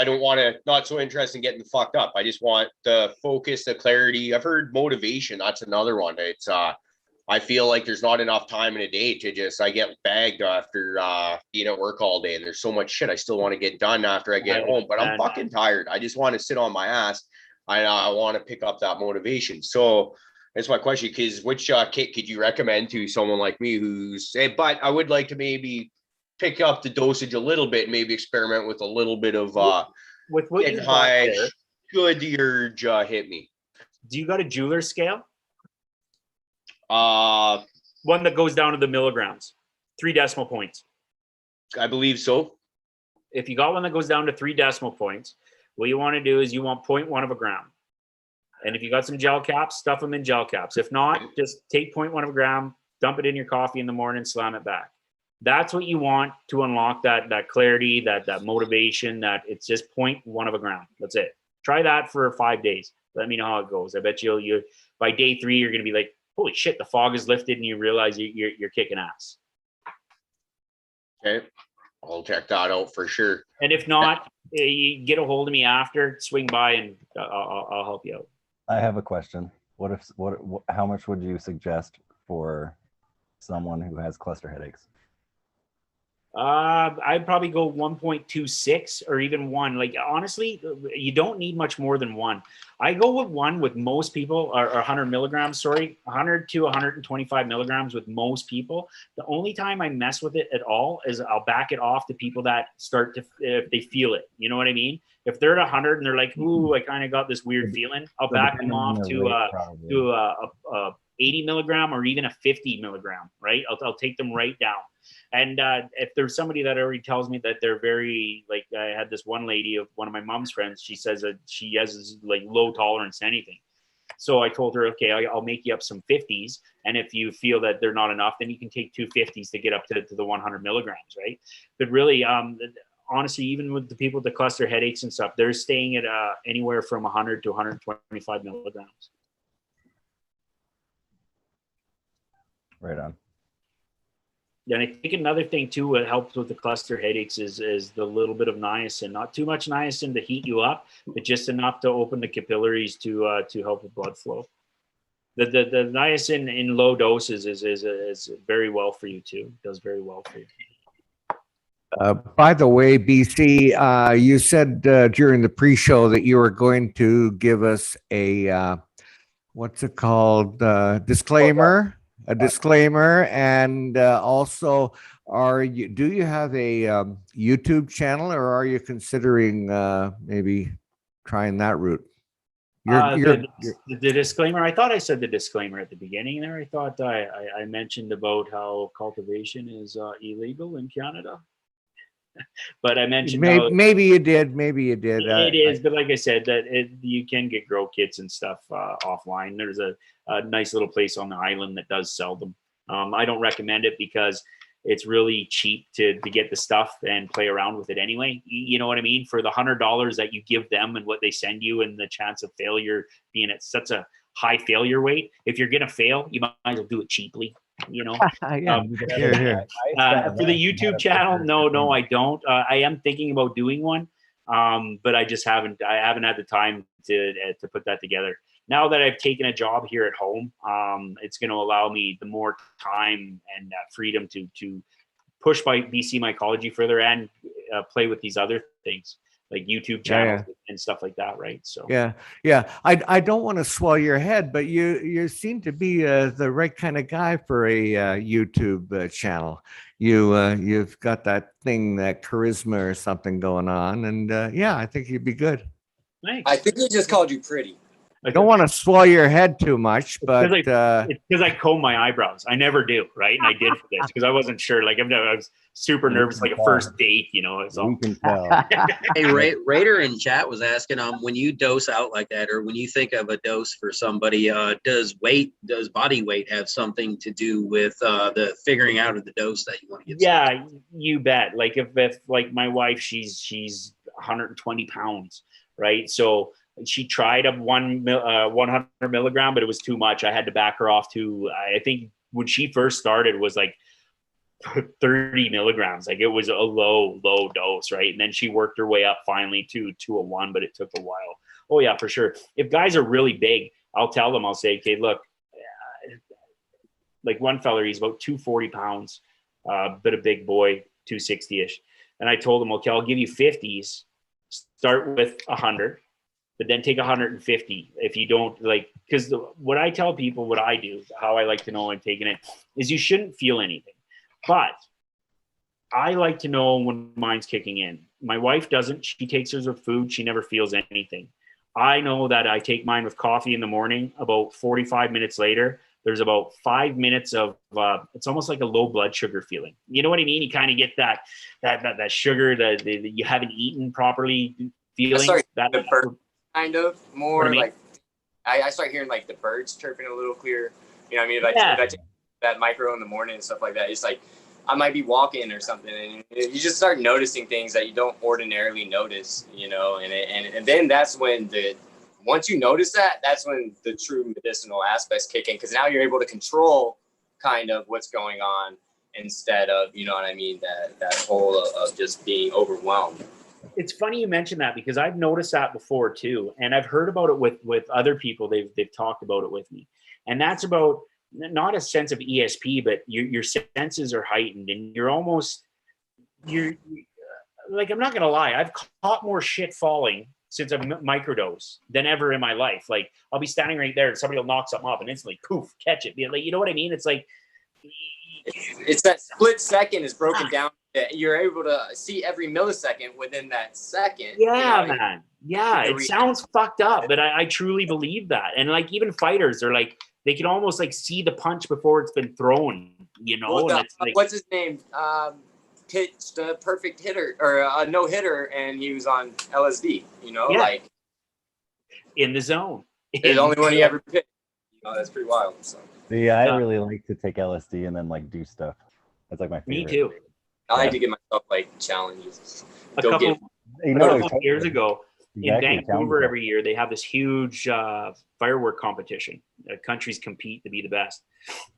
don't want to, not so interested in getting fucked up. I just want the focus, the clarity. I've heard motivation. That's another one. It's, I feel like there's not enough time in a day to I get bagged after being at work all day, and there's so much shit I still want to get done after I get home, but I'm fucking tired. I just want to sit on my ass. I want to pick up that motivation. So that's my question, because which kit could you recommend to someone like me but I would like to maybe pick up the dosage a little bit, maybe experiment with a little bit of with what you high, should the urge hit me. Do you got a jeweler scale? One that goes down to the milligrams, 3 decimal points. I believe so. If you got one that goes down to 3 decimal points, what you want to do is you want 0.1 of a gram. And if you got some gel caps, stuff them in gel caps. If not, just take 0.1 of a gram, dump it in your coffee in the morning, slam it back. That's what you want to unlock that clarity, that motivation, that it's just 0.1 of a gram. That's it. Try that for 5 days. Let me know how it goes. I bet you by day 3, you're going to be like, holy shit, the fog is lifted, and you realize you're kicking ass. Okay. I'll check that out for sure. And if not, you get a hold of me after, swing by, and I'll help you out. I have a question. How much would you suggest for someone who has cluster headaches? I'd probably go 1.26 or even 1. Like, honestly, you don't need much more than 1. I go with 1 with most people, or 100 milligrams, 100 to 125 milligrams with most people. The only time I mess with it at all is I'll back it off to people that start to, if they feel it. You know what I mean? If they're at 100 and they're like, ooh, I kind of got this weird feeling, I'll back them off to 80 milligram or even a 50 milligram, right? I'll take them right down. And if there's somebody that already tells me that they're very, like, I had this one lady of one of my mom's friends, she says that she has this, like, low tolerance to anything. So I told her, okay, I'll make you up some 50s. And if you feel that they're not enough, then you can take 2 50s to get up to the 100 milligrams, right? But really, honestly, even with the people with the cluster headaches and stuff, they're staying at anywhere from 100 to 125 milligrams. Right on. And I think another thing too, what helps with the cluster headaches is the little bit of niacin. Not too much niacin to heat you up, but just enough to open the capillaries to help with blood flow. The niacin in low doses is very well for you too. It does very well for you. By the way, BC, you said during the pre-show that you were going to give us a what's it called? Disclaimer. A disclaimer, and also, do you have a YouTube channel, or are you considering maybe trying that route? The disclaimer. I thought I said the disclaimer at the beginning there. I thought I mentioned about how cultivation is illegal in Canada. But I mentioned maybe you did. Maybe you did. It is, but like I said, that you can get grow kits and stuff offline. There's a nice little place on the island that does sell them. I don't recommend it because it's really cheap to get the stuff and play around with it anyway. You know what I mean? For the $100 that you give them and what they send you, and the chance of failure being at such a high failure rate, if you're gonna fail, you might as well do it cheaply. you know. Yeah, here, here. For the YouTube channel, no, I don't. I am thinking about doing one, but I just haven't had the time to put that together. Now that I've taken a job here at home, it's going to allow me the more time and freedom to push my BC Mycology further and play with these other things like YouTube channels and stuff like that, right? So yeah. I don't want to swallow your head, but you seem to be the right kind of guy for a YouTube channel. You've got that thing, that charisma or something going on, and I think you'd be good. Thanks. I think he just called you pretty. I don't want to swallow your head too much, but it's because I comb my eyebrows. I never do, right? And I did for this because I wasn't sure. Like I was super nervous, like a first date, you know. So. We can tell. Hey, Raider in chat was asking, when you dose out like that, or when you think of a dose for somebody, does body weight have something to do with the figuring out of the dose that you want to get? Yeah, you bet. Like if like my wife, she's 120 pounds, right? So she tried 100 milligram, but it was too much. I had to back her off to, I think when she first started was like 30 milligrams. Like it was a low dose, right? And then she worked her way up finally to a 1, but it took a while. Oh yeah, for sure. If guys are really big, I'll tell them, I'll say, okay, look, like one fella, he's about 240 pounds, but a big boy, 260-ish. And I told him, okay, I'll give you 50s, start with 100. But then take 150 if you don't like, because what I tell people, what I do, how I like to know I'm taking it, is you shouldn't feel anything. But I like to know when mine's kicking in. My wife doesn't. She takes hers with food. She never feels anything. I know that I take mine with coffee in the morning. About 45 minutes later, there's about 5 minutes of it's almost like a low blood sugar feeling. You know what I mean? You kind of get that sugar that you haven't eaten properly feeling. Kind of more like I start hearing like the birds chirping a little clearer. You know what I mean? If I take that micro in the morning and stuff like that, it's like I might be walking or something, and you just start noticing things that you don't ordinarily notice, you know, and then that's when once you notice that's when the true medicinal aspects kick in, because now you're able to control kind of what's going on instead of, you know what I mean, that whole of just being overwhelmed. It's funny you mentioned that because I've noticed that before too. And I've heard about it with other people. They've talked about it with me. And that's about not a sense of ESP, but your senses are heightened and you're like, I'm not going to lie. I've caught more shit falling since I've microdosed than ever in my life. Like I'll be standing right there and somebody will knock something up and instantly poof, catch it. Like, you know what I mean? It's like, it's that split second is broken down. You're able to see every millisecond within that second. Yeah, you know, man. Yeah, it sounds fucked up, but I truly believe that. And like even fighters are like, they can almost like see the punch before it's been thrown, you know? Well, and it's like, what's his name? Pitched a perfect hitter or a no hitter, and he was on LSD, you know, like in the zone. The only one he ever pitched. You know, that's pretty wild. So. Yeah, I really like to take LSD and then like do stuff. That's like my favorite. Me too. I like to give myself like challenges. A couple of years ago in Vancouver, every year they have this huge firework competition. Countries compete to be the best.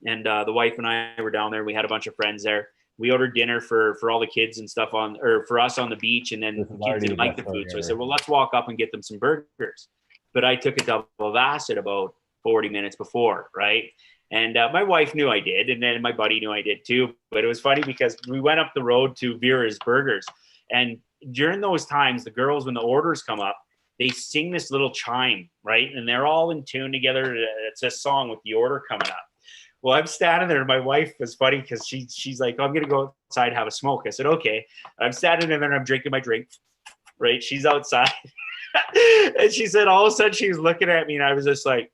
And the wife and I were down there. We had a bunch of friends there. We ordered dinner for all the kids and stuff for us on the beach. And then the kids didn't like the food. So I said, well, let's walk up and get them some burgers. But I took a double of acid about 40 minutes before, right? And my wife knew I did, and then my buddy knew I did too. But it was funny because we went up the road to Vera's Burgers, and during those times, the girls, when the orders come up, they sing this little chime, right? And they're all in tune together. It's a song with the order coming up. Well, I'm standing there, and my wife was funny because she's like, oh, I'm gonna go outside and have a smoke. I said, okay. I'm standing there and I'm drinking my drink, right? She's outside, and she said all of a sudden she was looking at me, and I was just like.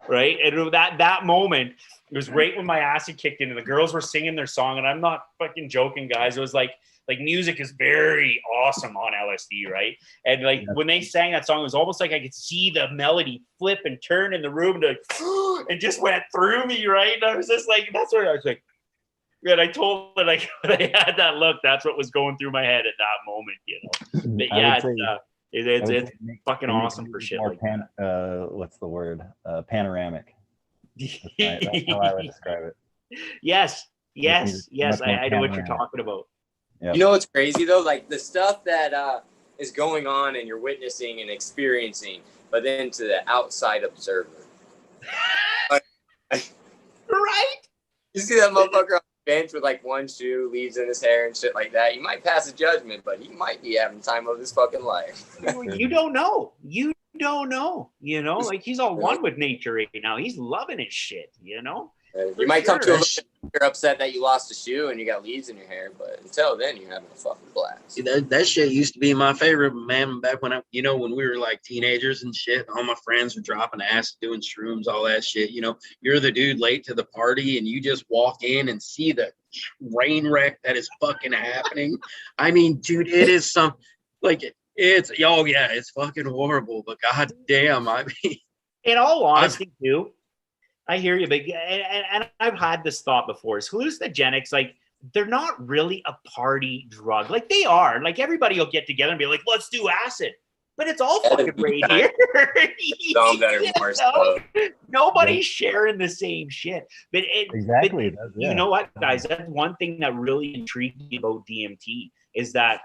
Right. And that moment, it was right when my acid kicked in and the girls were singing their song. And I'm not fucking joking, guys. It was like music is very awesome on LSD. Right. And like when they sang that song, it was almost like I could see the melody flip and turn in the room to it just went through me. Right. And I was just like, that's what I was like. And I told her, like, when I had that look, that's what was going through my head at that moment, you know. But yeah, it's fucking awesome for shit like that. What's the word? Panoramic. That's how I would describe it. Yes. I know what you're talking about. Yep. You know what's crazy though? Like the stuff that is going on and you're witnessing and experiencing, but then to the outside observer. Right? You see that motherfucker on the bench with like one shoe, leaves in his hair and shit like that. You might pass a judgment, but he might be having the time of his fucking life. You don't know. You don't know. You know, like he's all one with nature right now. He's loving his shit, you know? You might come to a you're upset that you lost a shoe and you got leaves in your hair, but until then, you're having a fucking blast. See, that shit used to be my favorite, man. Back when when we were like teenagers and shit, all my friends were dropping acid, doing shrooms, all that shit. You know, you're the dude late to the party and you just walk in and see the train wreck that is fucking happening. I mean, dude, it is it's fucking horrible, but goddamn, I mean, in all honesty, too. I hear you, but and I've had this thought before. Is hallucinogenics, like, they're not really a party drug. Like, they are. Like, everybody will get together and be like, let's do acid. But it's all fucking right here. Nobody's sharing the same shit. But exactly. You know what, guys? That's one thing that really intrigued me about DMT is that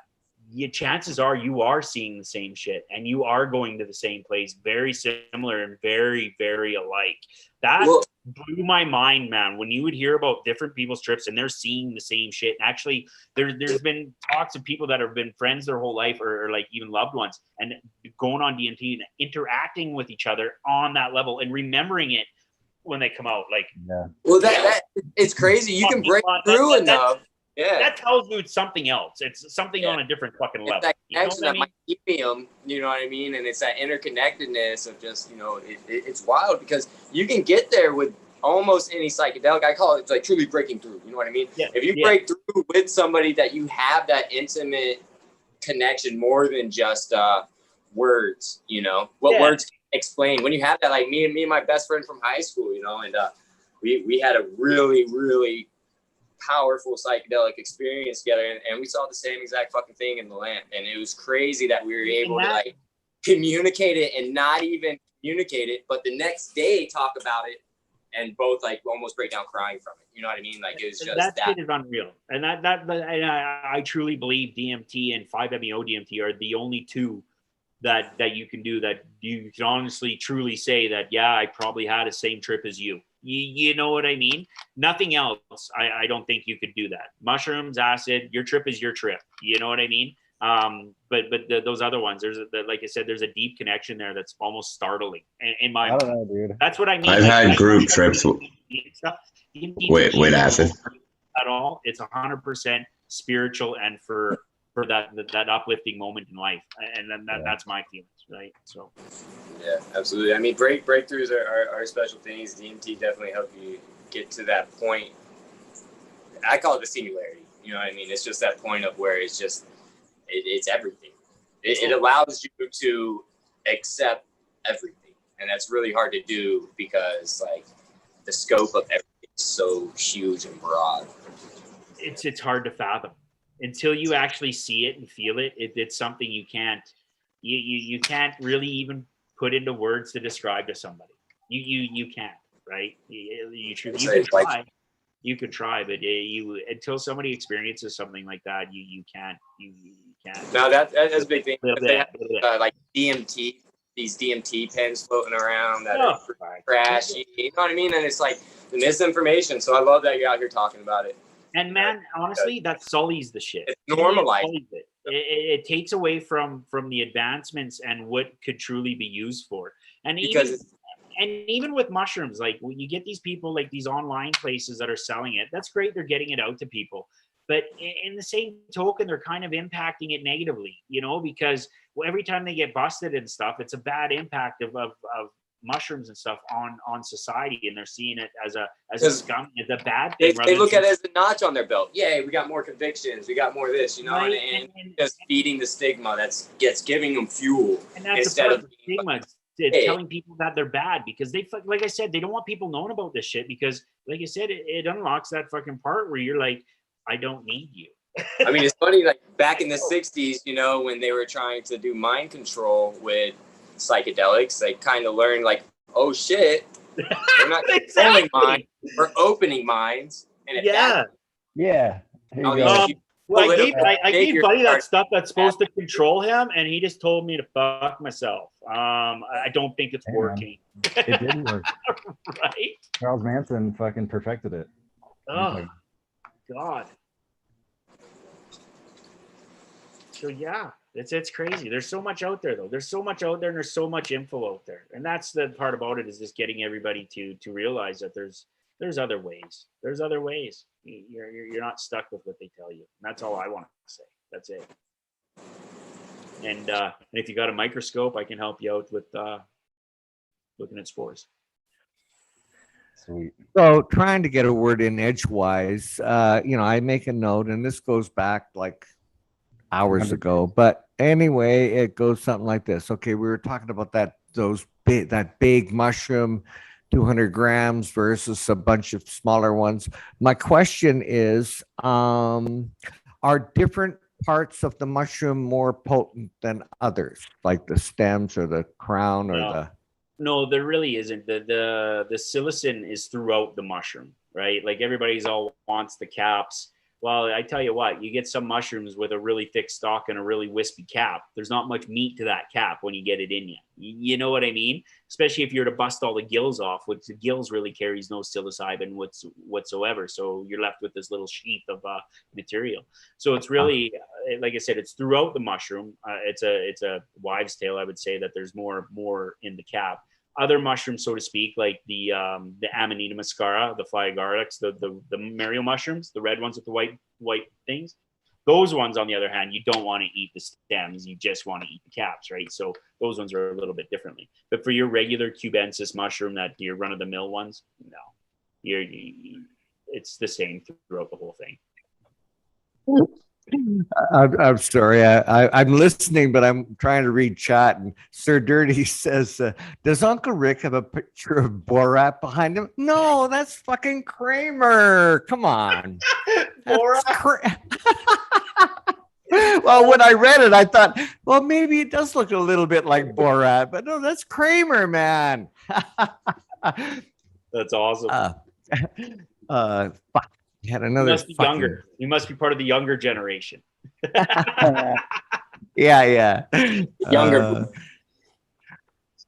chances are you are seeing the same shit and you are going to the same place, very similar and very, very alike. That blew my mind, man, when you would hear about different people's trips and they're seeing the same shit. And actually, there's been talks of people that have been friends their whole life or like even loved ones and going on DMT and interacting with each other on that level and remembering it when they come out. Like, well, that it's crazy. You can break through enough. Yeah, that tells you it's something else. It's something on a different fucking level. It's that connection that might keep them, you know what I mean? And it's that interconnectedness of just, you know, it's wild because you can get there with almost any psychedelic. I call it like truly breaking through. You know what I mean? Yeah. If you break through with somebody that you have that intimate connection more than just words, you know, what words can explain. When you have that, like me and my best friend from high school, you know, and we had a really, really powerful psychedelic experience together and we saw the same exact fucking thing in the lamp, and it was crazy that we were able to like communicate it and not even communicate it, but the next day talk about it and both like almost break down crying from it. You know what I mean? Like it was just that shit is unreal. And I truly believe DMT and 5-MeO DMT are the only two that you can do that you can honestly truly say that I probably had the same trip as you. You know what I mean? Nothing else. I don't think you could do that. Mushrooms, acid, your trip is your trip. You know what I mean? But those other ones, like I said, there's a deep connection there that's almost startling. In my, I don't know, dude. That's what I mean. I've had group trips with acid. At all, it's 100% spiritual and for that uplifting moment in life, and then that's my feelings, right? So yeah, absolutely. I mean, breakthroughs are special things. DMT definitely help you get to that point. I call it the singularity. You know what I mean? It's just that point of where it's just it's everything. It allows you to accept everything, and that's really hard to do because like the scope of everything is so huge and broad. It's hard to fathom. Until you actually see it and feel it, it's something you can't really even put into words to describe to somebody. You can't, right? You could try, but until somebody experiences something like that, you can't. No, that's a big thing. They have, like DMT, these DMT pens floating around that are trashy. You know what I mean? And it's like the misinformation. So I love that you're out here talking about it. And man, honestly, that sullies the shit. It's normalized. It takes away from the advancements and what could truly be used for. And even with mushrooms, like when you get these people, like these online places that are selling it, that's great. They're getting it out to people. But in the same token, they're kind of impacting it negatively, you know, because every time they get busted and stuff, it's a bad impact of mushrooms and stuff on society, and they're seeing it as a scum, as a bad thing. They look at it as a notch on their belt. Yay, we got more convictions, we got more of this, you know, right? and just feeding the stigma that's giving them fuel. And that's instead of the stigma. It's telling people that they're bad because they, like I said, they don't want people knowing about this shit because, like I said, it unlocks that fucking part where you're like, I don't need you. I mean, it's funny, like back in the 60s, you know, when they were trying to do mind control with psychedelics, they kind of learned like, oh shit, We're not controlling minds. We're opening minds. And if Yeah. Yeah. Here you Oh, go. Well, I political gave figure Buddy that are- stuff that's supposed to control him, and he just told me to fuck myself. I don't think it's Hey, man. working. It did work. Right? Charles Manson fucking perfected it. Oh, God. So yeah, it's crazy. There's so much out there, though. There's so much out there, and there's so much info out there. And that's the part about it, is just getting everybody to realize that there's other ways. There's other ways. You're not stuck with what they tell you. And that's all I want to say. That's it. And if you got a microscope, I can help you out with looking at spores. Sweet. So trying to get a word in edgewise, I make a note, and this goes back like hours ago. But anyway, it goes something like this. Okay, we were talking about that big mushroom, 200 grams versus a bunch of smaller ones. My question is, are different parts of the mushroom more potent than others, like the stems or the crown or No, there really isn't. The psilocin is throughout the mushroom, right? Like everybody's all wants the caps. Well, I tell you what, you get some mushrooms with a really thick stalk and a really wispy cap. There's not much meat to that cap when you get it in you. You know what I mean? Especially if you're to bust all the gills off, which the gills really carries no psilocybin whatsoever. So you're left with this little sheath of material. So it's really, like I said, it's throughout the mushroom. It's a wives' tale, I would say, that there's more in the cap. Other mushrooms, so to speak, like the Amanita muscara, the fly garlics, the Mario mushrooms, the red ones with the white things. Those ones, on the other hand, you don't want to eat the stems. You just want to eat the caps, right? So those ones are a little bit differently. But for your regular cubensis mushroom, that your run-of-the-mill ones, no, it's the same throughout the whole thing. I'm sorry. I'm listening, but I'm trying to read chat. And Sir Dirty says, does Uncle Rick have a picture of Borat behind him? No, that's fucking Kramer. Come on. Borat. Well, when I read it, I thought, well, maybe it does look a little bit like Borat, but no, that's Kramer, man. That's awesome. Fuck. You had another. You must be younger. You must be part of the younger generation. Yeah. Younger.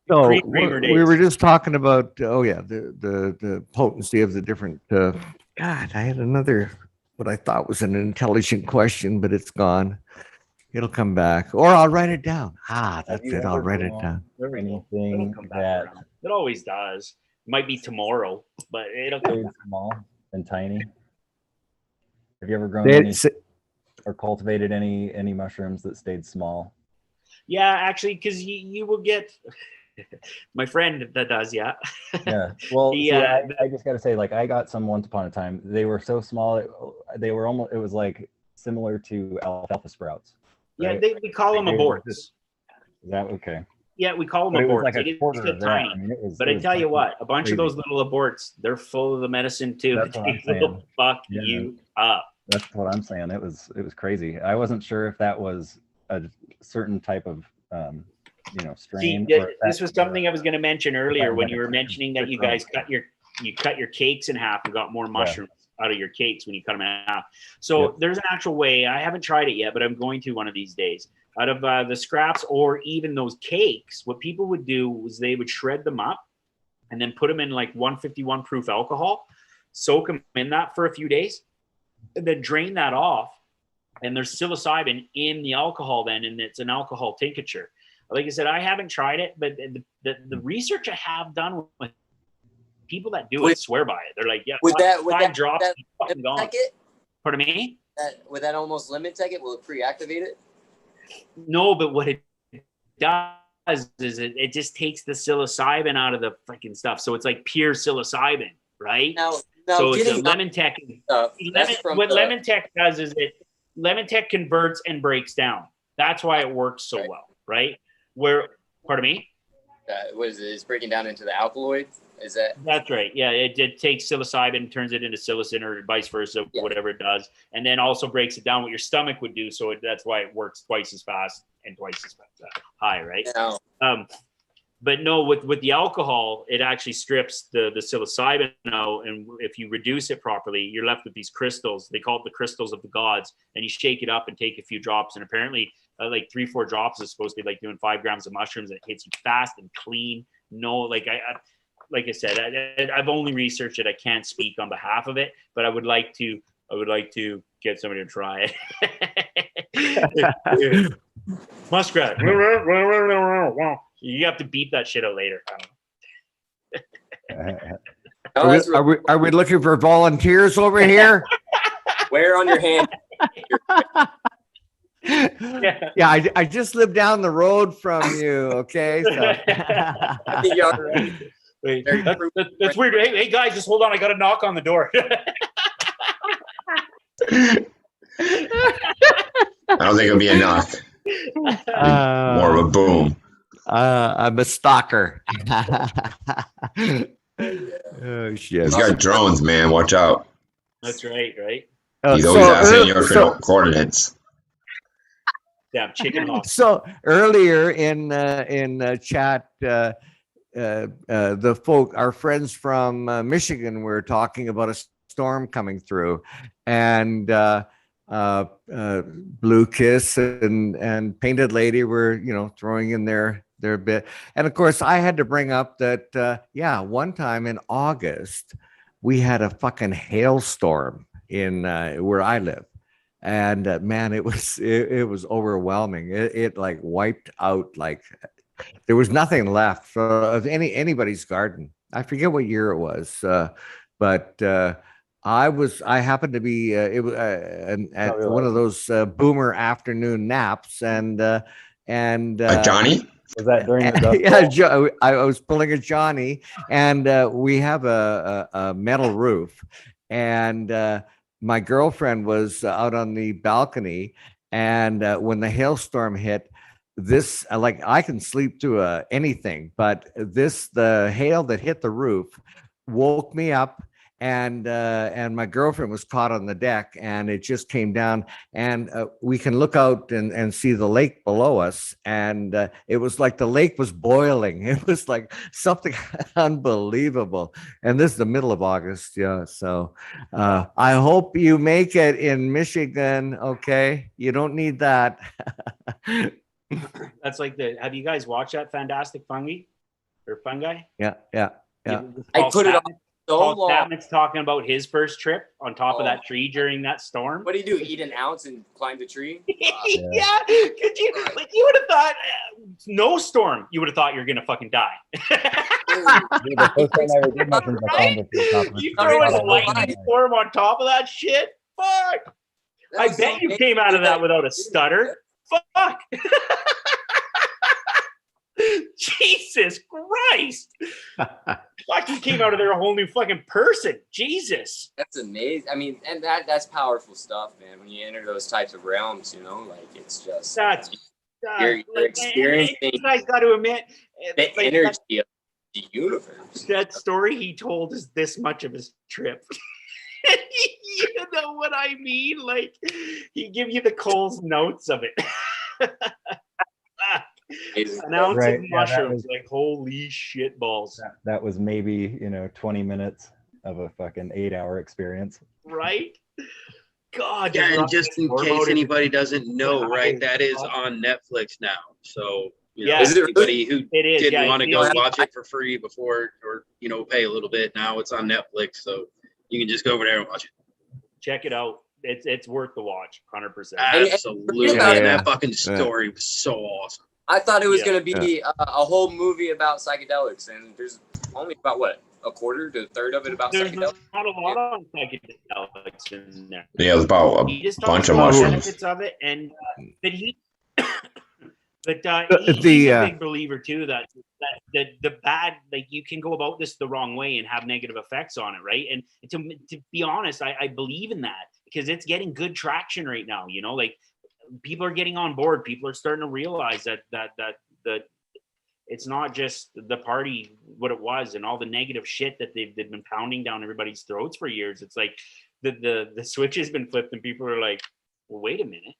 So we were just talking about, the potency of the different. God, I had another, what I thought was an intelligent question, but it's gone. It'll come back, or I'll write it down. That's it. I'll write it down. Anything that it always does. It might be tomorrow, but it'll come small and tiny. Have you ever grown any or cultivated any mushrooms that stayed small? Yeah, actually, because you will get my friend that does, yeah. Yeah. Well, I just got to say, like, I got some once upon a time. They were so small, it was like similar to alfalfa sprouts. Right? Yeah, we call them aborts. Is that okay? Yeah, we call them aborts. Like a quarter of that. Tiny. I mean, I tell you what, a bunch of those little aborts, they're full of the medicine too. They will fuck you up. That's what I'm saying. It was crazy. I wasn't sure if that was a certain type of strain. See, this was something I was going to mention earlier when you were mentioning that you guys cut your cakes in half and got more mushrooms out of your cakes when you cut them in half. So there's an actual way. I haven't tried it yet, but I'm going to one of these days. Out of the scraps or even those cakes, what people would do was they would shred them up and then put them in like 151 proof alcohol, soak them in that for a few days, and then drain that off. And there's psilocybin in the alcohol then, and it's an alcohol tincture. Like I said, I haven't tried it, but the research I have done with people that do it swear by it. They're like, yeah, five drops, fucking gone. Pardon me? Would that almost limit take it? Will it pre-activate it? No, but what it does is it just takes the psilocybin out of the freaking stuff. So it's like pure psilocybin, right? Now so it's a Lemon Tech. What Lemon Tech does is Lemon Tech converts and breaks down. That's why it works so well, right? Pardon me? What is it? It's breaking down into the alkaloid? That's right. Yeah, it takes psilocybin and turns it into psilocin or vice versa, whatever it does, and then also breaks it down what your stomach would do. So that's why it works twice as fast and twice as high, right? Yeah. But no, with the alcohol, it actually strips the psilocybin out, and if you reduce it properly, you're left with these crystals. They call it the crystals of the gods, and you shake it up and take a few drops, and apparently like 3-4 drops is supposed to be like doing 5 grams of mushrooms, and it hits you fast and clean. No, like I said, I've only researched it. I can't speak on behalf of it, but I would like to get somebody to try it. Muskrat. You have to beep that shit out later. Are we looking for volunteers over here? Where on your hand? Yeah, I just live down the road from you. Okay, so. I think you're right. Wait, that's weird. Hey guys, just hold on. I got a knock on the door. I don't think it'll be a knock. More of a boom. I'm a stalker. Oh shit! He's got drones, man. Watch out. That's right. He's always asking your coordinates. Damn chicken hawk. So earlier in chat, our friends from Michigan were talking about a storm coming through, and Blue Kiss and Painted Lady were throwing in their bit, and of course I had to bring up that one time in August we had a fucking hailstorm in where I live, and man, it was overwhelming. It like wiped out, like there was nothing left of anybody's garden. I forget what year it was, but I happened to be at one of those boomer afternoon naps, and Johnny. Was that during the yeah, I was pulling a Johnny, and we have a metal roof, and my girlfriend was out on the balcony, and when the hailstorm hit, this like I can sleep through anything, but the hail that hit the roof woke me up, and my girlfriend was caught on the deck, and it just came down, and we can look out and see the lake below us, and it was like the lake was boiling. It was like something unbelievable, and this is the middle of August. So I hope you make it in Michigan. Okay, you don't need that. That's like have you guys watched that Fantastic Fungi? Yeah. I put it on so Paul long. Statman's talking about his first trip on top of that tree during that storm. What do you do? Eat an ounce and climb the tree? Yeah. Could you? Like, you would have thought no storm. You would have thought you're gonna fucking die. The first time I ever did mushrooms, I found it through top of You throw a lightning storm on top of that shit. Fuck. I bet you came out of that without a stutter. Fuck. Jesus Christ. Like you came out of there a whole new fucking person. Jesus. That's amazing. I mean, and that's powerful stuff, man. When you enter those types of realms, like it's just you're experiencing. You guys got to admit the energy of the universe. That story he told is this much of his trip. You know what I mean? Like he give you the Cole's notes of it. Announcing mushrooms, like holy shit balls. That was maybe 20 minutes of a fucking 8-hour experience. Right? God. Yeah, and just in case anybody doesn't know, right, that is on Netflix now. So anybody who didn't want to go watch it for free before, or pay a little bit, now it's on Netflix, so you can just go over there and watch it. Check it out. It's worth the watch, 100%. Absolutely. That fucking story was so awesome. I thought it was going to be a whole movie about psychedelics, and there's only about a quarter to a third of it about There's psychedelics. Not a lot on psychedelics in there. Yeah, it was about a bunch of mushrooms. Benefits of it, and but he. But he's a big believer too that the bad, like you can go about this the wrong way and have negative effects on it, right? And to be honest, I believe in that because it's getting good traction right now. Like people are getting on board. People are starting to realize that it's not just the party what it was and all the negative shit that they've been pounding down everybody's throats for years. It's like the switch has been flipped and people are like, well, wait a minute,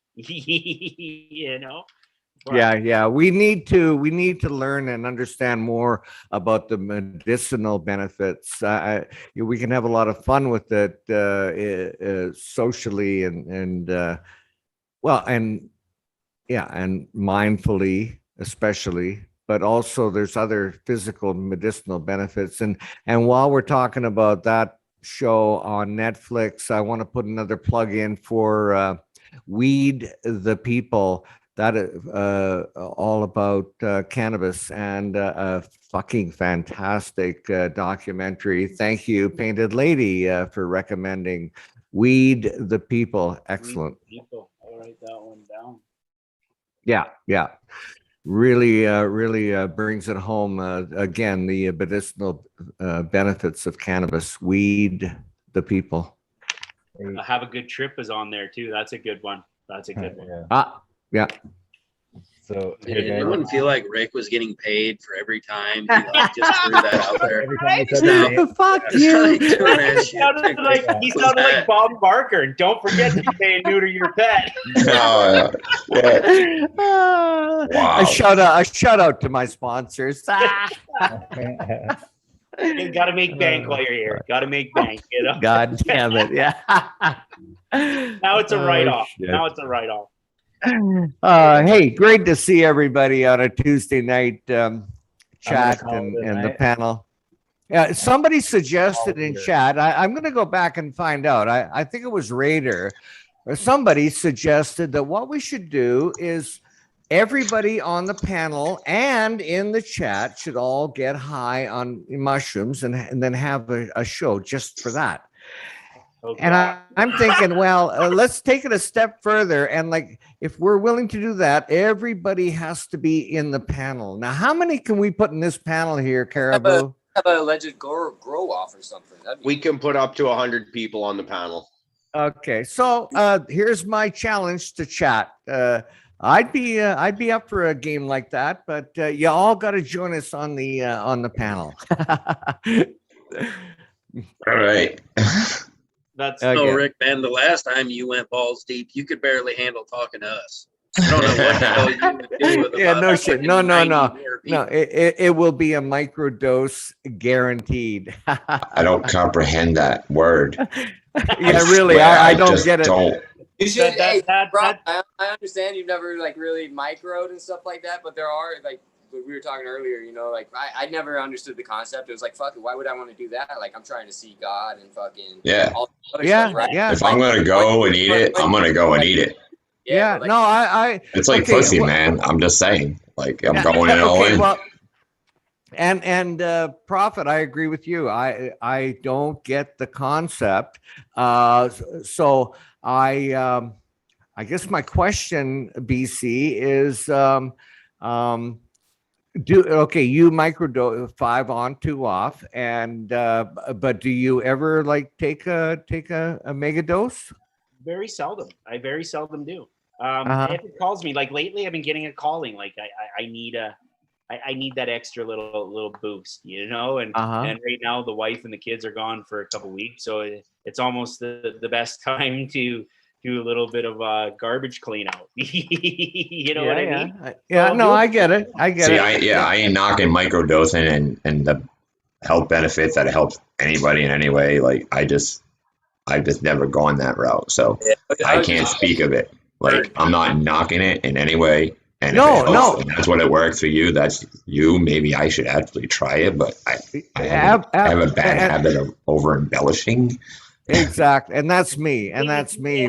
Yeah. We need to learn and understand more about the medicinal benefits. We can have a lot of fun with it socially and mindfully, especially. But also, there's other physical medicinal benefits. And while we're talking about that show on Netflix, I want to put another plug in for Weed the People. That all about cannabis, and a fucking fantastic documentary. Thank you, Painted Lady, for recommending Weed the People. Excellent. Weed the People. I'll write that one down. Yeah. Really brings it home. Again, the medicinal benefits of cannabis. Weed the People. Have a Good Trip is on there too. That's a good one. Yeah. So did anyone feel like Rick was getting paid for every time he just threw that out there? Fuck you. He sounded like Bob Barker. And don't forget to pay and neuter your pet. Wow. A shout out to my sponsors. You gotta make bank while you're here. Gotta make bank. God damn it! Yeah. Now it's a write-off. Hey, great to see everybody on a Tuesday night chat and the panel. Yeah, somebody suggested in chat. I'm going to go back and find out. I think it was Raider or somebody suggested that what we should do is everybody on the panel and in the chat should all get high on mushrooms and then have a show just for that. Okay. And I'm thinking, well, let's take it a step further. And like, if we're willing to do that, everybody has to be in the panel. Now, how many can we put in this panel here, Caribou? Have an alleged grow off or something. We can put up to 100 people on the panel. Okay, so here's my challenge to chat. I'd be up for a game like that, but you all got to join us on the panel. All right. That's okay. Rick, man, the last time you went balls deep, you could barely handle talking to us. I don't know what the hell you would do with no shit. No. It will be a microdose guaranteed. I don't comprehend that word. Yeah, really. I don't get it. Don't. You should. Rob, I understand you've never like really microed and stuff like that, but there are like we were talking earlier, like I never understood the concept. It was like, fuck it, why would I want to do that? Like, I'm trying to see God and fucking all the other stuff, right? Yeah. If I'm gonna go and eat it, I'm gonna go and eat it. Yeah, like, no, I. It's like pussy, man. I'm just saying, like, I'm going in all in. Well, and Prophet, I agree with you. I don't get the concept. So I guess my question, BC, is you microdose 5 on, 2 off, and but do you ever like take a mega dose? Very seldom. I very seldom do. If it calls me, like lately I've been getting a calling, like I need that extra little boost, and right now the wife and the kids are gone for a couple weeks, so it's almost the best time to do a little bit of garbage clean out. What I mean? I get it. I ain't knocking microdosing and the health benefits that it helps anybody in any way. Like I've just never gone that route, so I can't speak of it. Like I'm not knocking it in any way. And if that's what it works for you, that's you. Maybe I should actually try it, but I have a bad habit of over embellishing. Exactly, and that's me.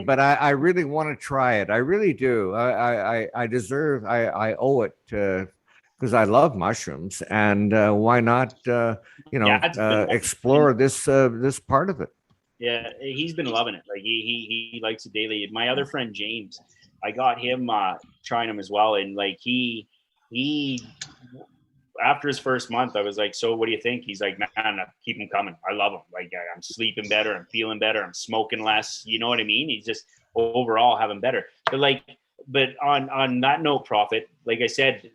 But I really want to try it. I really do. I owe it to, because I love mushrooms, and why not? Explore this part of it. Yeah, he's been loving it. Like he likes it daily. My other friend James, I got him trying them as well, and like he after his first month, I was like, so what do you think? He's like, man, keep them coming. I love them. Like I'm sleeping better. I'm feeling better. I'm smoking less. You know what I mean? He's just overall having better. But on that note, Prophet, like I said,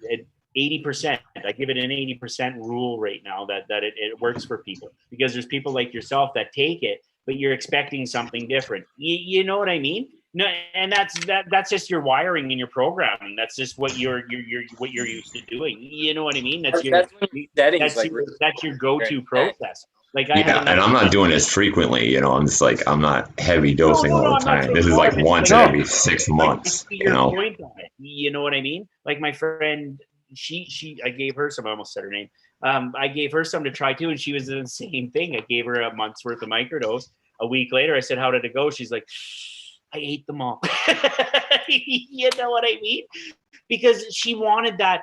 80%, I give it an 80% rule right now that it works for people, because there's people like yourself that take it, but you're expecting something different. You know what I mean? No, and that's just your wiring and your programming. That's just what you're used to doing. You know what I mean? That's your go-to process. Like and I'm not doing this frequently. I'm just like, I'm not heavy dosing all the time. This is like once every 6 months. Point on it. You know what I mean? Like my friend, I gave her some. I almost said her name. I gave her some to try too, and she was doing the same thing. I gave her a month's worth of microdose. A week later, I said, "How did it go?" She's like, I ate them all. You know what I mean? Because she wanted that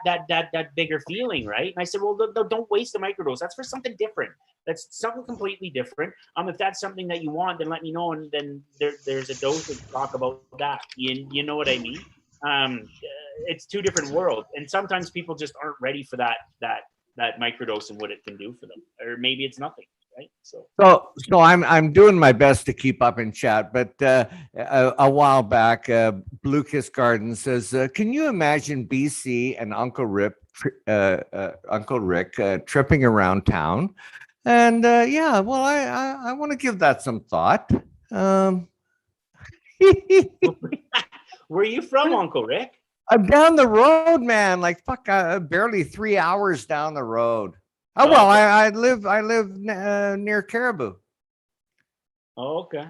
bigger feeling, right? And I said, well, don't waste the microdose. That's for something different. That's something completely different. If that's something that you want, then let me know, and then there's a dose to talk about that. You know what I mean? It's two different worlds, and sometimes people just aren't ready for that microdose and what it can do for them, or maybe it's nothing. Right? So I'm doing my best to keep up in chat, but a while back, Blue Kiss Garden says, "Can you imagine BC and Uncle Rick tripping around town?" And yeah, well, I want to give that some thought. Where are you from, Uncle Rick? I'm down the road, man. Like fuck, barely 3 hours down the road. Oh well, I live near Caribou. Oh, okay.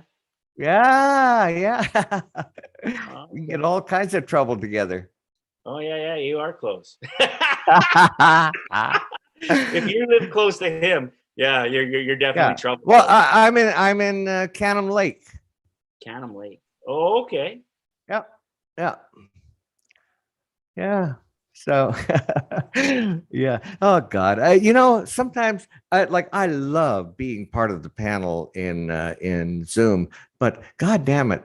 Yeah. We can get all kinds of trouble together. Oh yeah, you are close. If you live close to him, yeah, you're definitely trouble. Well, I'm in Canham Lake. Canham Lake. Oh, okay. Yeah. So, yeah. Oh God. Sometimes I love being part of the panel in Zoom, but God damn it,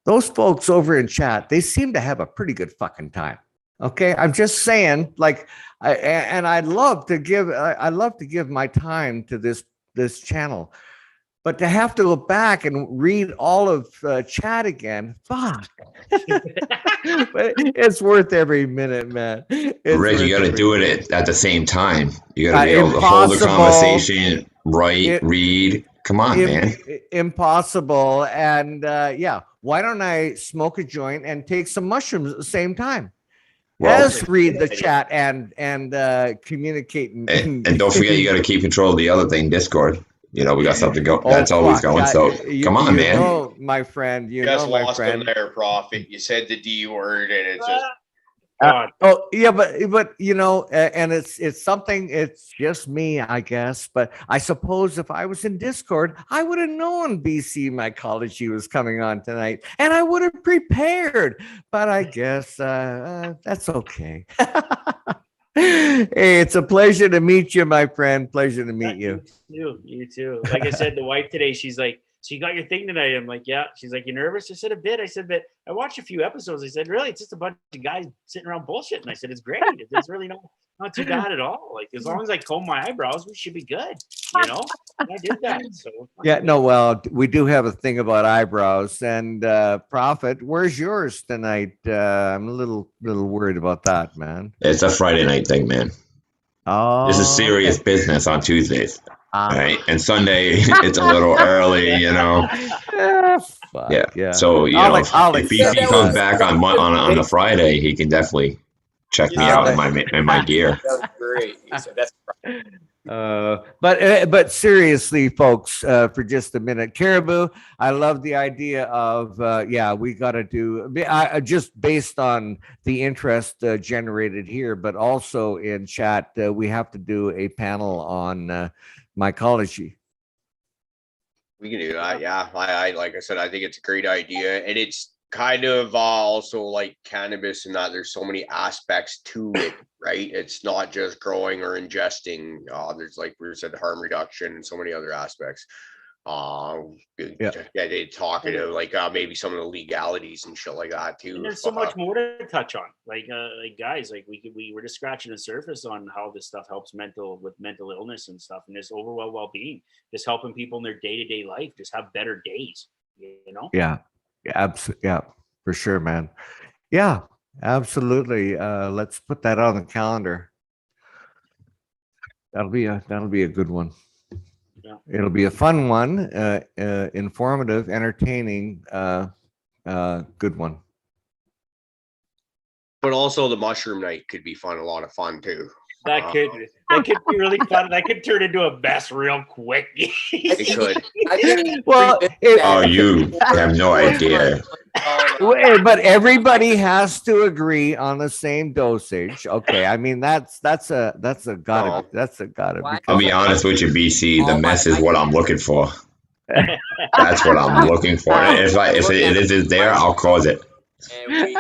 those folks over in chat, they seem to have a pretty good fucking time. Okay, I'm just saying. I love to give my time to this channel. But to have to go back and read all of chat again, fuck. But it's worth every minute, man. Rick, you got to do it at the same time. You got to be able to hold the conversation, read. Come on, man. Impossible. And yeah, why don't I smoke a joint and take some mushrooms at the same time? Let's read the chat and communicate. And don't forget, you got to keep control of the other thing, Discord. We got something going. That's always going. So come on, man. My friend, you just lost him there, Prophet. You said the D word, and it's just. Yeah, but and it's something. It's just me, I guess. But I suppose if I was in Discord, I would have known BC Mycology was coming on tonight, and I would have prepared. But I guess that's okay. Hey, it's a pleasure to meet you, my friend. Pleasure to meet you. You too. Like I said, the wife today, she's like, "So you got your thing tonight?" I'm like, "Yeah." She's like, "You nervous?" I said, "A bit." I said, "But I watched a few episodes." I said, "Really? It's just a bunch of guys sitting around bullshitting." I said, "It's great. It's really not too bad at all. Like as long as I comb my eyebrows, we should be good." And I did that. So yeah, no, well, we do have a thing about eyebrows. And Prophet, where's yours tonight? I'm a little worried about that, man. It's a Friday night thing, man. Oh, this is serious business on Tuesdays. Right, and Sunday it's a little early, Yeah. So if BC comes back on a Friday, he can definitely check me out in my gear. That's great. So that's but seriously, folks, for just a minute, Caribou, I love the idea of we got to do just based on the interest generated here, but also in chat, we have to do a panel on mycology. We can do that. Yeah, I like I said, I think it's a great idea, and it's kind of also like cannabis in that there's so many aspects to it, right? It's not just growing or ingesting. There's, like we said, harm reduction and so many other aspects. They talk about like maybe some of the legalities and shit like that too. And there's so much more to touch on. Like guys, like we were just scratching the surface on how this stuff helps mental illness and stuff, and this overall well-being, just helping people in their day-to-day life just have better days. Yeah, absolutely. Yeah, for sure, man. Yeah, absolutely. Let's put that on the calendar. That'll be a good one. Yeah. It'll be a fun one, informative, entertaining. Good one. But also the mushroom night could be fun, a lot of fun too. That could be really fun. That could turn into a mess real quick. It could. Well, Oh, you have no idea. but everybody has to agree on the same dosage. Okay, I mean that's a gotta be. I'll be honest with you, BC. The mess is what I'm looking for. That's what I'm looking for. If it is there, I'll cause it. And we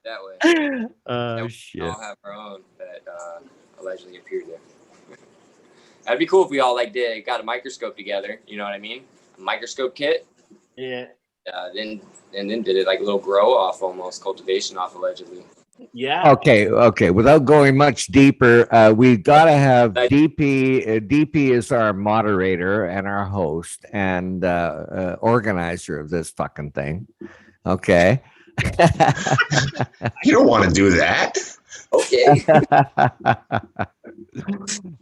that way. Oh And shit! we all have our own that allegedly appeared there. That'd be cool if we all got a microscope together. You know what I mean? A microscope kit. Yeah. Then did it like a little grow off, almost cultivation off, allegedly. Yeah. Okay. Without going much deeper, we gotta have DP. DP is our moderator and our host and organizer of this fucking thing. Okay. You don't want to do that. Okay.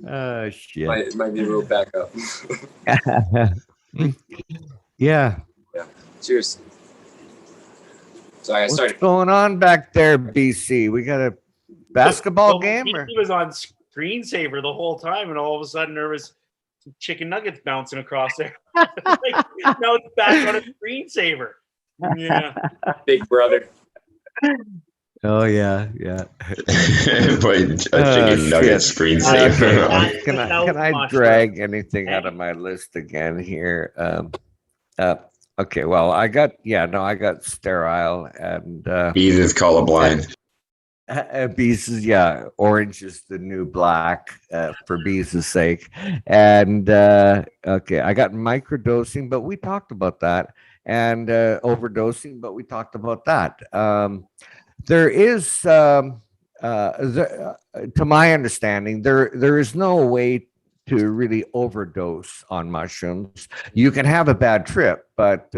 Oh shit. Might be a little backup. Yeah. Cheers. Sorry, I started. What's going on back there, BC? We got a basketball game? Or? He was on screensaver the whole time, and all of a sudden there was some chicken nuggets bouncing across there. Now it's back on a screensaver. Yeah. Big brother. Oh yeah. Put a chicken nugget screensaver on. Can I drag anything out of my list again here? Okay, well, I got sterile and Bees is colorblind. Bees is orange is the new black for Bees' sake. And okay, I got microdosing, but we talked about that, and overdosing, but we talked about that. There is, to my understanding, there is no way to really overdose on mushrooms. You can have a bad trip, but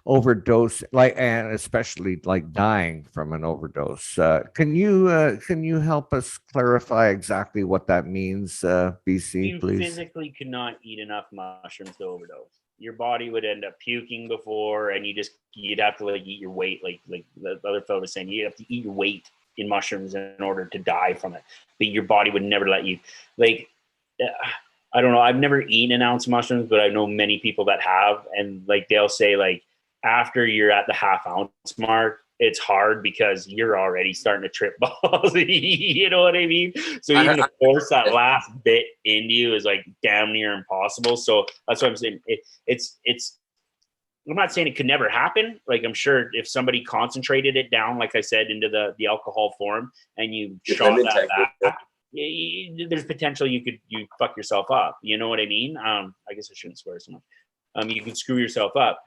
overdose, and especially like dying from an overdose. Can you help us clarify exactly what that means, BC, please? You physically could not eat enough mushrooms to overdose. Your body would end up puking before, and you'd have to eat your weight, like the other fellow was saying, you'd have to eat your weight in mushrooms in order to die from it. But your body would never let you, I don't know. I've never eaten an ounce of mushrooms, but I know many people that have, and they'll say after you're at the half ounce mark, it's hard because you're already starting to trip balls. You know what I mean? So even to force that last bit into you is damn near impossible. So that's what I'm saying. It's. I'm not saying it could never happen. I'm sure if somebody concentrated it down, like I said, into the alcohol form, and you shot that back, there's potential you fuck yourself up. You know what I mean? I guess I shouldn't swear so much. You could screw yourself up.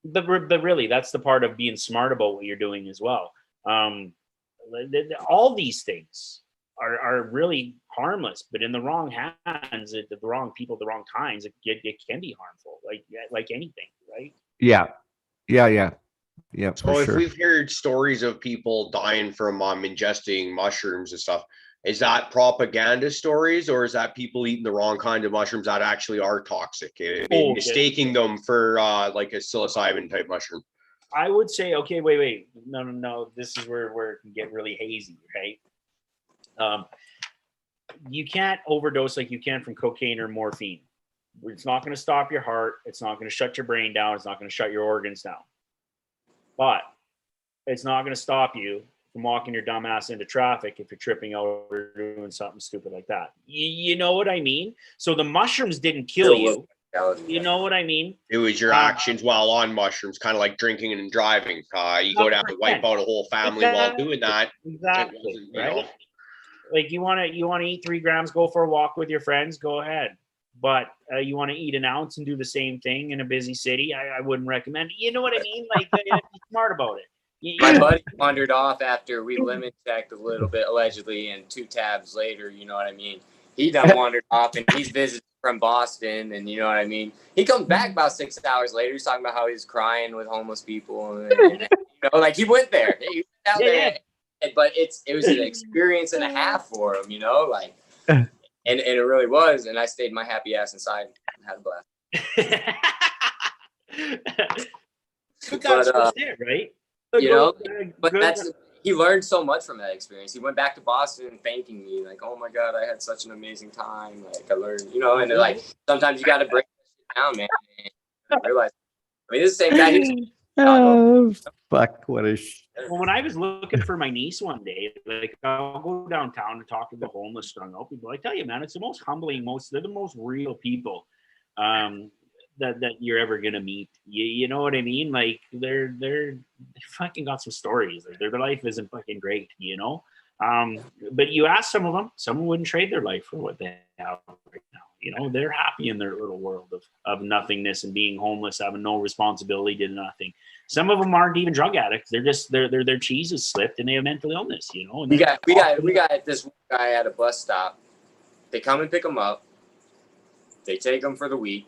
But really, that's the part of being smart about what you're doing as well. All these things are really harmless, but in the wrong hands, the wrong people, the wrong kinds, it can be harmful, like anything, right? Yeah. So if we've heard stories of people dying from ingesting mushrooms and stuff, is that propaganda stories, or is that people eating the wrong kind of mushrooms that actually are toxic, mistaking them for a psilocybin type mushroom? I would say, okay, wait, no. This is where it can get really hazy, right? You can't overdose like you can from cocaine or morphine. It's not going to stop your heart. It's not going to shut your brain down. It's not going to shut your organs down. But it's not going to stop you from walking your dumb ass into traffic if you're tripping out or doing something stupid like that. You know what I mean? So the mushrooms didn't kill you. You know what I mean? It was your actions while on mushrooms, kind of like drinking and driving. You go down to wipe out a whole family while doing that. Exactly. Right? You want to eat 3 grams, go for a walk with your friends, go ahead. But you want to eat an ounce and do the same thing in a busy city, I wouldn't recommend it. You know what I mean? Be smart about it. My buddy wandered off after we limit checked a little bit, allegedly, and 2 tabs later, you know what I mean? He done wandered off, and he's visiting from Boston, and you know what I mean? He comes back about 6 hours later. He's talking about how he's crying with homeless people. And he went there. He went out there. But it was an experience and a half for him, and it really was. And I stayed my happy ass inside and had a blast. that's just it, right? You know, but he learned so much from that experience. He went back to Boston thanking me, like, "Oh my God, I had such an amazing time. Like, I learned, you know." And like, sometimes you got to break that down, man. And realize, I mean, this same guy. Oh, fuck! What a. Well, when I was looking for my niece one day, like I'll go downtown and talk to the homeless, strung out people. I tell you, man, it's the most humbling. They're the most real people. That you're ever gonna meet. You know what I mean? Like they fucking got some stories. Their life isn't fucking great, you know. But you ask some of them, someone wouldn't trade their life for what they have right now. You know, they're happy in their little world of nothingness and being homeless, having no responsibility to nothing. Some of them aren't even drug addicts. They're just their cheese is slipped and they have mental illness. You know. And we got this guy at a bus stop. They come and pick him up. They take him for the week.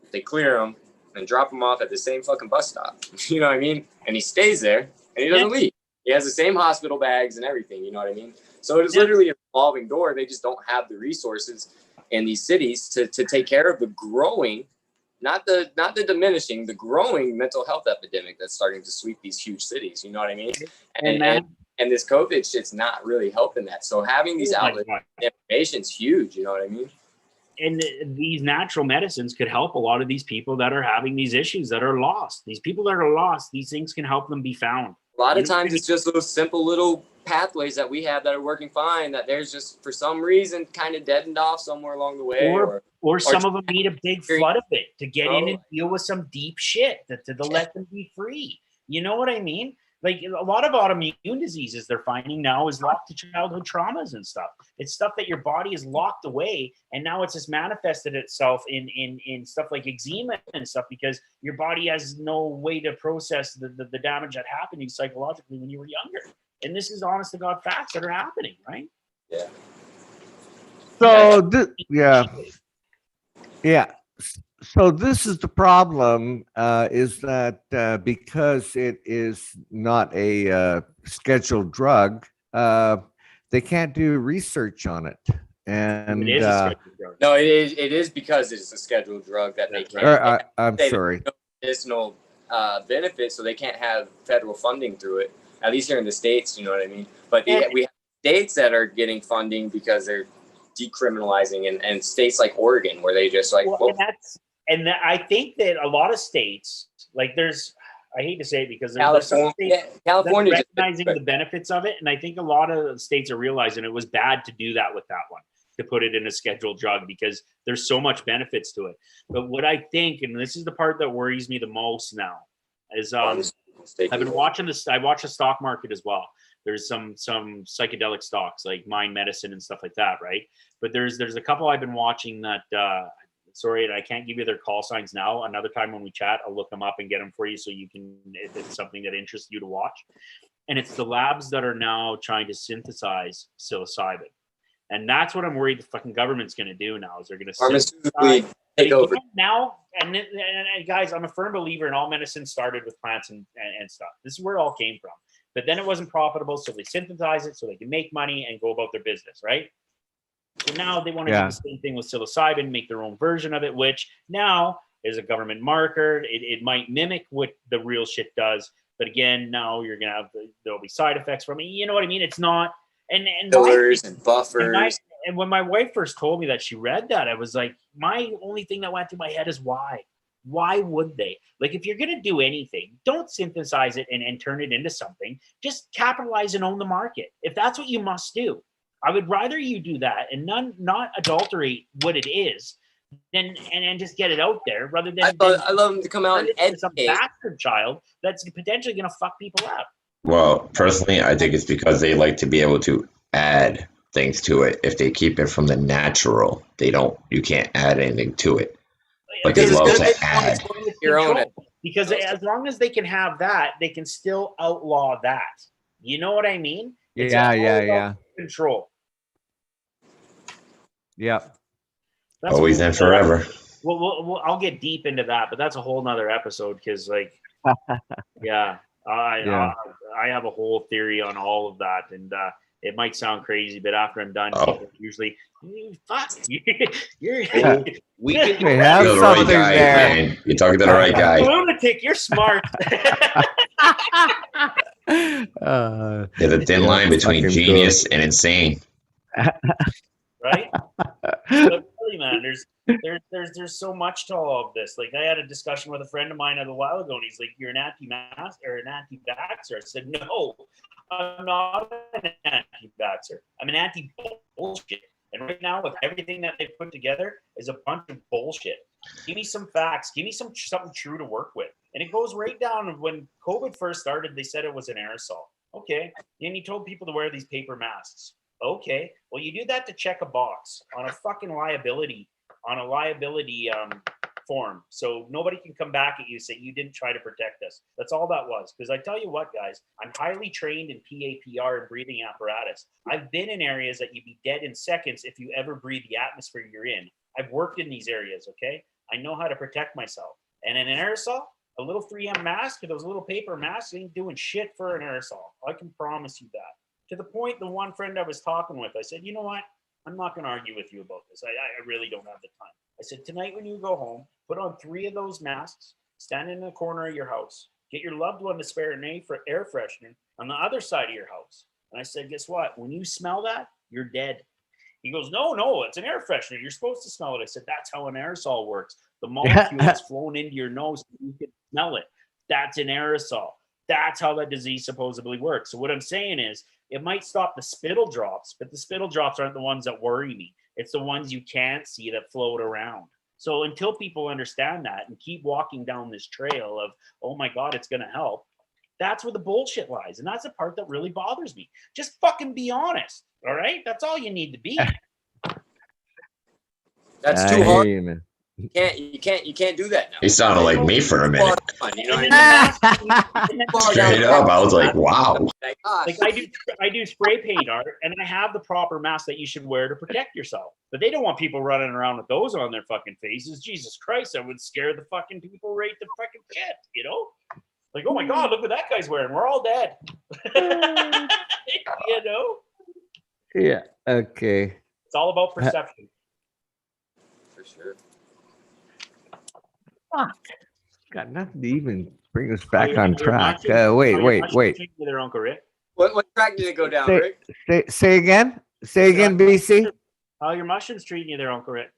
They clear him and drop him off at the same fucking bus stop. You know what I mean? And he stays there and he doesn't leave. He has the same hospital bags and everything. You know what I mean? So it is literally a revolving door. They just don't have the resources in these cities to take care of the growing, not the diminishing, the growing mental health epidemic that's starting to sweep these huge cities. You know what I mean? And this COVID shit's not really helping that. So having these outlets, information's huge. You know what I mean? And these natural medicines could help a lot of these people that are having these issues that are lost. These people that are lost, these things can help them be found. A lot of times it's just those simple little pathways that we have that are working fine, that there's just for some reason kind of deadened off somewhere along the way. Or some of them need a big flood of it to get in and deal with some deep shit to let them be free. You know what I mean? Like a lot of autoimmune diseases they're finding now is locked to childhood traumas and stuff. It's stuff that your body is locked away, and now it's just manifested itself in stuff like eczema and stuff because your body has no way to process the damage that happened to you psychologically when you were younger. And this is honest to God facts that are happening, right? Yeah. So So this is the problem, is that because it is not a scheduled drug, they can't do research on it. And it is a scheduled drug. No, it is because it's a scheduled drug that they can't. I'm sorry. Medicinal benefits, so they can't have federal funding through it. At least here in the States, you know what I mean. But we have states that are getting funding because they're decriminalizing, and states like Oregon where they just like. And I think that a lot of states, like I hate to say it because California recognizing the benefits of it. And I think a lot of states are realizing it was bad to do that with that one, to put it in a scheduled drug because there's so much benefits to it. But what I think, and this is the part that worries me the most now, is I've been watching this. I watch the stock market as well. There's some psychedelic stocks like Mind Medicine and stuff like that, right? But there's a couple I've been watching that. Sorry, I can't give you their call signs now. Another time when we chat, I'll look them up and get them for you so you can, if it's something that interests you to watch. And it's the labs that are now trying to synthesize psilocybin. And that's what I'm worried the fucking government's going to do now, is they're going to synthesize take over. Now. And guys, I'm a firm believer in all medicine started with plants and stuff. This is where it all came from. But then it wasn't profitable, so they synthesize it so they can make money and go about their business, right? So now they want to do the same thing with psilocybin, make their own version of it, which now is a government marker. It might mimic what the real shit does. But again, now you're going to have, there'll be side effects from it. You know what I mean? It's not. And fillers and buffers. And when my wife first told me that she read that, I was like, my only thing that went through my head is why? Why would they? Like, if you're going to do anything, don't synthesize it and turn it into something. Just capitalize and own the market. If that's what you must do. I would rather you do that and not adulterate what it is than and just get it out there rather than I love them to come out and educate some bastard child that's potentially going to fuck people up. Well, personally, I think it's because they like to be able to add things to it. If they keep it from the natural, you can't add anything to it. But they love to add your own. Because as long as they can have that, they can still outlaw that. You know what I mean? It's yeah. Control. Yeah. Always and forever. Well, I'll get deep into that, but that's a whole nother episode because, like, I have a whole theory on all of that, and It might sound crazy, but after I'm done, people usually, fuck, you're We can have You're the something right guy, there. man. You're talking to the right guy. lunatic. You're smart. There's a thin line between genius and insane. Right? But really, man, there's so much to all of this. Like, I had a discussion with a friend of mine a while ago, and he's like, "You're an anti-mask or an anti-vaxxer?" I said, "No, I'm not an anti-vaxxer. I'm an anti-bullshit. And right now, with everything that they've put together, is a bunch of bullshit. Give me some facts. Give me something true to work with." And it goes right down. When COVID first started, they said it was an aerosol. Okay. And you told people to wear these paper masks. Okay. Well, you do that to check a box on a fucking liability form. So nobody can come back at you and say you didn't try to protect us. That's all that was. Because I tell you what, guys, I'm highly trained in PAPR and breathing apparatus. I've been in areas that you'd be dead in seconds if you ever breathe the atmosphere you're in. I've worked in these areas, okay? I know how to protect myself. And in an aerosol, a little 3M mask or those little paper masks ain't doing shit for an aerosol. I can promise you that. To the point, the one friend I was talking with, I said, "You know what? I'm not going to argue with you about this. I really don't have the time." I said, "Tonight when you go home, put on 3 of those masks, stand in the corner of your house, get your loved one to spare an air freshener on the other side of your house." And I said, "Guess what? When you smell that, you're dead." He goes, no, it's an air freshener. You're supposed to smell it." I said, "That's how an aerosol works. The molecule is flown into your nose so you can smell it. That's an aerosol. That's how that disease supposedly works." So what I'm saying is, it might stop the spittle drops, but the spittle drops aren't the ones that worry me. It's the ones you can't see that float around. So until people understand that and keep walking down this trail of, "Oh my God, it's going to help," that's where the bullshit lies. And that's the part that really bothers me. Just fucking be honest. All right? That's all you need to be. That's too hard. You can't do that now. He sounded like me for a minute. You know what I mean? Straight up, I was like, wow. Like, I do spray paint art, and I have the proper mask that you should wear to protect yourself. But they don't want people running around with those on their fucking faces. Jesus Christ, that would scare the fucking people right to fucking shit, you know? Like, "Oh my God, look what that guy's wearing. We're all dead." You know? Yeah. Okay. It's all about perception. For sure. Fuck. Got nothing to even bring us back on track. Wait. Their Uncle Rick. What track did it go down, Rick? Say again, BC. How are your mushrooms treating you there, Uncle Rick?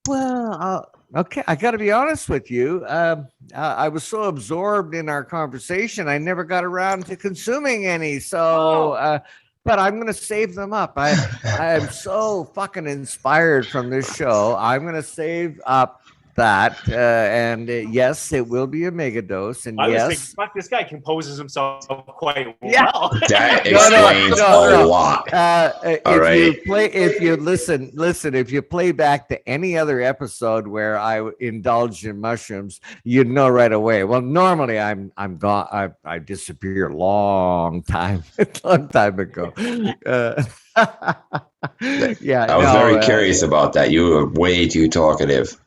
Well, okay. I got to be honest with you. I was so absorbed in our conversation, I never got around to consuming any. So, but I'm going to save them up. I am so fucking inspired from this show. I'm going to save up that, and yes, it will be a mega dose. And yes, thinking, fuck, this guy composes himself quite yeah. well. That explains a lot. If you listen, if you play back to any other episode where I indulged in mushrooms, you'd know right away. Well, normally I'm gone. I disappear a long time ago. Yeah, I was very curious about that. You were way too talkative.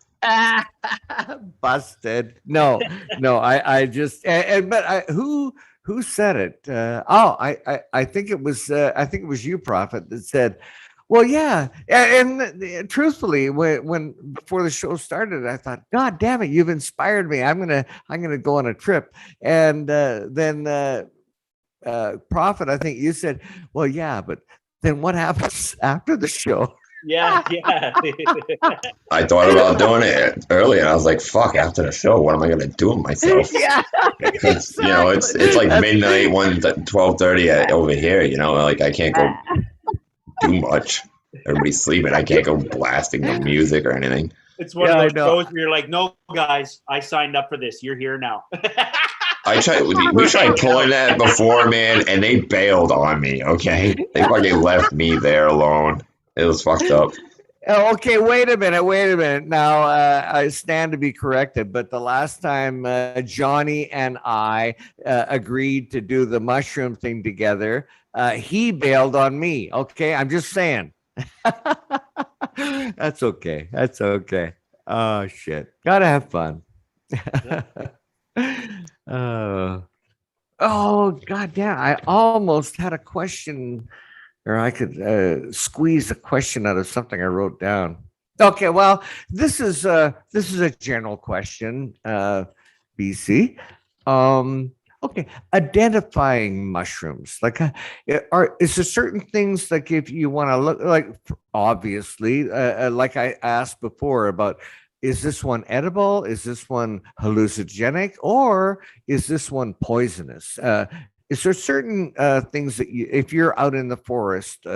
Busted. No, I just but who said it? I think it was you, Prophet, that said, "Well, yeah." And truthfully, when before the show started, I thought, "God damn it, you've inspired me. I'm gonna go on a trip." And then Prophet, I think you said, "Well, yeah, but then what happens after the show?" Yeah. I thought about doing it earlier. I was like, "Fuck!" After the show, what am I gonna do with myself? Yeah, exactly. You know, it's like midnight, 12:30 over here. You know, like I can't go do much. Everybody's sleeping. I can't go blasting the music or anything. It's one of those shows where you're like, "No, guys, I signed up for this. You're here now." We tried pulling that before, man, and they bailed on me. Okay, they fucking left me there alone. It was fucked up. Okay, wait a minute. Now, I stand to be corrected, but the last time Johnny and I agreed to do the mushroom thing together, he bailed on me. Okay, I'm just saying. That's okay. Oh, shit. Gotta have fun. Oh, God God damn, I almost had a question, or I could squeeze a question out of something I wrote down. Okay, well, this is a general question, BC. Okay, identifying mushrooms. Like, is there certain things like if you want to look like, obviously, like I asked before about, is this one edible? Is this one hallucinogenic? Or is this one poisonous? Is there certain things that you, if you're out in the forest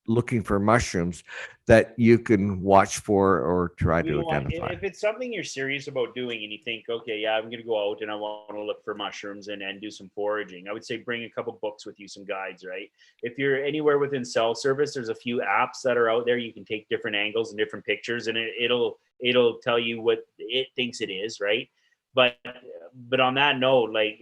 looking for mushrooms, that you can watch for or try to identify? If it's something you're serious about doing and you think, okay, yeah, I'm going to go out and I want to look for mushrooms and do some foraging, I would say bring a couple books with you, some guides, right? If you're anywhere within cell service, there's a few apps that are out there. You can take different angles and different pictures, and it'll tell you what it thinks it is, right? But on that note, like,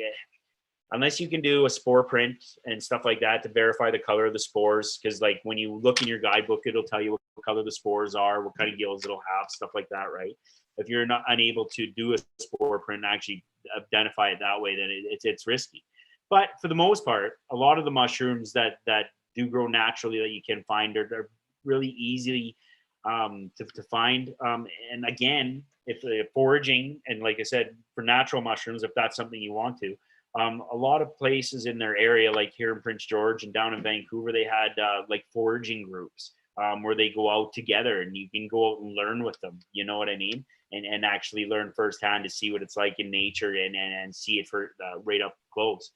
unless you can do a spore print and stuff like that to verify the color of the spores, because like when you look in your guidebook, it'll tell you what color the spores are, what kind of gills it'll have, stuff like that, right? If you're not unable to do a spore print and actually identify it that way, then it's risky. But for the most part, a lot of the mushrooms that do grow naturally that you can find are really easy to find. And again, if foraging, and like I said, for natural mushrooms, if that's something you want to, a lot of places in their area, like here in Prince George and down in Vancouver, they had like foraging groups where they go out together and you can go out and learn with them. You know what I mean? And actually learn firsthand to see what it's like in nature and see it for right up close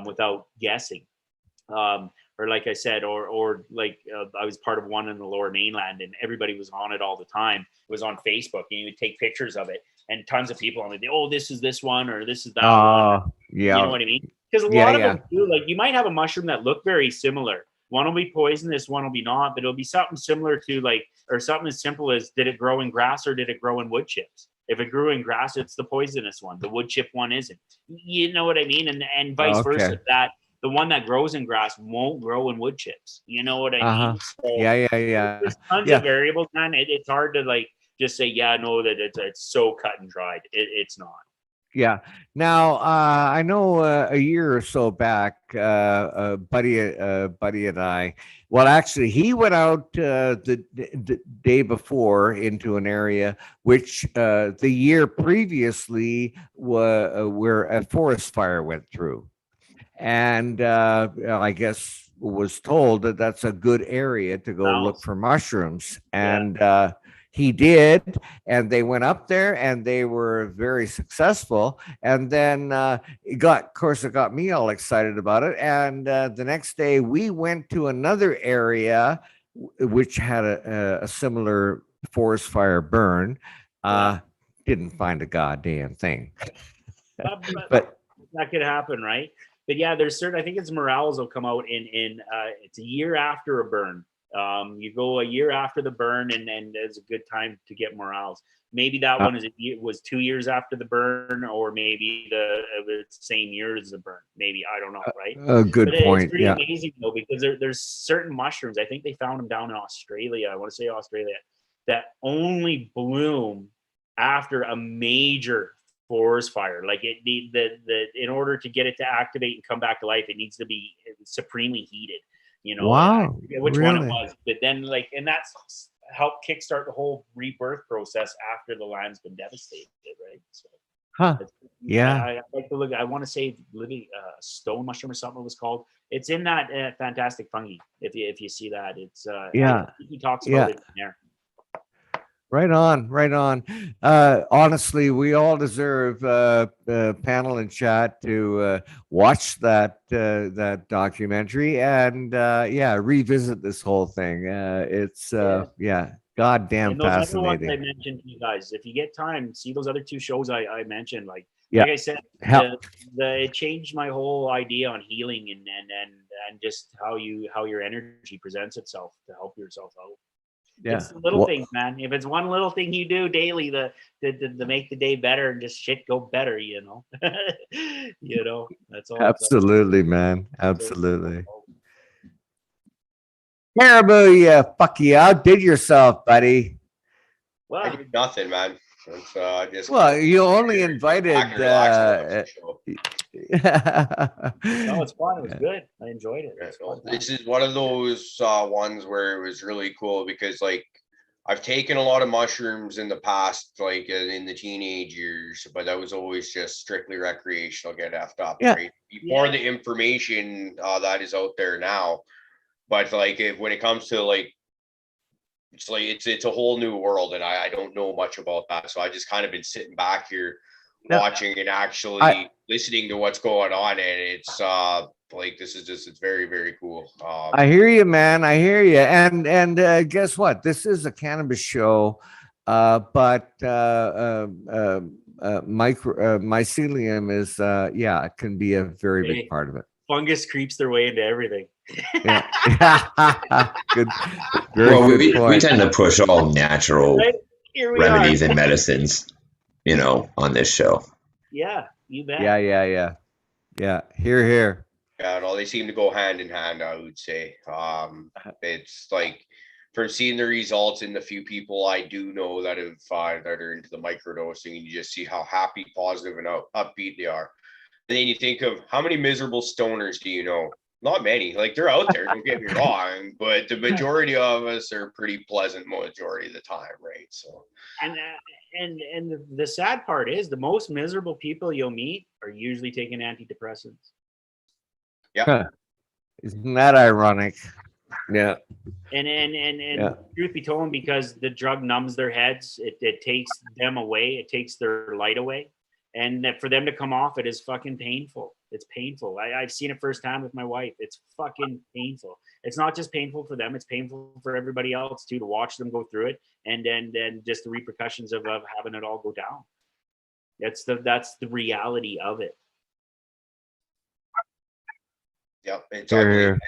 without guessing. Or like I said, or like I was part of one in the Lower Mainland, and everybody was on it all the time. It was on Facebook, and you would take pictures of it, and tons of people on it. Oh, this is this one, or this is that one. Yeah, you know what I mean? Because a lot of them do. Like, you might have a mushroom that look very similar. One will be poisonous, one will be not, but it'll be something similar to like, or something as simple as, did it grow in grass or did it grow in wood chips? If it grew in grass, it's the poisonous one. The wood chip one isn't. You know what I mean? And vice versa. That the one that grows in grass won't grow in wood chips. You know what I mean? So yeah. There's tons of variables, man. It's hard to like just say, yeah, no, that it's so cut and dried. It's not. Yeah. Now, I know a year or so back, a buddy and I, well, actually, he went out the day before into an area which the year previously where a forest fire went through. And I guess was told that that's a good area to go look for mushrooms. And he did, and they went up there and they were very successful. And then it got me all excited about it. And the next day we went to another area which had a similar forest fire burn. Didn't find a goddamn thing. But that could happen, right? But yeah, there's certain, I think it's morels will come out in it's a year after a burn. You go a year after the burn, and it's a good time to get morels. Maybe that one was 2 years after the burn, or maybe the same year as the burn. Maybe, I don't know, right? Good point. It's pretty amazing though, because there's certain mushrooms. I think they found them down in Australia. I want to say Australia, that only bloom after a major forest fire. Like it need in order to get it to activate and come back to life, it needs to be supremely heated. You know, wow, which one it was, but then like, and that's helped kickstart the whole rebirth process after the land's been devastated, right? So, I like to look. I want to say living stone mushroom or something it was called. It's in that fantastic fungi. If you see that, it's he talks about it in there. Right on. Honestly, we all deserve panel and chat to watch that documentary and revisit this whole thing. It's goddamn fascinating. Other ones I mentioned to you guys, if you get time, see those other two shows I mentioned. Like I said, it changed my whole idea on healing and just how your energy presents itself to help yourself out. Yeah. It's the little things, man. If it's one little thing you do daily to make the day better and just shit go better, you know. That's all. Absolutely, man. Absolutely. Caribou, fuck you outdid yourself, buddy. Well, I did nothing, man. You only invited No, it's fun. It was good. I enjoyed it. This is one of those ones where it was really cool because like I've taken a lot of mushrooms in the past, like in the teenage years, but that was always just strictly recreational, get effed up, right? Before the information that is out there now. But like when it comes to like it's a whole new world, and I don't know much about that, so I just kind of been sitting back here watching and actually listening to what's going on, and it's like it's very, very cool. I hear you, man. I hear you. And guess what? This is a cannabis show, but mycelium is it can be a very big part of it. Fungus creeps their way into everything. Yeah. Good. Very we tend to push all natural remedies and medicines, on this show. Yeah, you bet. Yeah. Here. Yeah, no, they seem to go hand in hand, I would say. It's like from seeing the results in the few people I do know that are into the microdosing, and you just see how happy, positive, and upbeat they are. And then you think of how many miserable stoners do you know? Not many. Like they're out there, don't get me wrong, but the majority of us are pretty pleasant majority of the time, right? So and the sad part is the most miserable people you'll meet are usually taking antidepressants. Yeah. Isn't that ironic? Yeah. And truth be told, because the drug numbs their heads, it takes them away, it takes their light away. And that for them to come off it is fucking painful. It's painful. I've seen it firsthand with my wife. It's fucking painful. It's not just painful for them. It's painful for everybody else too, to watch them go through it. And then just the repercussions of having it all go down. That's the reality of it. Yep. It's ugly.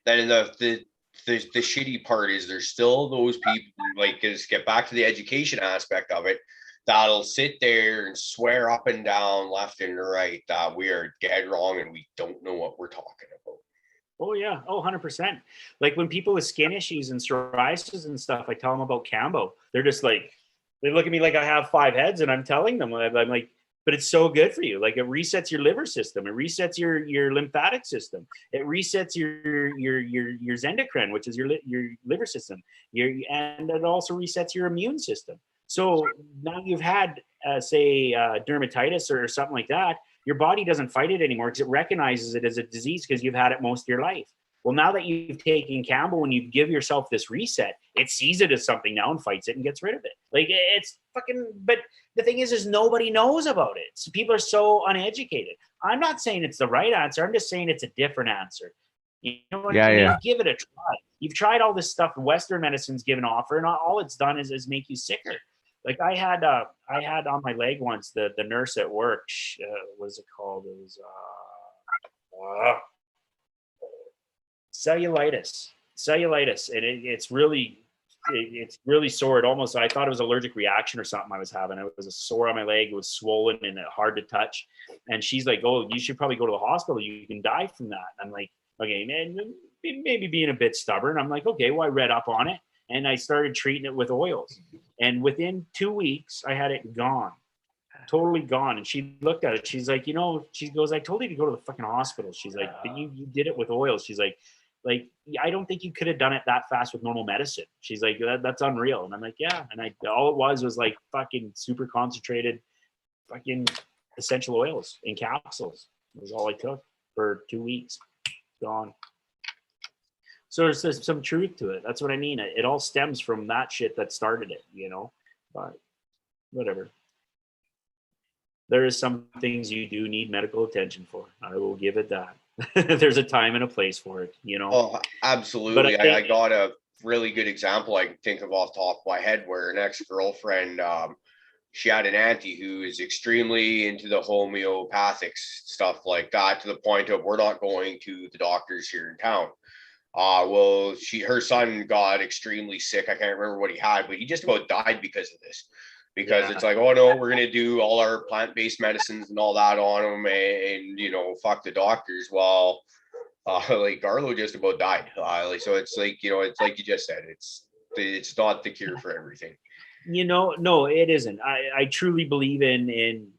Then the shitty part is there's still those people, like, just get back to the education aspect of it, that'll sit there and swear up and down, left and right, that we are dead wrong and we don't know what we're talking about. Oh, yeah. Oh, 100%. Like when people with skin issues and psoriasis and stuff, I tell them about Cambo. They're just like, they look at me like I have 5 heads, and I'm telling them, I'm like, but it's so good for you. Like it resets your liver system. It resets your lymphatic system. It resets your endocrine, which is your liver system. And it also resets your immune system. So now you've had, say, dermatitis or something like that, your body doesn't fight it anymore because it recognizes it as a disease because you've had it most of your life. Well, now that you've taken Campbell and you give yourself this reset, it sees it as something now and fights it and gets rid of it. Like it's fucking, but the thing is nobody knows about it. So people are so uneducated. I'm not saying it's the right answer. I'm just saying it's a different answer. You know what I mean? Yeah. Give it a try. You've tried all this stuff Western medicine's given offer, and all it's done is make you sicker. Like I had on my leg once, the nurse at work, what is it called? It was cellulitis, and it's really sore. It almost, I thought it was allergic reaction or something I was having. It was a sore on my leg. It was swollen and hard to touch. And she's like, "Oh, you should probably go to the hospital. You can die from that." I'm like, "Okay, man," maybe being a bit stubborn. I'm like, "Okay, well, I read up on it." And I started treating it with oils. And within 2 weeks, I had it gone, totally gone. And she looked at it. She's like, she goes, "I told you to go to the fucking hospital." She's like, "But you did it with oils." She's like, I don't think you could have done it that fast with normal medicine. She's like, that's unreal. And I'm like, yeah. And all it was like fucking super concentrated fucking essential oils in capsules. It was all I took for 2 weeks. Gone. So there's some truth to it. That's what I mean. It all stems from that shit that started it, but whatever. There is some things you do need medical attention for. I will give it that. There's a time and a place for it, Oh, absolutely. But I got a really good example I can think of off the top of my head where an ex-girlfriend, she had an auntie who is extremely into the homeopathic stuff like that, to the point of we're not going to the doctors here in town. Well, her son got extremely sick. I can't remember what he had, but he just about died because of this. Because it's like, oh no, we're gonna do all our plant-based medicines and all that on him, and fuck the doctors. Well, like Garlo just about died. So it's like, it's like you just said, it's not the cure for everything. No, it isn't. I truly believe in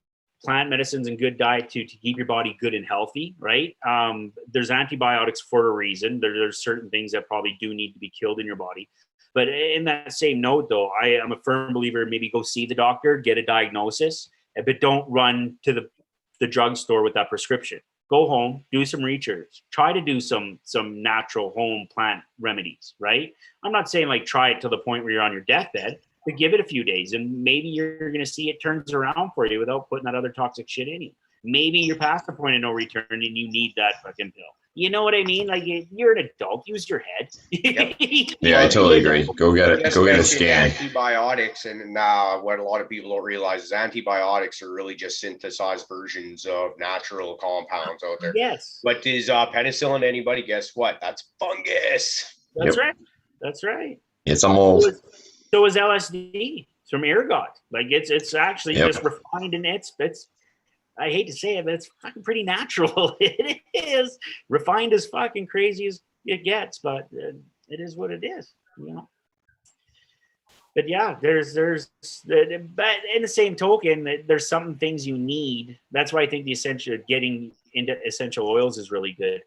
plant medicines and good diet to keep your body good and healthy, right? There's antibiotics for a reason. There's certain things that probably do need to be killed in your body. But in that same note, though, I am a firm believer, maybe go see the doctor, get a diagnosis, but don't run to the drugstore with that prescription. Go home, do some research, try to do some natural home plant remedies, right? I'm not saying like try it to the point where you're on your deathbed, but give it a few days and maybe you're going to see it turns around for you without putting that other toxic shit in you. Maybe you're past the point of no return and you need that fucking pill. You know what I mean? Like you're an adult, use your head. Yep. Yeah, I totally agree. Go get it. Go get a scan. Antibiotics, and what a lot of people don't realize is antibiotics are really just synthesized versions of natural compounds out there. Yes. But is penicillin anybody? Guess what? That's fungus. That's right. That's right. It's almost. So is LSD. It's from ergot. Like it's actually just refined, and it's. I hate to say it, but it's fucking pretty natural. It is refined as fucking crazy as it gets, but it is what it is, you know. But yeah, there's but in the same token, there's some things you need. That's why I think getting into essential oils is really good,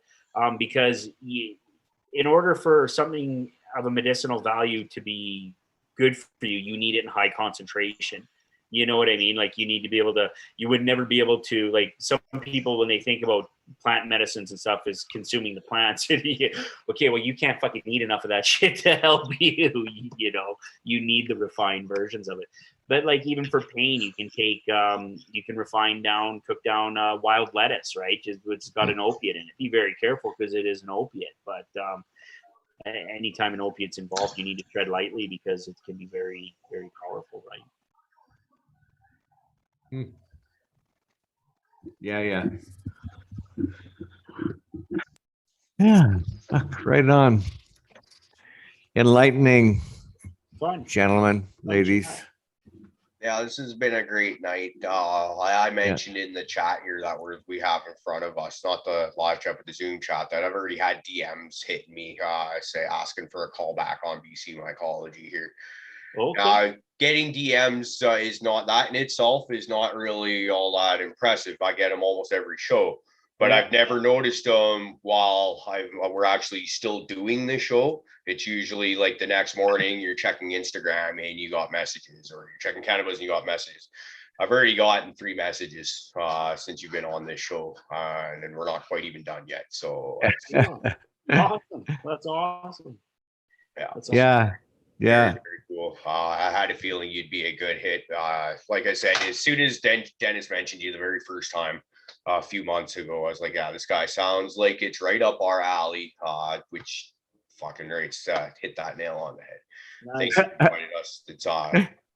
because in order for something of a medicinal value to be good for you, you need it in high concentration. You know what I mean? Like you need to be able to, you would never be able to, like some people, when they think about plant medicines and stuff is consuming the plants. Okay, well, you can't fucking eat enough of that shit to help you. You know, you need the refined versions of it. But like even for pain, you can take, you can cook down wild lettuce, right? It's got an opiate in it. Be very careful because it is an opiate. But anytime an opiate's involved, you need to tread lightly because it can be very, very powerful, right? Yeah. Right on. Enlightening. Fun. Gentlemen, ladies. Yeah, this has been a great night. I mentioned in the chat here that we have in front of us, not the live chat, but the Zoom chat, that I've already had DMs hitting me, asking for a call back on BC Mycology here. Okay. Getting DMs is not, that in itself is not really all that impressive. I get them almost every show, but I've never noticed them while we're actually still doing the show. It's usually like the next morning you're checking Instagram and you got messages, or you're checking cannabis and you got messages. I've already gotten 3 messages since you've been on this show, and we're not quite even done yet. So awesome. That's awesome. Yeah. That's awesome. Yeah. Very cool. I had a feeling you'd be a good hit. Like I said, as soon as Dennis mentioned you the very first time a few months ago, I was like, yeah, this guy sounds like it's right up our alley, which fucking rates hit that nail on the head. Nice. Thanks for inviting us. It's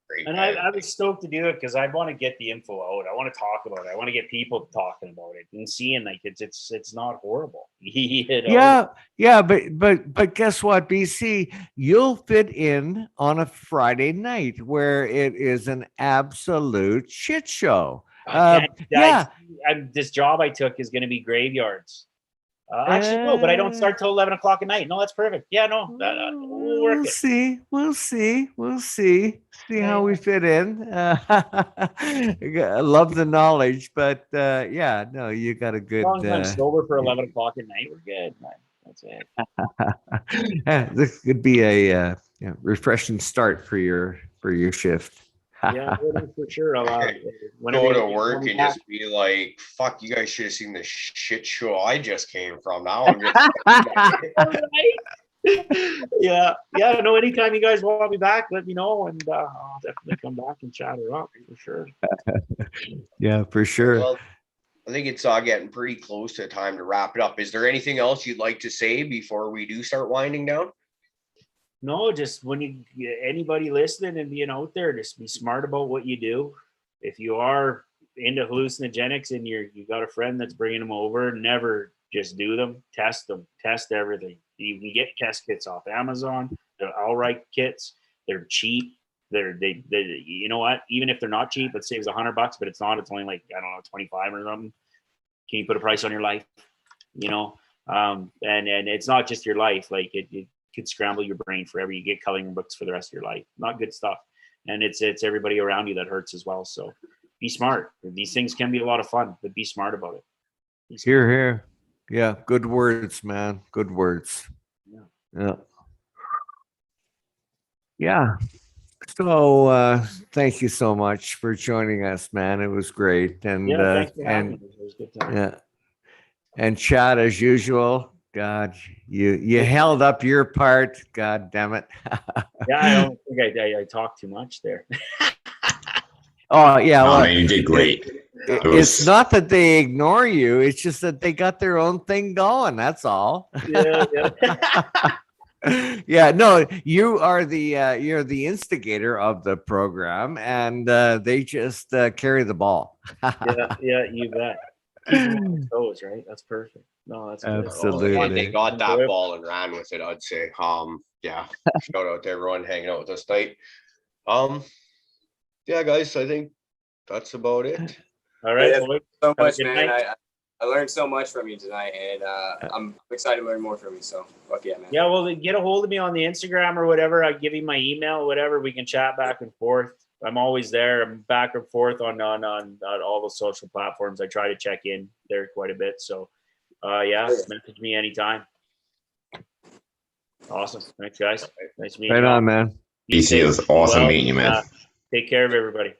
great. And I was stoked to do it because I want to get the info out. I want to talk about it. I want to get people talking about it and seeing like it's not horrible. You know? Yeah, but guess what, BC? You'll fit in on a Friday night where it is an absolute shit show. This job I took is going to be graveyards. Actually, no, but I don't start till 11 o'clock at night. No, that's perfect. Yeah, no, we'll work it. We'll see how we fit in. I love the knowledge, but you got a good. Long time sober for 11 o'clock at night. We're good. That's it. This could be a refreshing start for your shift. Yeah, for sure. I'll go to work and just be like, fuck, you guys should have seen the shit show I just came from. Now I'm just yeah. No, anytime you guys want me back, let me know, and I'll definitely come back and chat her up for sure. Yeah, for sure. Well, I think it's getting pretty close to time to wrap it up. Is there anything else you'd like to say before we do start winding down? No, just anybody listening and being out there, just be smart about what you do. If you are into hallucinogenics and you got a friend that's bringing them over, never just do them. Test everything. You can get test kits off Amazon. They're all right kits. They're cheap. They you know what? Even if they're not cheap, it saves $100, but it's not. It's only like, I don't know, 25 or something. Can you put a price on your life? You know, and it's not just your life. Like it could scramble your brain forever. You get coloring books for the rest of your life. Not good stuff. And it's everybody around you that hurts as well. So be smart. These things can be a lot of fun, but be smart about it. Hear, hear. Yeah, good words, man. Good words. Yeah. Yeah. So thank you so much for joining us, man. It was great. And thanks for having me. It was a good time. yeah. And Chad, as usual, God, you held up your part. God damn it. Yeah, I don't think I talked too much there. Oh yeah, Oh well, man, you did great. It's not that they ignore you; it's just that they got their own thing going. That's all. Yeah. Yeah, no, you're the instigator of the program, and they just carry the ball. Yeah, you bet. Keep them on their toes, right? That's perfect. No, that's good. Absolutely. And they got that ball and ran with it, I'd say. Yeah. Shout out to everyone hanging out with us tonight. Yeah, guys, I think that's about it. All right. Yeah, so much, man. I learned so much from you tonight, and I'm excited to learn more from you. So, fuck yeah, man. Yeah, well, get a hold of me on the Instagram or whatever. I'll give you my email, whatever. We can chat back and forth. I'm always there. I'm back and forth on all the social platforms. I try to check in there quite a bit. So, message me anytime. Awesome. Thanks, guys. Nice meeting you. Right on, man. BC, it was awesome meeting you, man. Take care of everybody.